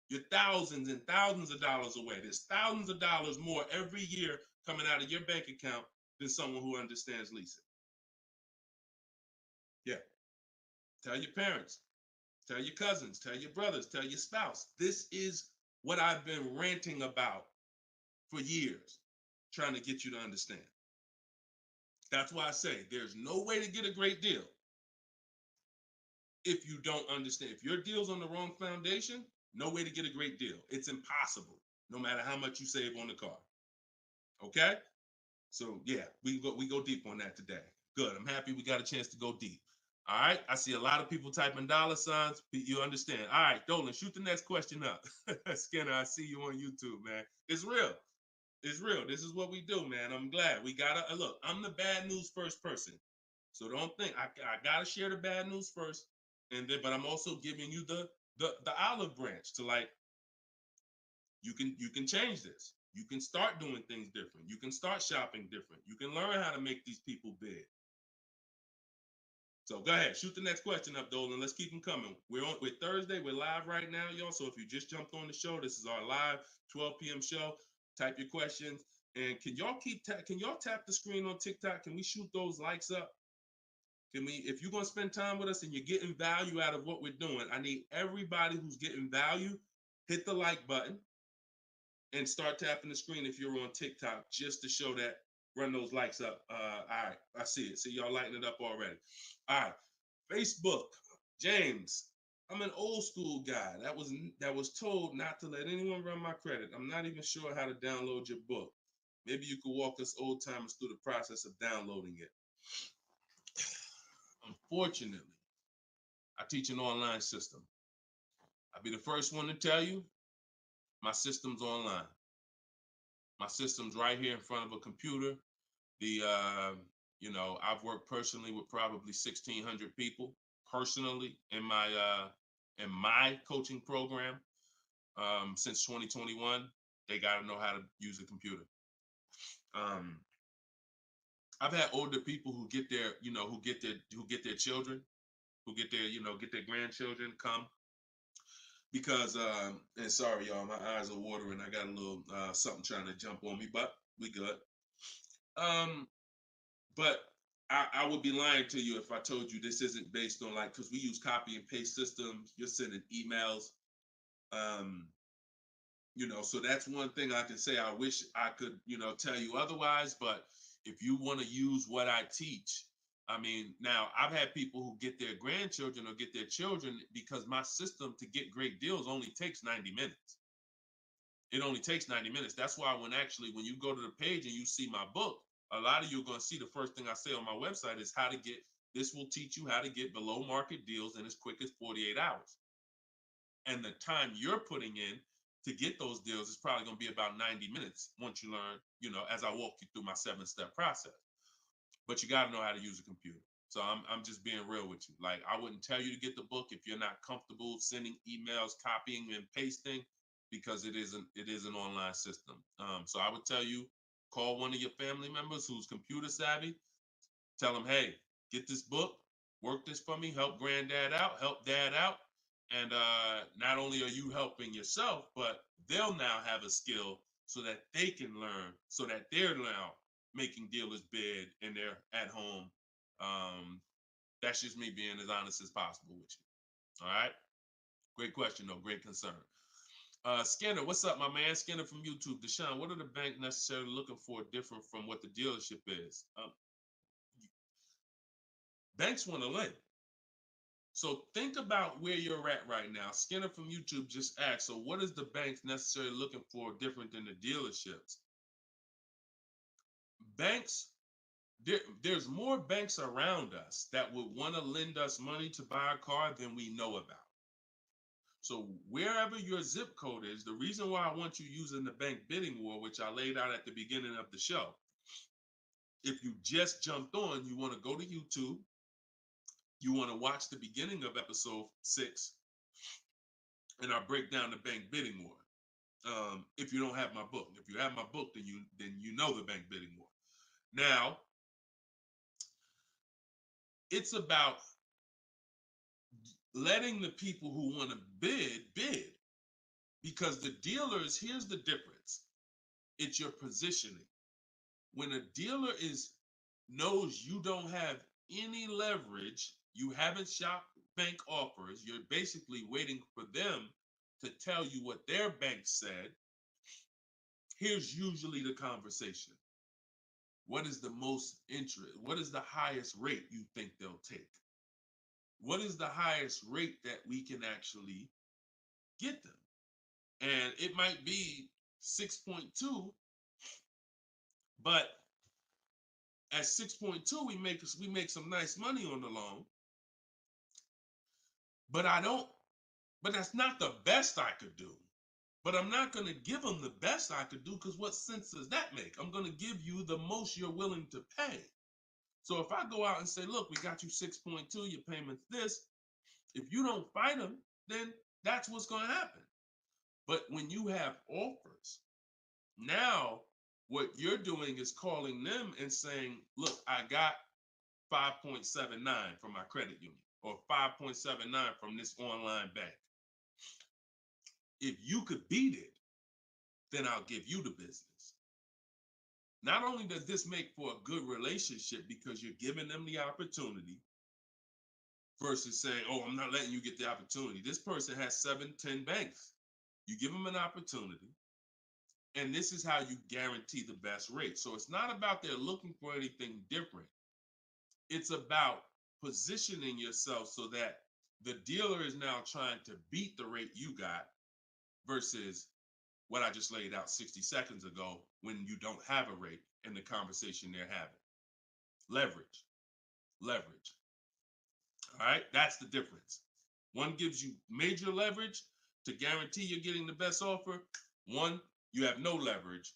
You're thousands and thousands of dollars away. There's thousands of dollars more every year coming out of your bank account than someone who understands leasing. Yeah. Tell your parents, tell your cousins, tell your brothers, tell your spouse. This is what I've been ranting about for years, trying to get you to understand. That's why I say there's no way to get a great deal if you don't understand. If your deal's on the wrong foundation, no way to get a great deal. It's impossible, no matter how much you save on the car. Okay? So yeah, we go deep on that today. Good. I'm happy we got a chance to go deep. All right. I see a lot of people typing $signs. You understand. All right, Dolan, shoot the next question up. Skinner, I see you on YouTube, man. It's real. It's real. This is what we do, man. I'm glad we gotta look. I'm the bad news first person, so don't think I gotta share the bad news first, and then but I'm also giving you the olive branch to like you can change this. You can start doing things different. You can start shopping different. You can learn how to make these people bid. So go ahead, shoot the next question up, Dolan. Let's keep them coming. We're Thursday. We're live right now, y'all. So if you just jumped on the show, this is our live 12 p.m. show. Type your questions, and can y'all tap the screen on TikTok? Can we shoot those likes up? Can we? If you're gonna spend time with us and you're getting value out of what we're doing, I need everybody who's getting value hit the like button and start tapping the screen if you're on TikTok, just to show that. Run those likes up. All right, I see it. See y'all lighting it up already. All right, Facebook, James. I'm an old school guy that was told not to let anyone run my credit. I'm not even sure how to download your book. Maybe you could walk us old timers through the process of downloading it. Unfortunately, I teach an online system. I'll be the first one to tell you my system's online. My system's right here in front of a computer. I've worked personally with probably 1,600 people personally in my coaching program since 2021. They got to know how to use a computer. I've had older people who get their children, get their grandchildren come because and sorry y'all, my eyes are watering. I got a little something trying to jump on me, but we good. But I would be lying to you if I told you this isn't based on because we use copy and paste systems. You're sending emails. So that's one thing I can say. I wish I could, tell you otherwise, but if you want to use what I teach, I mean, now I've had people who get their grandchildren or get their children because my system to get great deals only takes 90 minutes. It only takes 90 minutes. That's why when you go to the page and you see my book, a lot of you are going to see the first thing I say on my website is this will teach you how to get below market deals in as quick as 48 hours. And the time you're putting in to get those deals is probably going to be about 90 minutes once you learn, as I walk you through my 7-step process. But you got to know how to use a computer. So I'm just being real with you. Like, I wouldn't tell you to get the book if you're not comfortable sending emails, copying and pasting, because it is an online system. So I would tell you, call one of your family members who's computer savvy. Tell them, hey, get this book, work this for me, help granddad out, help dad out. And not only are you helping yourself, but they'll now have a skill so that they can learn, so that they're now making dealers bid and they're at home. That's just me being as honest as possible with you. All right. Great question, though. Great concern. Skinner, what's up, my man? Skinner from YouTube. Deshone, what are the bank necessarily looking for different from what the dealership is? Banks want to lend. So think about where you're at right now. Skinner from YouTube just asked, so what is the banks necessarily looking for different than the dealerships? Banks, there's more banks around us that would want to lend us money to buy a car than we know about. So wherever your zip code is, the reason why I want you using the bank bidding war, which I laid out at the beginning of the show, if you just jumped on, you want to go to YouTube, you want to watch the beginning of episode 6, and I break down the bank bidding war. If you don't have my book, if you have my book, then you know the bank bidding war. Now, it's about letting the people who want to bid, because the dealers, here's the difference. It's your positioning. When a dealer knows you don't have any leverage, you haven't shopped bank offers, you're basically waiting for them to tell you what their bank said. Here's usually the conversation. What is the most interest? What is the highest rate you think they'll take? What is the highest rate that we can actually get them? And it might be 6.2, but at 6.2, we make some nice money on the loan. But that's not the best I could do. But I'm not going to give them the best I could do, because what sense does that make? I'm going to give you the most you're willing to pay. So if I go out and say, look, we got you 6.2, your payment's this. If you don't fight them, then that's what's going to happen. But when you have offers, now what you're doing is calling them and saying, look, I got 5.79 from my credit union, or 5.79 from this online bank. If you could beat it, then I'll give you the business. Not only does this make for a good relationship because you're giving them the opportunity versus saying, oh, I'm not letting you get the opportunity. This person has 7, 10 banks. You give them an opportunity, and this is how you guarantee the best rate. So it's not about they're looking for anything different. It's about positioning yourself so that the dealer is now trying to beat the rate you got versus what I just laid out 60 seconds ago when you don't have a rate in the conversation they're having. Leverage, leverage. All right, that's the difference. One gives you major leverage to guarantee you're getting the best offer. One, you have no leverage,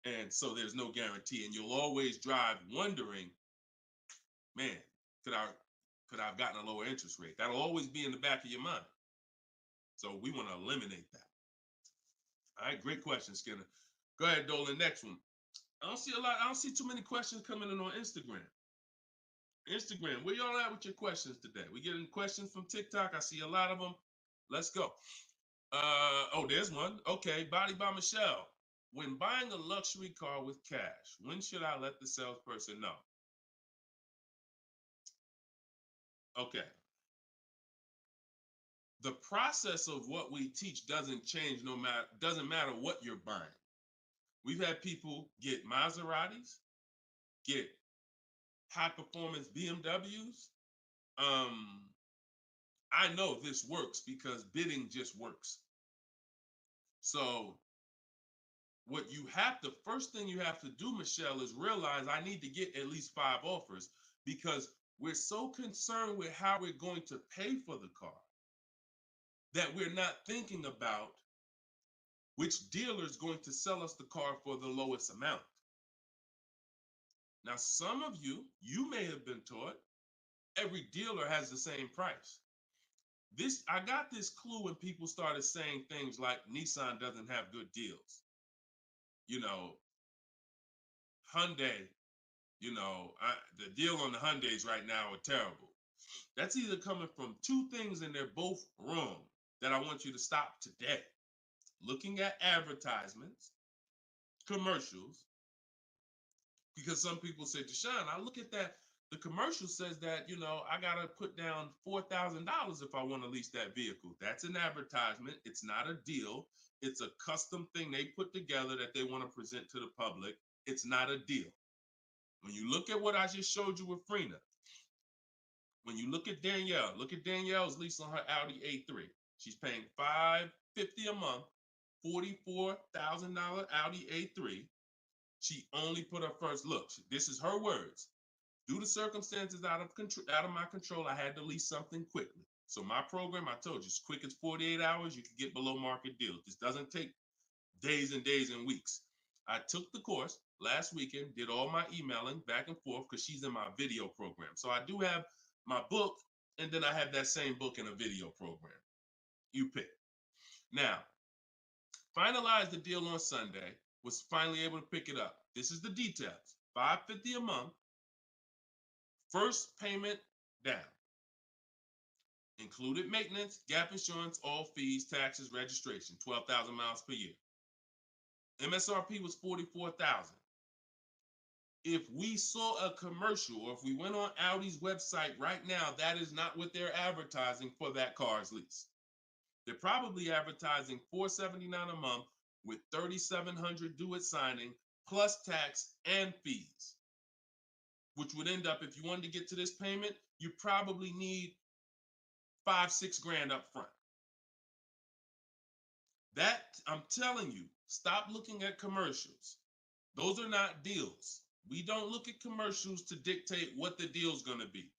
and so there's no guarantee, and you'll always drive wondering, man, could I have gotten a lower interest rate? That'll always be in the back of your mind. So we want to eliminate that. All right, great question, Skinner. Go ahead, Dolan. Next one. I don't see too many questions coming in on Instagram. Instagram, where y'all at with your questions today? We getting questions from TikTok. I see a lot of them. Let's go. Oh, there's one. Okay, Body by Michelle. When buying a luxury car with cash, when should I let the salesperson know? Okay. The process of what we teach doesn't change doesn't matter what you're buying. We've had people get Maseratis, get high performance BMWs. I know this works because bidding just works. So first thing you have to do, Michelle, is realize I need to get at least 5 offers, because we're so concerned with how we're going to pay for the car that we're not thinking about which dealer is going to sell us the car for the lowest amount. Now, some of you may have been taught every dealer has the same price. I got this clue when people started saying things like Nissan doesn't have good deals. Hyundai, the deal on the Hyundais right now are terrible. That's either coming from 2 things and they're both wrong that I want you to stop today. Looking at advertisements, commercials, because some people say, Deshone, I look at that. The commercial says that, I got to put down $4,000 if I want to lease that vehicle. That's an advertisement. It's not a deal. It's a custom thing they put together that they want to present to the public. It's not a deal. When you look at what I just showed you with Frina, when you look at Danielle's lease on her Audi A3. She's paying $550 a month, $44,000 Audi A3. She only put her first look. This is her words. Due to circumstances out of my control, I had to lease something quickly. So my program, I told you, as quick as 48 hours, you can get below market deals. This doesn't take days and days and weeks. I took the course last weekend, did all my emailing back and forth because she's in my video program. So I do have my book, and then I have that same book in a video program. You pick. Now, finalized the deal on Sunday, was finally able to pick it up. This is the details. $550 a month. First payment down. Included maintenance, gap insurance, all fees, taxes, registration, 12,000 miles per year. MSRP was $44,000. If we saw a commercial, or if we went on Audi's website right now, that is not what they're advertising for that car's lease. They're probably advertising $479 a month with $3,700 due at signing, plus tax and fees, which would end up, if you wanted to get to this payment, you probably need $5-6 grand up front. That, I'm telling you, stop looking at commercials. Those are not deals. We don't look at commercials to dictate what the deal's going to be.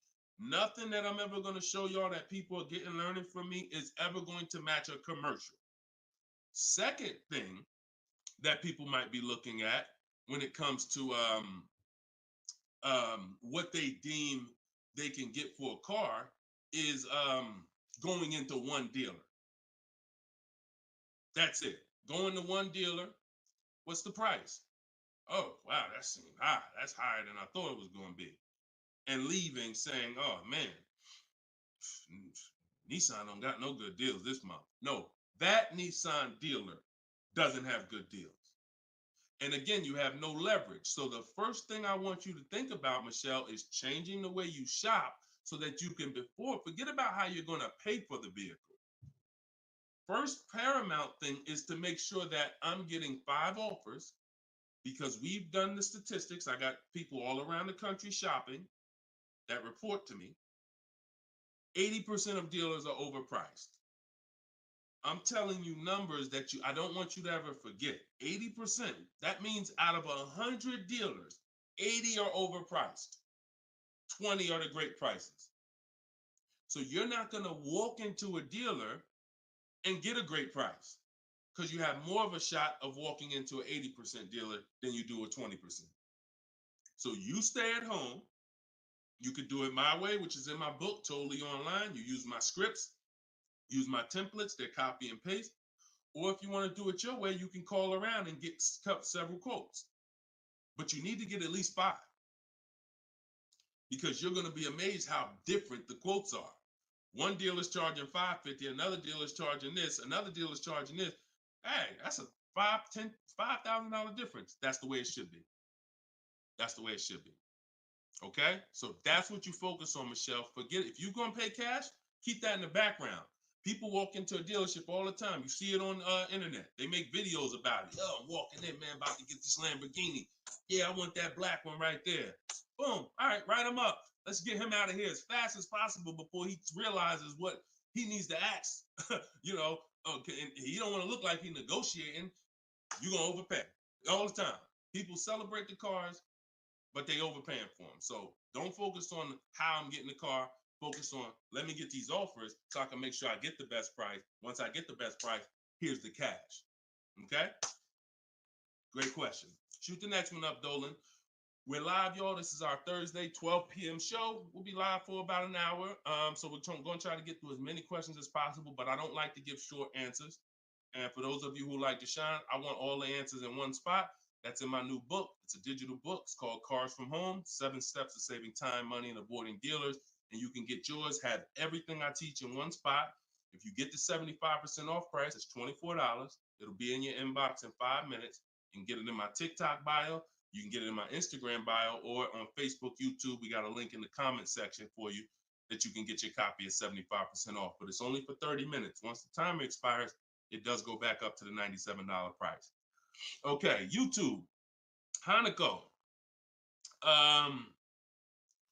Nothing that I'm ever going to show y'all that people are learning from me is ever going to match a commercial. Second thing that people might be looking at when it comes to what they deem they can get for a car is going into one dealer. That's it. Going to one dealer. What's the price? Oh, wow, that seems high. That's higher than I thought it was going to be. And leaving saying, oh, man, Nissan don't got no good deals this month. No, that Nissan dealer doesn't have good deals. And again, you have no leverage. So the first thing I want you to think about, Michelle, is changing the way you shop so that you can forget about how you're going to pay for the vehicle. First paramount thing is to make sure that I'm getting 5 offers, because we've done the statistics. I got people all around the country shopping that report to me. 80% of dealers are overpriced. I'm telling you numbers that I don't want you to ever forget. 80%. That means out of 100 dealers, 80 are overpriced. 20 are the great prices. So you're not going to walk into a dealer and get a great price, because you have more of a shot of walking into an 80% dealer than you do a 20%. So you stay at home. You could do it my way, which is in my book, totally online. You use my scripts, use my templates, they're copy and paste. Or if you want to do it your way, you can call around and get several quotes. But you need to get at least 5, because you're going to be amazed how different the quotes are. One dealer's charging $550, another dealer's charging this, another dealer's charging this. Hey, that's a $5,000 difference. That's the way it should be. That's the way it should be. Okay, so that's what you focus on, Michelle. Forget it. If you're going to pay cash, keep that in the background. People walk into a dealership all the time. You see it on internet. They make videos about it. Oh, I'm walking in, man, about to get this Lamborghini. Yeah, I want that black one right there. Boom. All right, write him up. Let's get him out of here as fast as possible before he realizes what he needs to ask. Okay, and he don't want to look like he's negotiating. You're going to overpay all the time. People celebrate the cars, but they overpaying for them. So don't focus on how I'm getting the car. Focus on, let me get these offers so I can make sure I get the best price. Once I get the best price, here's the cash. Okay? Great question. Shoot the next one up, Dolan. We're live, y'all. This is our Thursday, 12 p.m. show. We'll be live for about an hour. So we're going to try to get through as many questions as possible, but I don't like to give short answers. And for those of you who like to shine, I want all the answers in one spot. That's in my new book. It's a digital book. It's called Cars from Home, 7 Steps to Saving Time, Money, and Avoiding Dealers. And you can get yours, have everything I teach in one spot. If you get the 75% off price, it's $24. It'll be in your inbox in 5 minutes. You can get it in my TikTok bio. You can get it in my Instagram bio, or on Facebook, YouTube. We got a link in the comment section for you that you can get your copy at 75% off. But it's only for 30 minutes. Once the timer expires, it does go back up to the $97 price. Okay, YouTube, Hanako.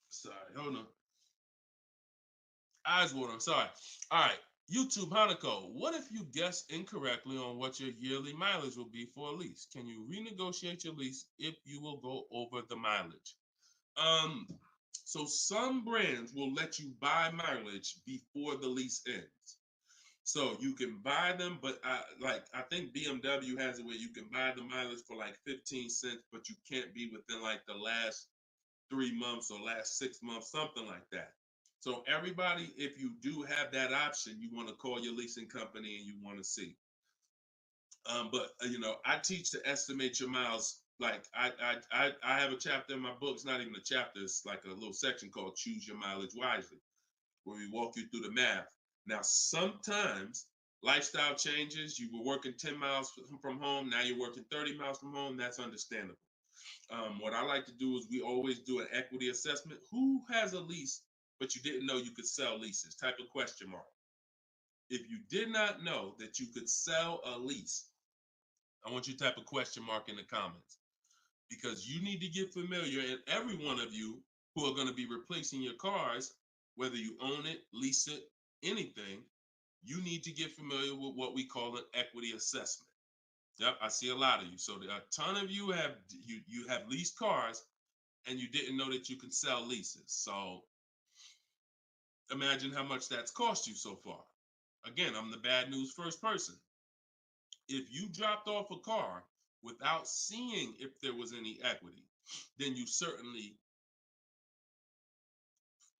Sorry, hold on. Eyes water, sorry. All right, YouTube, Hanako. What if you guess incorrectly on what your yearly mileage will be for a lease? Can you renegotiate your lease if you will go over the mileage? So some brands will let you buy mileage before the lease ends. So you can buy them, but I think BMW has it where you can buy the mileage for like 15 cents, but you can't be within like the last 3 months or last 6 months, something like that. So everybody, if you do have that option, you want to call your leasing company and you want to see. But I teach to estimate your miles. Like I have a chapter in my book. It's not even a chapter. It's like a little section called Choose Your Mileage Wisely, where we walk you through the math. Now, sometimes lifestyle changes. You were working 10 miles from home. Now you're working 30 miles from home. That's understandable. What I like to do is we always do an equity assessment. Who has a lease, but you didn't know you could sell leases? Type of question mark. If you did not know that you could sell a lease, I want you to type a question mark in the comments, because you need to get familiar, and every one of you who are going to be replacing your cars, whether you own it, lease it, anything, you need to get familiar with what we call an equity assessment. Yep, I see a lot of you. So a ton of you have leased cars and you didn't know that you could sell leases. So imagine how much that's cost you so far. Again, I'm the bad news first person. If you dropped off a car without seeing if there was any equity, then you certainly,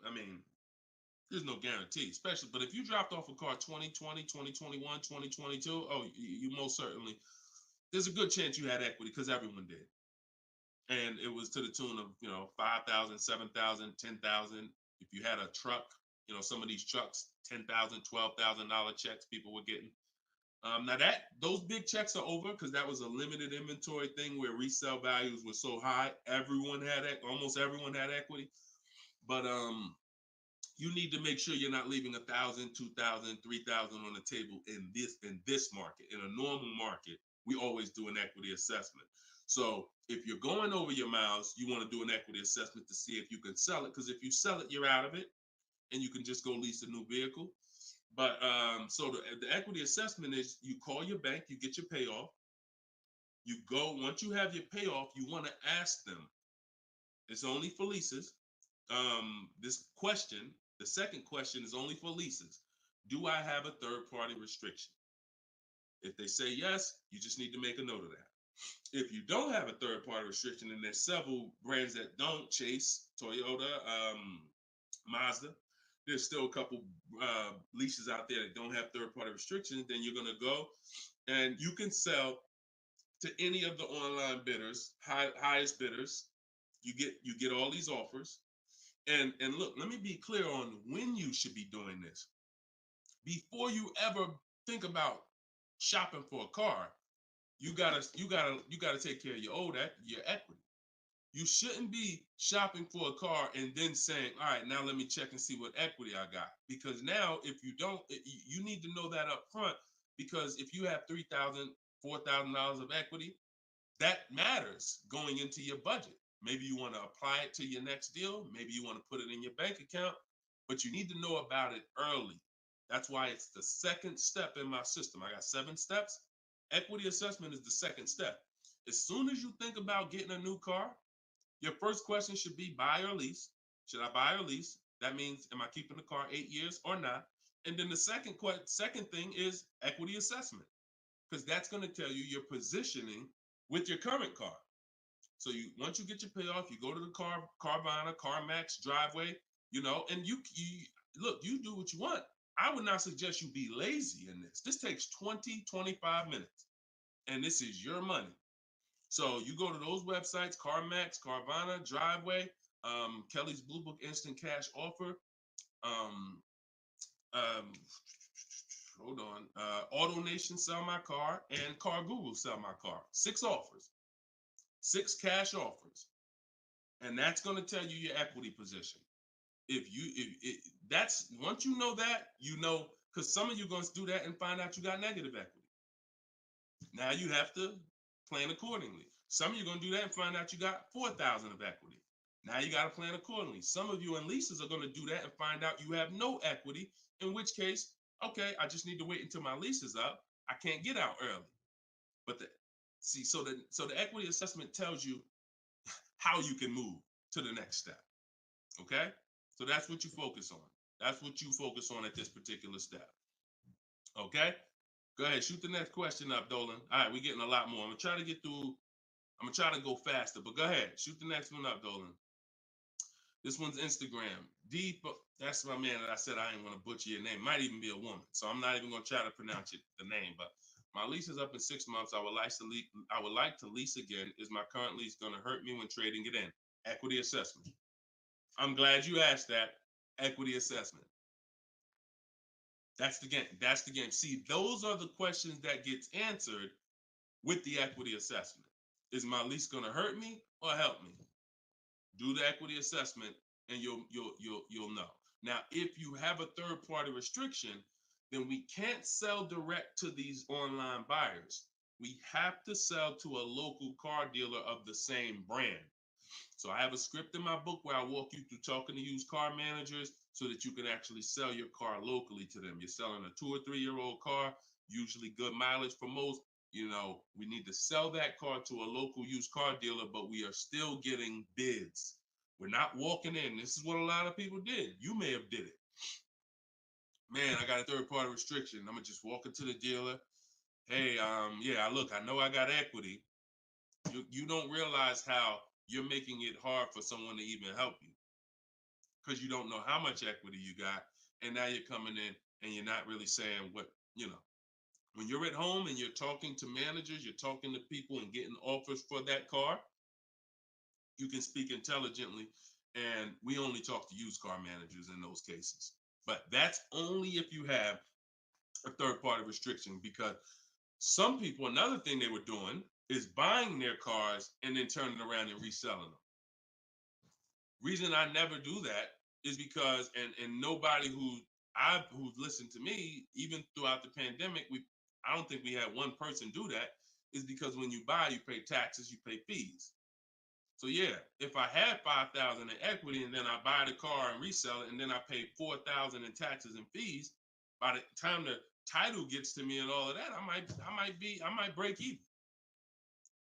I mean, there's no guarantee, especially, but if you dropped off a car 2020, 2021, 2022, oh, you most certainly, there's a good chance you had equity because everyone did. And it was to the tune of, 5,000, 7,000, 10,000. If you had a truck, some of these trucks, $10,000, $12,000 checks people were getting. Now those big checks are over because that was a limited inventory thing where resale values were so high. Almost everyone had equity. But you need to make sure you're not leaving 1,000, 2,000, 3,000 on the table in this market. In a normal market, we always do an equity assessment. So if you're going over your miles, you want to do an equity assessment to see if you can sell it. Because if you sell it, you're out of it, and you can just go lease a new vehicle. But so the equity assessment is you call your bank, you get your payoff. You go, once you have your payoff, you want to ask them. It's only for leases. This question, the second question is only for leases. Do I have a third-party restriction? If they say yes, you just need to make a note of that. If you don't have a third-party restriction, and there's several brands that don't, Chase, Toyota, Mazda, there's still a couple leases out there that don't have third-party restrictions, then you're going to go and you can sell to any of the online bidders, highest bidders. You get all these offers. And look, let me be clear on when you should be doing this. Before you ever think about shopping for a car, you gotta take care of your equity. You shouldn't be shopping for a car and then saying, all right, now let me check and see what equity I got. Because now if you don't, you need to know that up front, because if you have $3,000, $4,000 of equity, that matters going into your budget. Maybe you want to apply it to your next deal. Maybe you want to put it in your bank account, but you need to know about it early. That's why it's the second step in my system. I got 7 steps. Equity assessment is the second step. As soon as you think about getting a new car, your first question should be buy or lease. Should I buy or lease? That means, am I keeping the car 8 years or not? And then the second thing is equity assessment, because that's going to tell you your positioning with your current car. So once you get your payoff, you go to the Carvana, CarMax, Driveway, and you look, you do what you want. I would not suggest you be lazy in this. This takes 20, 25 minutes, and this is your money. So you go to those websites, CarMax, Carvana, Driveway, Kelly's Blue Book Instant Cash Offer, hold on, Auto Nation Sell My Car, and Car Google Sell My Car. 6 offers. 6 cash offers, and that's going to tell you your equity position. That's once you know that, because some of you are going to do that and find out you got negative equity. Now you have to plan accordingly. Some of you are going to do that and find out you got 4,000 of equity. Now you got to plan accordingly. Some of you in leases are going to do that and find out you have no equity, in which case, I just need to wait until my lease is up. I can't get out early. But so the equity assessment tells you how you can move to the next step. Okay? So that's what you focus on. That's what you focus on at this particular step. Okay? Go ahead, shoot the next question up, Dolan. All right, we're getting a lot more. I'm gonna try to go faster, but go ahead, shoot the next one up, Dolan. This one's Instagram. That's my man that I said I didn't want to butcher your name. Might even be a woman, so I'm not even gonna try to pronounce the name, but my lease is up in 6 months. I would like to lease again. Is my current lease going to hurt me when trading it in? Equity assessment. I'm glad you asked that. Equity assessment. That's the game. See, those are the questions that gets answered with the equity assessment. Is my lease going to hurt me or help me? Do the equity assessment, and you'll know. Now, if you have a third-party restriction, then we can't sell direct to these online buyers. We have to sell to a local car dealer of the same brand. So I have a script in my book where I walk you through talking to used car managers so that you can actually sell your car locally to them. You're selling a 2 or 3 year old car, usually good mileage for most. We need to sell that car to a local used car dealer, but we are still getting bids. We're not walking in. This is what a lot of people did. You may have did it. Man, I got a third-party restriction. I'm going to just walk into the dealer. hey, yeah, look, I know I got equity. You don't realize how you're making it hard for someone to even help you because you don't know how much equity you got, and now you're coming in and you're not really saying what you know. When you're at home and you're talking to managers, you're talking to people and getting offers for that car, you can speak intelligently. And we only talk to used car managers in those cases. But that's only if you have a third party restriction, because some people, another thing they were doing is buying their cars and then turning around and reselling them. Reason I never do that is because, and nobody who's listened to me, even throughout the pandemic, I don't think we had one person do that, is because when you buy, you pay taxes, you pay fees. So yeah, if I had 5,000 in equity and then I buy the car and resell it and then I pay 4,000 in taxes and fees, by the time the title gets to me and all of that, I might break even.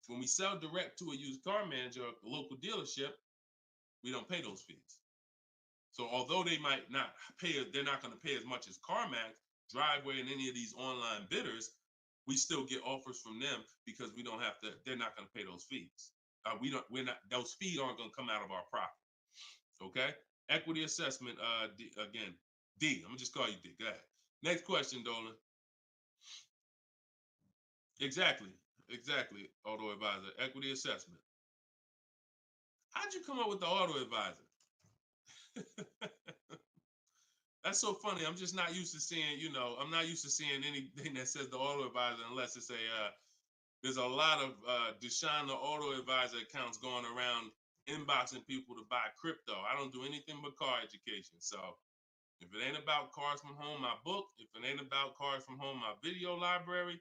When we sell direct to a used car manager or a local dealership, we don't pay those fees. So although they might not pay, they're not going to pay as much as CarMax, Driveway, and any of these online bidders, we still get offers from them because we don't have to. They're not going to pay those fees. We're not. Those fees aren't going to come out of our profit. Okay. Equity assessment. Again, D. I'm gonna just call you D. Go ahead. Next question, Dolan. Exactly. Exactly. Auto advisor. Equity assessment. How'd you come up with the auto advisor? That's so funny. I'm just not used to seeing, I'm not used to seeing anything that says the auto advisor unless it's there's a lot of Deshone the Auto Advisor accounts going around inboxing people to buy crypto. I don't do anything but car education. So if it ain't about Cars from Home, my book, if it ain't about Cars from Home, my video library,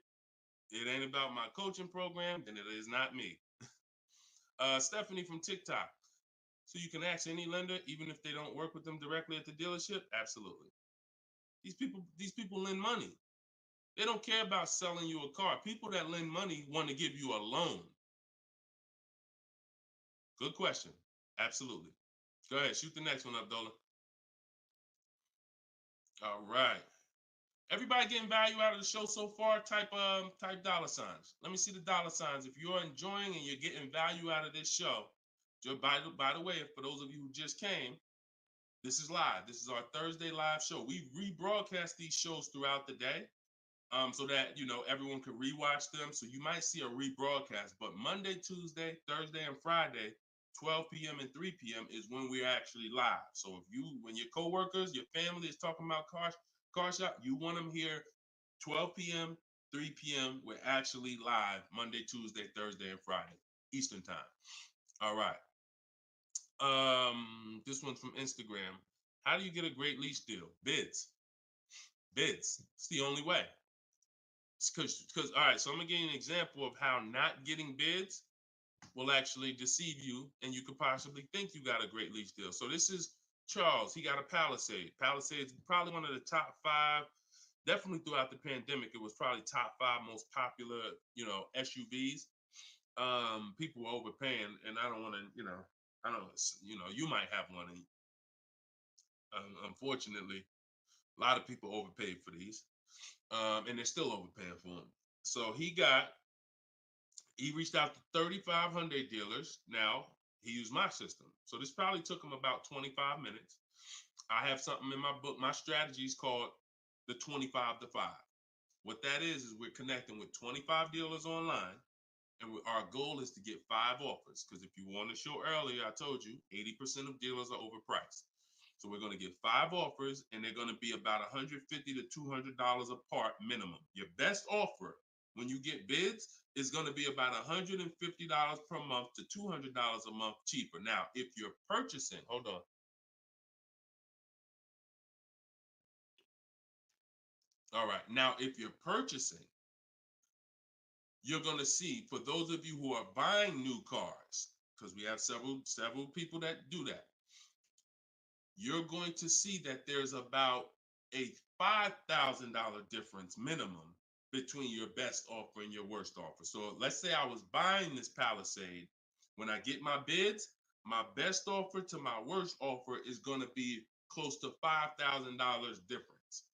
it ain't about my coaching program, then it is not me. Stephanie from TikTok. So you can ask any lender, even if they don't work with them directly at the dealership? Absolutely. These people lend money. They don't care about selling you a car. People that lend money want to give you a loan. Good question. Absolutely. Go ahead. Shoot the next one up, Dolan. All right. Everybody getting value out of the show so far? Type dollar signs. Let me see the dollar signs. If you're enjoying and you're getting value out of this show, by the way, for those of you who just came, this is live. This is our Thursday live show. We rebroadcast these shows throughout the day, so that everyone can rewatch them. So you might see a rebroadcast, but Monday, Tuesday, Thursday, and Friday, 12 p.m. and 3 p.m. is when we're actually live. So when your coworkers, your family is talking about car shop, you want them here 12 p.m., 3 p.m. We're actually live Monday, Tuesday, Thursday, and Friday, Eastern time. All right. This one's from Instagram. How do you get a great lease deal? Bids. It's the only way. Because all right, so I'm gonna give you an example of how not getting bids will actually deceive you, and you could possibly think you got a great lease deal. So this is Charles. He got a Palisade. Palisade's probably one of the top 5. Definitely throughout the pandemic, it was probably top 5 most popular, SUVs. People were overpaying, and I don't want to, I don't, you might have one. And unfortunately, a lot of people overpaid for these, and they're still overpaying for them. So he reached out to 3,500 dealers. Now he used my system. So this probably took him about 25 minutes. I have something in my book. My strategy is called the 25 to 5. What that is we're connecting with 25 dealers online. And our goal is to get 5 offers. Because if you want to show earlier, I told you 80% of dealers are overpriced. So we're going to get 5 offers, and they're going to be about $150 to $200 apart minimum. Your best offer when you get bids is going to be about $150 per month to $200 a month cheaper. Now, if you're purchasing, hold on. All right. Now, if you're purchasing, you're going to see, for those of you who are buying new cars, because we have several people that do that, you're going to see that there's about a $5,000 difference minimum between your best offer and your worst offer. So let's say I was buying this Palisade. When I get my bids, my best offer to my worst offer is going to be close to $5,000 difference.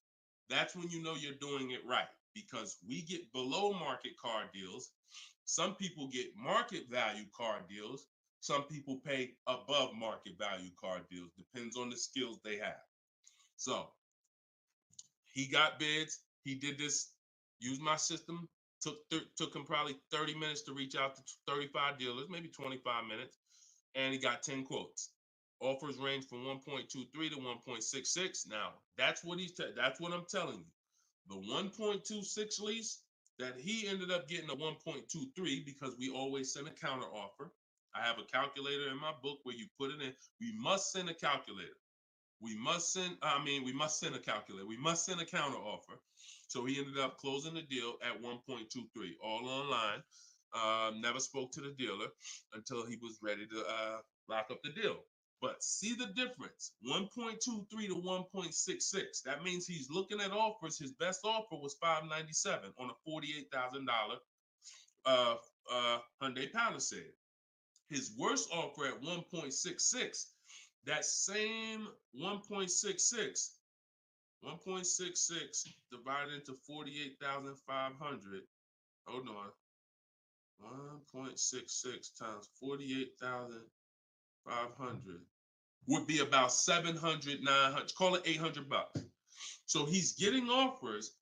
That's when you know you're doing it right. because we get below market car deals. Some people get market value car deals. Some people pay above market value car deals. Depends on the skills they have. So he got bids. He did this, used my system. Took him probably 30 minutes to reach out to 35 dealers, maybe 25 minutes. And he got 10 quotes. Offers range from 1.23 to 1.66. Now, that's what that's what I'm telling you. The 1.26 lease that he ended up getting a 1.23 because we always send a counter offer. I have a calculator in my book where you put it in. We must send a calculator. We must send a calculator. We must send a counter offer. So he ended up closing the deal at 1.23, all online. Never spoke to the dealer until he was ready to lock up the deal. But see the difference, 1.23 to 1.66. That means he's looking at offers. His best offer was $597 on a $48,000 Hyundai Palisade. His worst offer at 1.66, that same 1.66 divided into 48,500. Hold on. 1.66 times 48,500 would be about 700, 900, call it $800. So he's getting offers.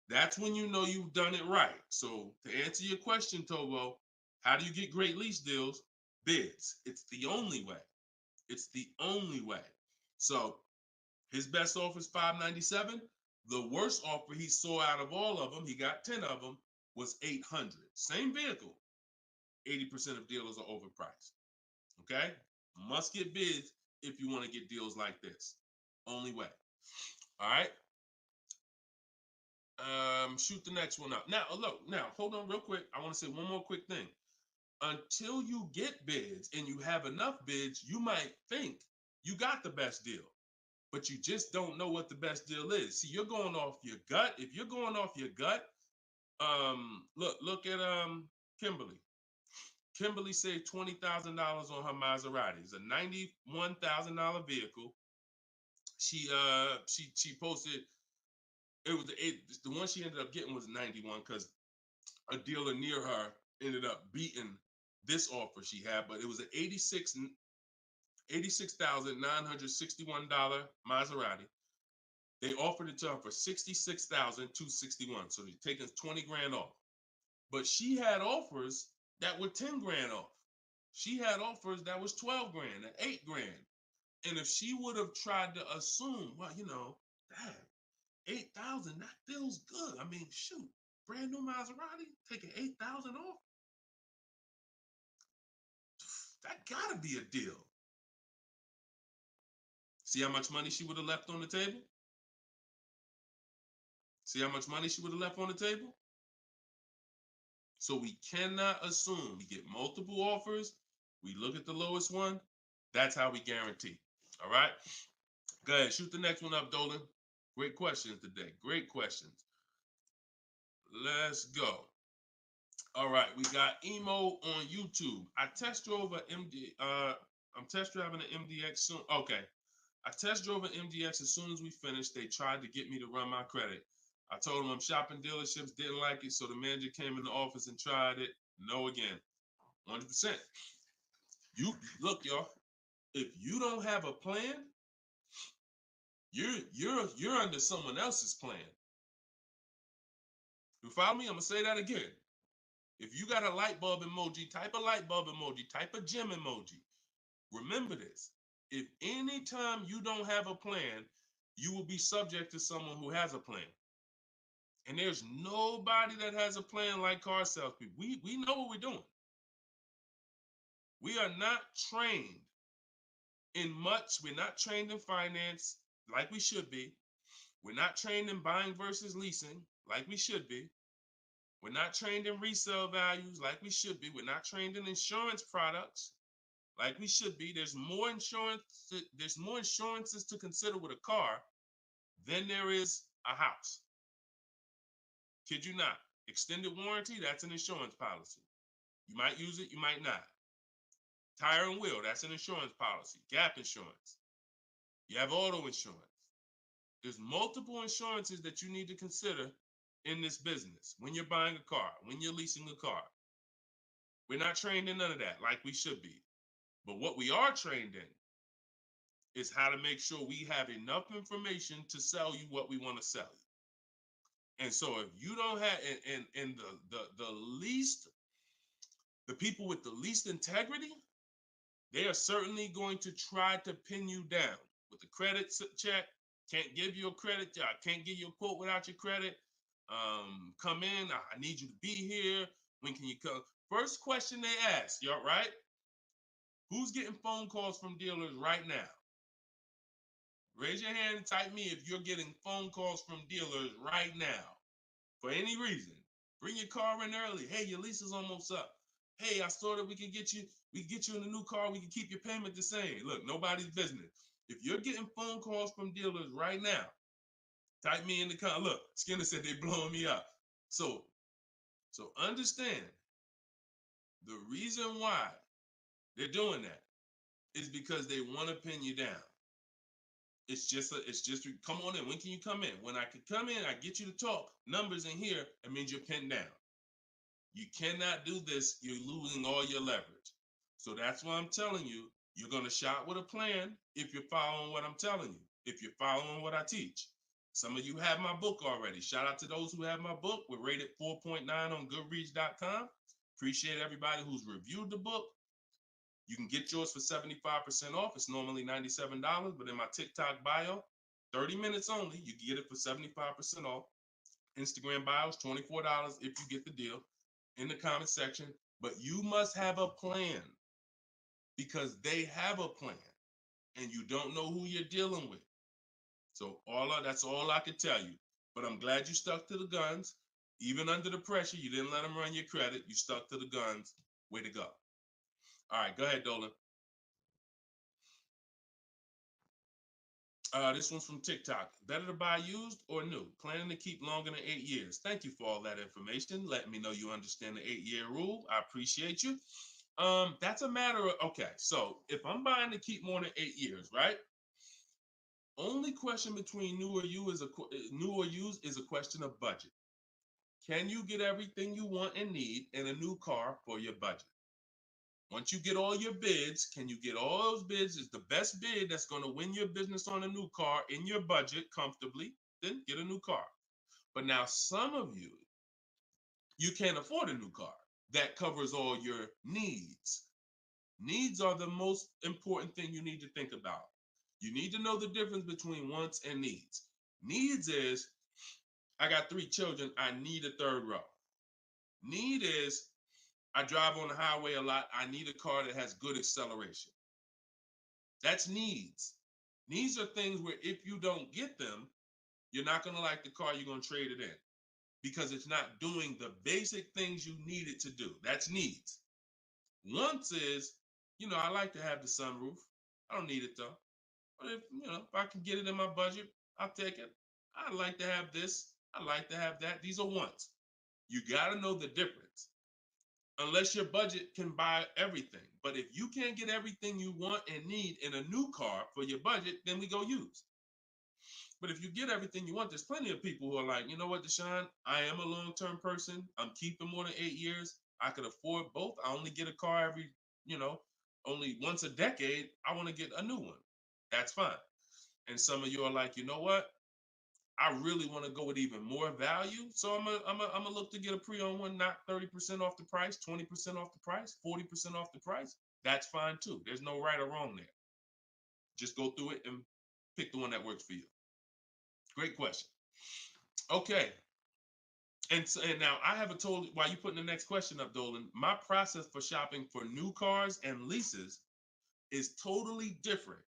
That's when you know you've done it right. So to answer your question, Tobo, how do you get great lease deals? Bids. It's the only way. It's the only way. So his best offer is $597. The worst offer he saw out of all of them, he got 10 of them, was $800. Same vehicle. 80% of dealers are overpriced. Okay? Must get bids if you want to get deals like this. Only way. All right? Shoot the next one up. Now, look, hold on real quick. I want to say one more quick thing. Until you get bids and you have enough bids, you might think you got the best deal, but you just don't know what the best deal is. See, you're going off your gut. If you're going off your gut, look at Kimberly. Kimberly saved $20,000 on her Maserati. It's a $91,000 vehicle. She posted, the one she ended up getting was 91 because a dealer near her ended up beating this offer she had, but it was an $86,961 Maserati. They offered it to her for $66,261. So they're taking 20 grand off. But she had offers that were 10 grand off. She had offers that was 12 grand and 8 grand. And if she would have tried to assume, well, damn, 8,000, that feels good. I mean, shoot, brand new Maserati, taking 8,000 off. That gotta be a deal. See how much money she would have left on the table? See how much money she would have left on the table? So we cannot assume. We get multiple offers. We look at the lowest one. That's how we guarantee. All right? Go ahead. Shoot the next one up, Dolan. Great questions today. Great questions. Let's go. All right. We got Emo on YouTube. I test drove I'm test driving an MDX soon. Okay. I test drove an MDX as soon as we finished. They tried to get me to run my credit. I told them I'm shopping dealerships, didn't like it, so the manager came in the office and tried it. No again. 100%. You look, y'all. If you don't have a plan, you're under someone else's plan. You follow me? I'm gonna say that again. If you got a light bulb emoji, type a light bulb emoji, type a gym emoji. Remember this. If anytime you don't have a plan, you will be subject to someone who has a plan. And there's nobody that has a plan like car salespeople. We know what we're doing. We are not trained in much. We're not trained in finance like we should be. We're not trained in buying versus leasing like we should be. We're not trained in resale values like we should be. We're not trained in insurance products like we should be. There's more insurances to consider with a car than there is a house. Kid you not. Extended warranty, that's an insurance policy. You might use it, you might not. Tire and wheel, that's an insurance policy. Gap insurance. You have auto insurance. There's multiple insurances that you need to consider in this business. When you're buying a car, when you're leasing a car, we're not trained in none of that like we should be. But what we are trained in is how to make sure we have enough information to sell you what we want to sell you. And so if you don't have, and the least, the people with the least integrity, they are certainly going to try to pin you down with the credit check. Can't give you a credit. I can't give you a quote without your credit. Come in. I need you to be here. When can you come? First question they ask, you all right? Who's getting phone calls from dealers right now? Raise your hand and type me if you're getting phone calls from dealers right now for any reason. Bring your car in early. Hey, your lease is almost up. Hey, I saw that we can get you in a new car. We can keep your payment the same. Look, nobody's business. If you're getting phone calls from dealers right now, type me in the comment. Look, Skinner said they blowing me up. So understand the reason why they're doing that is because they want to pin you down. It's just come on in. When can you come in? When I can come in, I get you to talk. Numbers in here, it means you're pinned down. You cannot do this. You're losing all your leverage. So that's why I'm telling you, you're going to shop with a plan if you're following what I'm telling you, if you're following what I teach. Some of you have my book already. Shout out to those who have my book. We're rated 4.9 on Goodreads.com. Appreciate everybody who's reviewed the book. You can get yours for 75% off. It's normally $97, but in my TikTok bio, 30 minutes only, you can get it for 75% off. Instagram bio is $24 if you get the deal in the comment section. But you must have a plan because they have a plan and you don't know who you're dealing with. So that's all I can tell you. But I'm glad you stuck to the guns. Even under the pressure, you didn't let them run your credit. You stuck to the guns. Way to go. All right, go ahead, Dolan. This one's from TikTok. Better to buy used or new? Planning to keep longer than 8 years. Thank you for all that information. Letting me know you understand the 8-year rule. I appreciate you. That's a matter of, okay, so if I'm buying to keep more than 8 years, right? Only question between new or used is a question of budget. Can you get everything you want and need in a new car for your budget? Once you get all your bids, can you get all those bids? Is the best bid that's going to win your business on a new car in your budget comfortably, then get a new car. But now some of you can't afford a new car that covers all your needs. Needs are the most important thing you need to think about. You need to know the difference between wants and needs. Needs is, I got 3 children, I need a third row. Need is, I drive on the highway a lot. I need a car that has good acceleration. That's needs. Needs are things where if you don't get them, you're not going to like the car, you're going to trade it in because it's not doing the basic things you need it to do. That's needs. Wants is, I like to have the sunroof. I don't need it though. But if I can get it in my budget, I'll take it. I like to have this. I like to have that. These are wants. You got to know the difference. Unless your budget can buy everything. But if you can't get everything you want and need in a new car for your budget, then we go used. But if you get everything you want, there's plenty of people who are like, you know what, Deshone, I am a long-term person. I'm keeping more than 8 years. I could afford both. I only get a car every, only once a decade. I want to get a new one. That's fine. And some of you are like, you know what? I really want to go with even more value. So I'm gonna look to get a pre-owned one, not 30% off the price, 20% off the price, 40% off the price. That's fine too. There's no right or wrong there. Just go through it and pick the one that works for you. Great question. Okay. And now I haven't told you while you putting the next question up, Dolan, my process for shopping for new cars and leases is totally different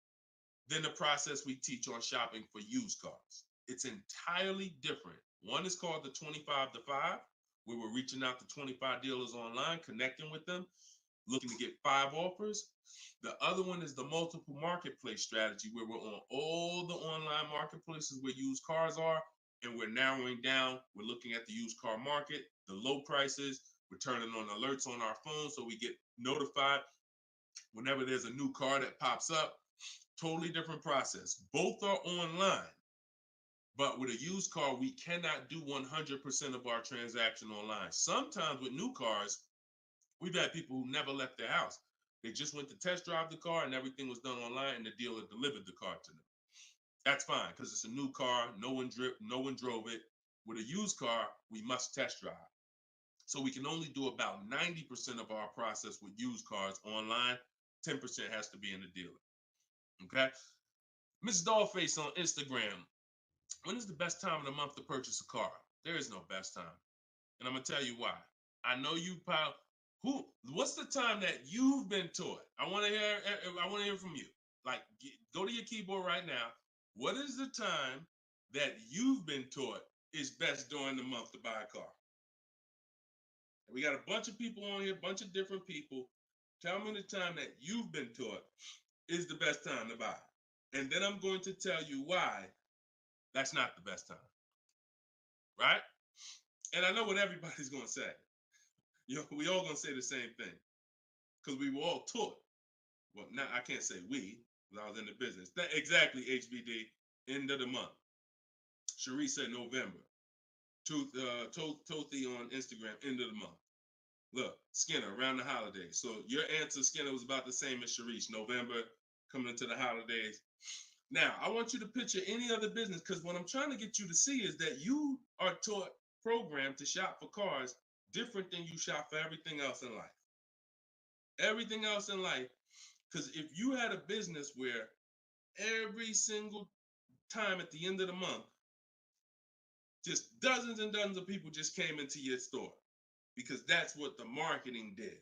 than the process we teach on shopping for used cars. It's entirely different. One is called the 25 to 5, where we're reaching out to 25 dealers online, connecting with them, looking to get 5 offers. The other one is the multiple marketplace strategy, where we're on all the online marketplaces where used cars are, and we're narrowing down. We're looking at the used car market, the low prices. We're turning on alerts on our phone so we get notified whenever there's a new car that pops up. Totally different process. Both are online. But with a used car, we cannot do 100% of our transaction online. Sometimes with new cars, we've had people who never left their house. They just went to test drive the car and everything was done online and the dealer delivered the car to them. That's fine because it's a new car. No one drove it. With a used car, we must test drive. So we can only do about 90% of our process with used cars online. 10% has to be in the dealer. Okay. Miss Dollface on Instagram. When is the best time of the month to purchase a car? There is no best time. And I'm going to tell you why. I know you probably, what's the time that you've been taught? I want to hear from you. Like, go to your keyboard right now. What is the time that you've been taught is best during the month to buy a car? And we got a bunch of people on here, a bunch of different people. Tell me the time that you've been taught is the best time to buy. And then I'm going to tell you why that's not the best time. Right? And I know what everybody's going to say. We all going to say the same thing because we were all taught. Well, now I can't say we, because I was in the business. Exactly, HBD, end of the month. Cherie said November. Tothi on Instagram, end of the month. Look, Skinner, around the holidays. So your answer, Skinner, was about the same as Sharice. November, coming into the holidays. Now, I want you to picture any other business because what I'm trying to get you to see is that you are taught, programmed to shop for cars different than you shop for everything else in life. Everything else in life. Because if you had a business where every single time at the end of the month, just dozens and dozens of people just came into your store because that's what the marketing did.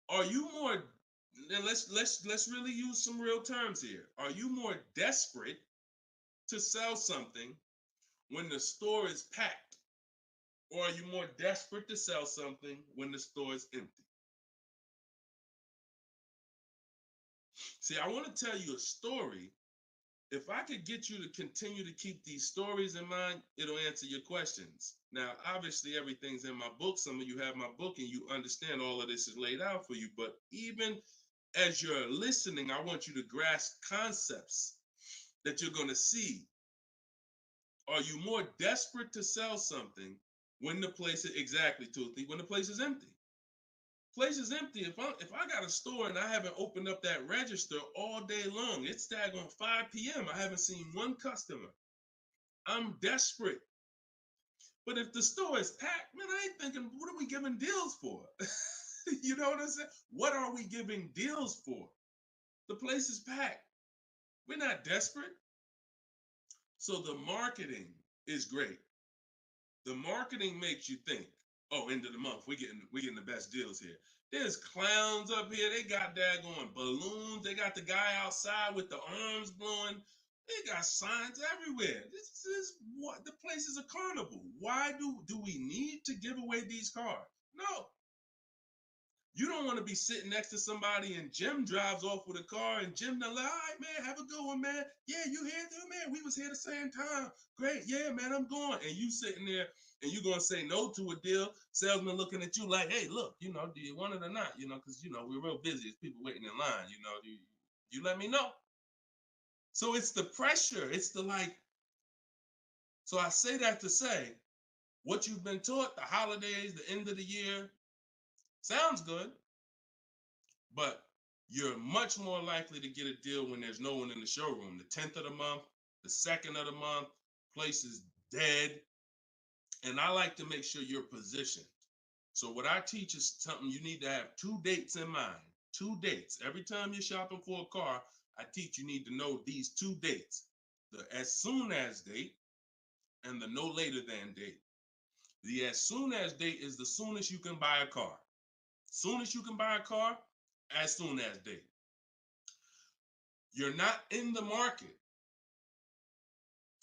Are you more, and let's really use some real terms here. Are you more desperate to sell something when the store is packed? Or are you more desperate to sell something when the store is empty? See, I want to tell you a story. If I could get you to continue to keep these stories in mind, it'll answer your questions. Now, obviously, everything's in my book. Some of you have my book and you understand all of this is laid out for you. But even as you're listening, I want you to grasp concepts that you're going to see. Are you more desperate to sell something when the place is, exactly, Toothy, when the place is empty? Place is empty. If I got a store and I haven't opened up that register all day long, it's daggone 5 p.m. I haven't seen one customer. I'm desperate. But if the store is packed, man, I ain't thinking, what are we giving deals for? You know what I'm saying? What are we giving deals for? The place is packed. We're not desperate. So the marketing is great. The marketing makes you think, oh, end of the month, we're getting the best deals here. There's clowns up here. They got daggone balloons. They got the guy outside with the arms blowing. They got signs everywhere. This is what the place is a carnival. Why do we need to give away these cars? No. You don't want to be sitting next to somebody and Jim drives off with a car and Jim like, all right, man, have a good one, man. Yeah, you here too, man. We was here the same time. Great. Yeah, man, I'm going. And you sitting there and you going to say no to a deal. Salesman looking at you like, hey, look, do you want it or not? Because, we're real busy. It's people waiting in line. You let me know. So it's the pressure. It's the like. So I say that to say what you've been taught, the holidays, the end of the year, sounds good, but you're much more likely to get a deal when there's no one in the showroom. The 10th of the month, the 2nd of the month, place is dead. And I like to make sure you're positioned. So what I teach is something you need to have 2 dates in mind. 2 dates. Every time you're shopping for a car, I teach you need to know these 2 dates. The as soon as date and the no later than date. The as soon as date is the soonest you can buy a car. Soon as you can buy a car, as soon as date. You're not in the market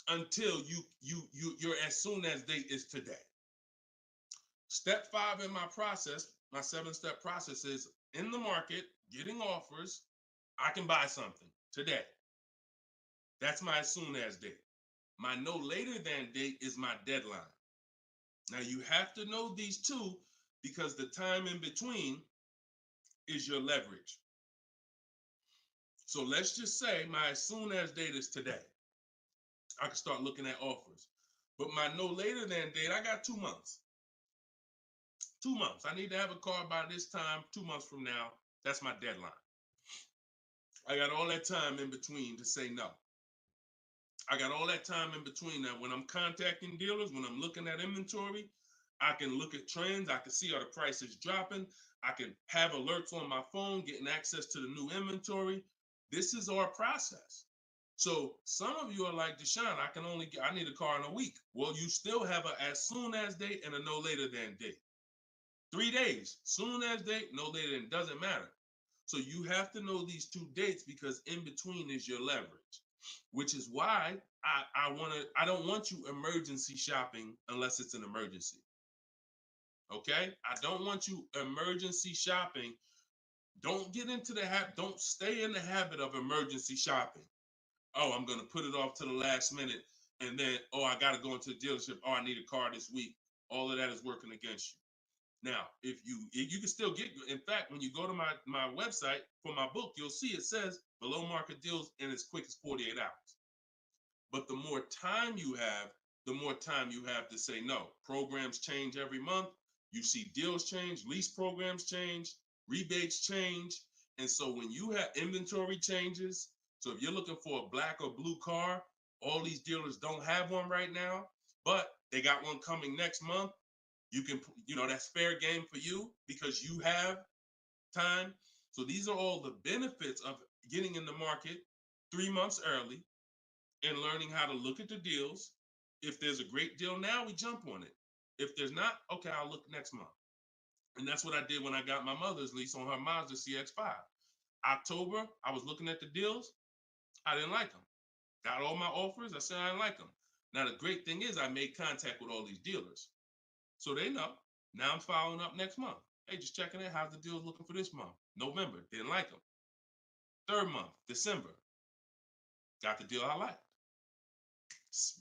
until your as soon as date is today. Step 5 in my process, my 7-step process is in the market, getting offers. I can buy something today. That's my as soon as date. My no later than date is my deadline. Now you have to know these 2 because the time in between is your leverage. So let's just say my as soon as date is today. I can start looking at offers. But my no later than date, I got 2 months. 2 months. I need to have a car by this time, 2 months from now. That's my deadline. I got all that time in between to say no. I got all that time in between that when I'm contacting dealers, when I'm looking at inventory, I can look at trends. I can see are the prices dropping. I can have alerts on my phone, getting access to the new inventory. This is our process. So some of you are like, Deshone, I need a car in a week. Well, you still have a as soon as date and a no later than date. 3 days, soon as date, no later than, doesn't matter. So you have to know these 2 dates because in between is your leverage, which is why I don't want you emergency shopping unless it's an emergency. Okay? I don't want you emergency shopping. Don't get into the habit, don't stay in the habit of emergency shopping. Oh, I'm gonna put it off to the last minute, and then, oh, I gotta go into the dealership. Oh, I need a car this week. All of that is working against you. Now, if you can still get, in fact, when you go to my website for my book, you'll see it says below market deals in as quick as 48 hours. But the more time you have, the more time you have to say no. Programs change every month. You see deals change, lease programs change, rebates change. And so when you have inventory changes, so if you're looking for a black or blue car, all these dealers don't have one right now, but they got one coming next month. You can, that's fair game for you because you have time. So these are all the benefits of getting in the market 3 months early and learning how to look at the deals. If there's a great deal now, we jump on it. If there's not, okay, I'll look next month. And that's what I did when I got my mother's lease on her Mazda CX-5. October, I was looking at the deals. I didn't like them. Got all my offers. I said I didn't like them. Now, the great thing is I made contact with all these dealers. So they know. Now I'm following up next month. Hey, just checking in. How's the deals looking for this month? November, didn't like them. 3rd month, December, got the deal I liked.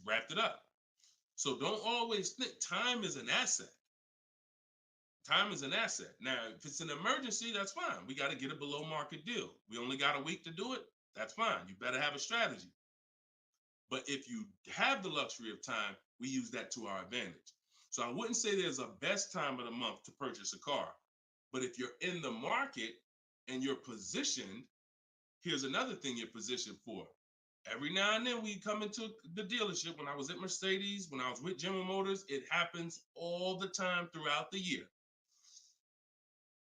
Wrapped it up. So don't always think time is an asset. Time is an asset. Now, if it's an emergency, that's fine. We got to get a below market deal. We only got a week to do it. That's fine. You better have a strategy. But if you have the luxury of time, we use that to our advantage. So I wouldn't say there's a best time of the month to purchase a car. But if you're in the market and you're positioned, here's another thing you're positioned for. Every now and then we come into the dealership. When I was at Mercedes, when I was with General Motors, it happens all the time throughout the year.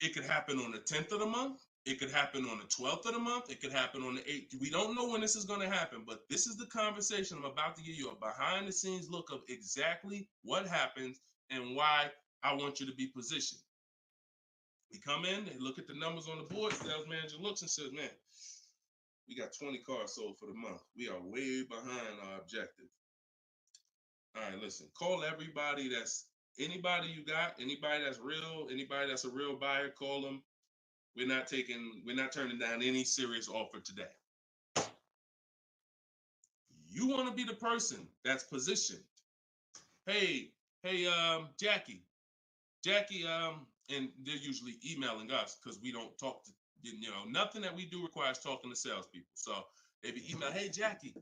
It could happen on the 10th of the month. It could happen on the 12th of the month. It could happen on the 8th. We don't know when this is going to happen, but this is the conversation I'm about to give you a behind the scenes look of exactly what happens and why I want you to be positioned. We come in, they look at the numbers on the board. Sales manager looks and says, man, we got 20 cars sold for the month. We are way behind our objective. All right, listen, call everybody anybody you got, anybody that's real, anybody that's a real buyer, call them. We're not turning down any serious offer today. You want to be the person that's positioned. Hey, Jackie, and they're usually emailing us because we don't talk to, nothing that we do requires talking to salespeople. So they be email, hey Jackie,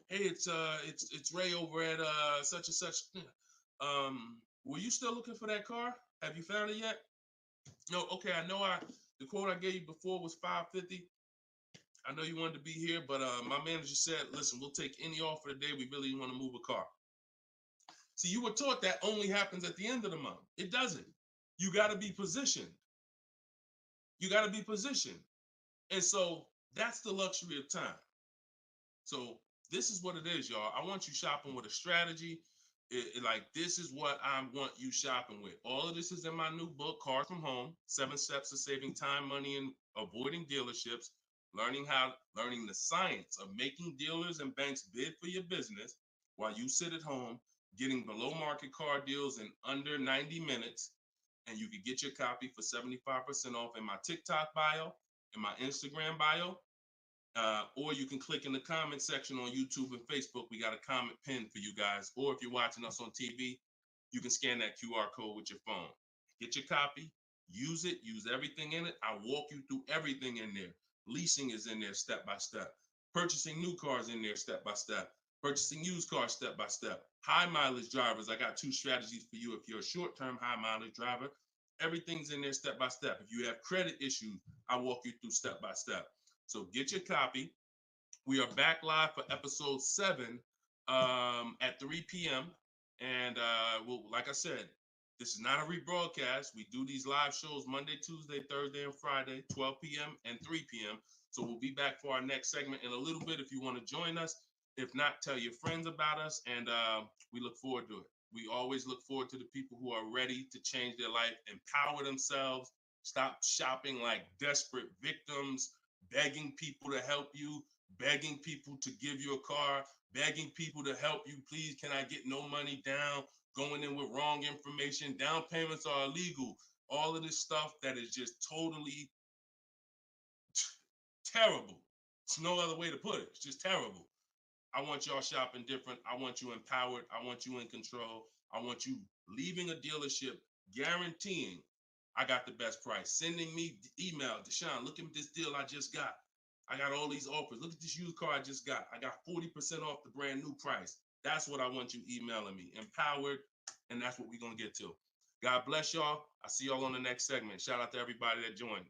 hey, it's Ray over at such and such. Were you still looking for that car? Have you found it yet? No, okay, I know the quote I gave you before was $550. I know you wanted to be here, but my manager said, listen, we'll take any offer today. We really want to move a car. See, you were taught that only happens at the end of the month. It doesn't. You got to be positioned. You got to be positioned. And so that's the luxury of time. So this is what it is, y'all. I want you shopping with a strategy. This is what I want you shopping with. All of this is in my new book, Cars from Home, 7 Steps to Saving Time, Money, and Avoiding Dealerships. Learning the science of making dealers and banks bid for your business while you sit at home, getting below market car deals in under 90 minutes. And you can get your copy for 75% off in my TikTok bio, in my Instagram bio, or you can click in the comment section on YouTube and Facebook. We got a comment pin for you guys. Or if you're watching us on TV, you can scan that QR code with your phone. Get your copy, use it, use everything in it. I walk you through everything in there. Leasing is in there step by step. Purchasing new cars in there step by step. Purchasing used cars step by step. High mileage drivers, I got 2 strategies for you. If you're a short-term high mileage driver, everything's in there step by step. If you have credit issues, I walk you through step by step. So get your copy. We are back live for episode 7 at 3 p.m. And well, like I said, this is not a rebroadcast. We do these live shows Monday, Tuesday, Thursday, and Friday, 12 p.m. and 3 p.m. So we'll be back for our next segment in a little bit if you want to join us. If not, tell your friends about us, and we look forward to it. We always look forward to the people who are ready to change their life, empower themselves, stop shopping like desperate victims, begging people to help you, begging people to give you a car, begging people to help you. Please, can I get no money down? Going in with wrong information. Down payments are illegal. All of this stuff that is just totally terrible. It's no other way to put it. It's just terrible. I want y'all shopping different. I want you empowered. I want you in control. I want you leaving a dealership guaranteeing I got the best price. Sending me email, Deshone, look at this deal I just got. I got all these offers. Look at this used car I just got. I got 40% off the brand new price. That's what I want you emailing me. Empowered, and that's what we're going to get to. God bless y'all. I'll see y'all on the next segment. Shout out to everybody that joined.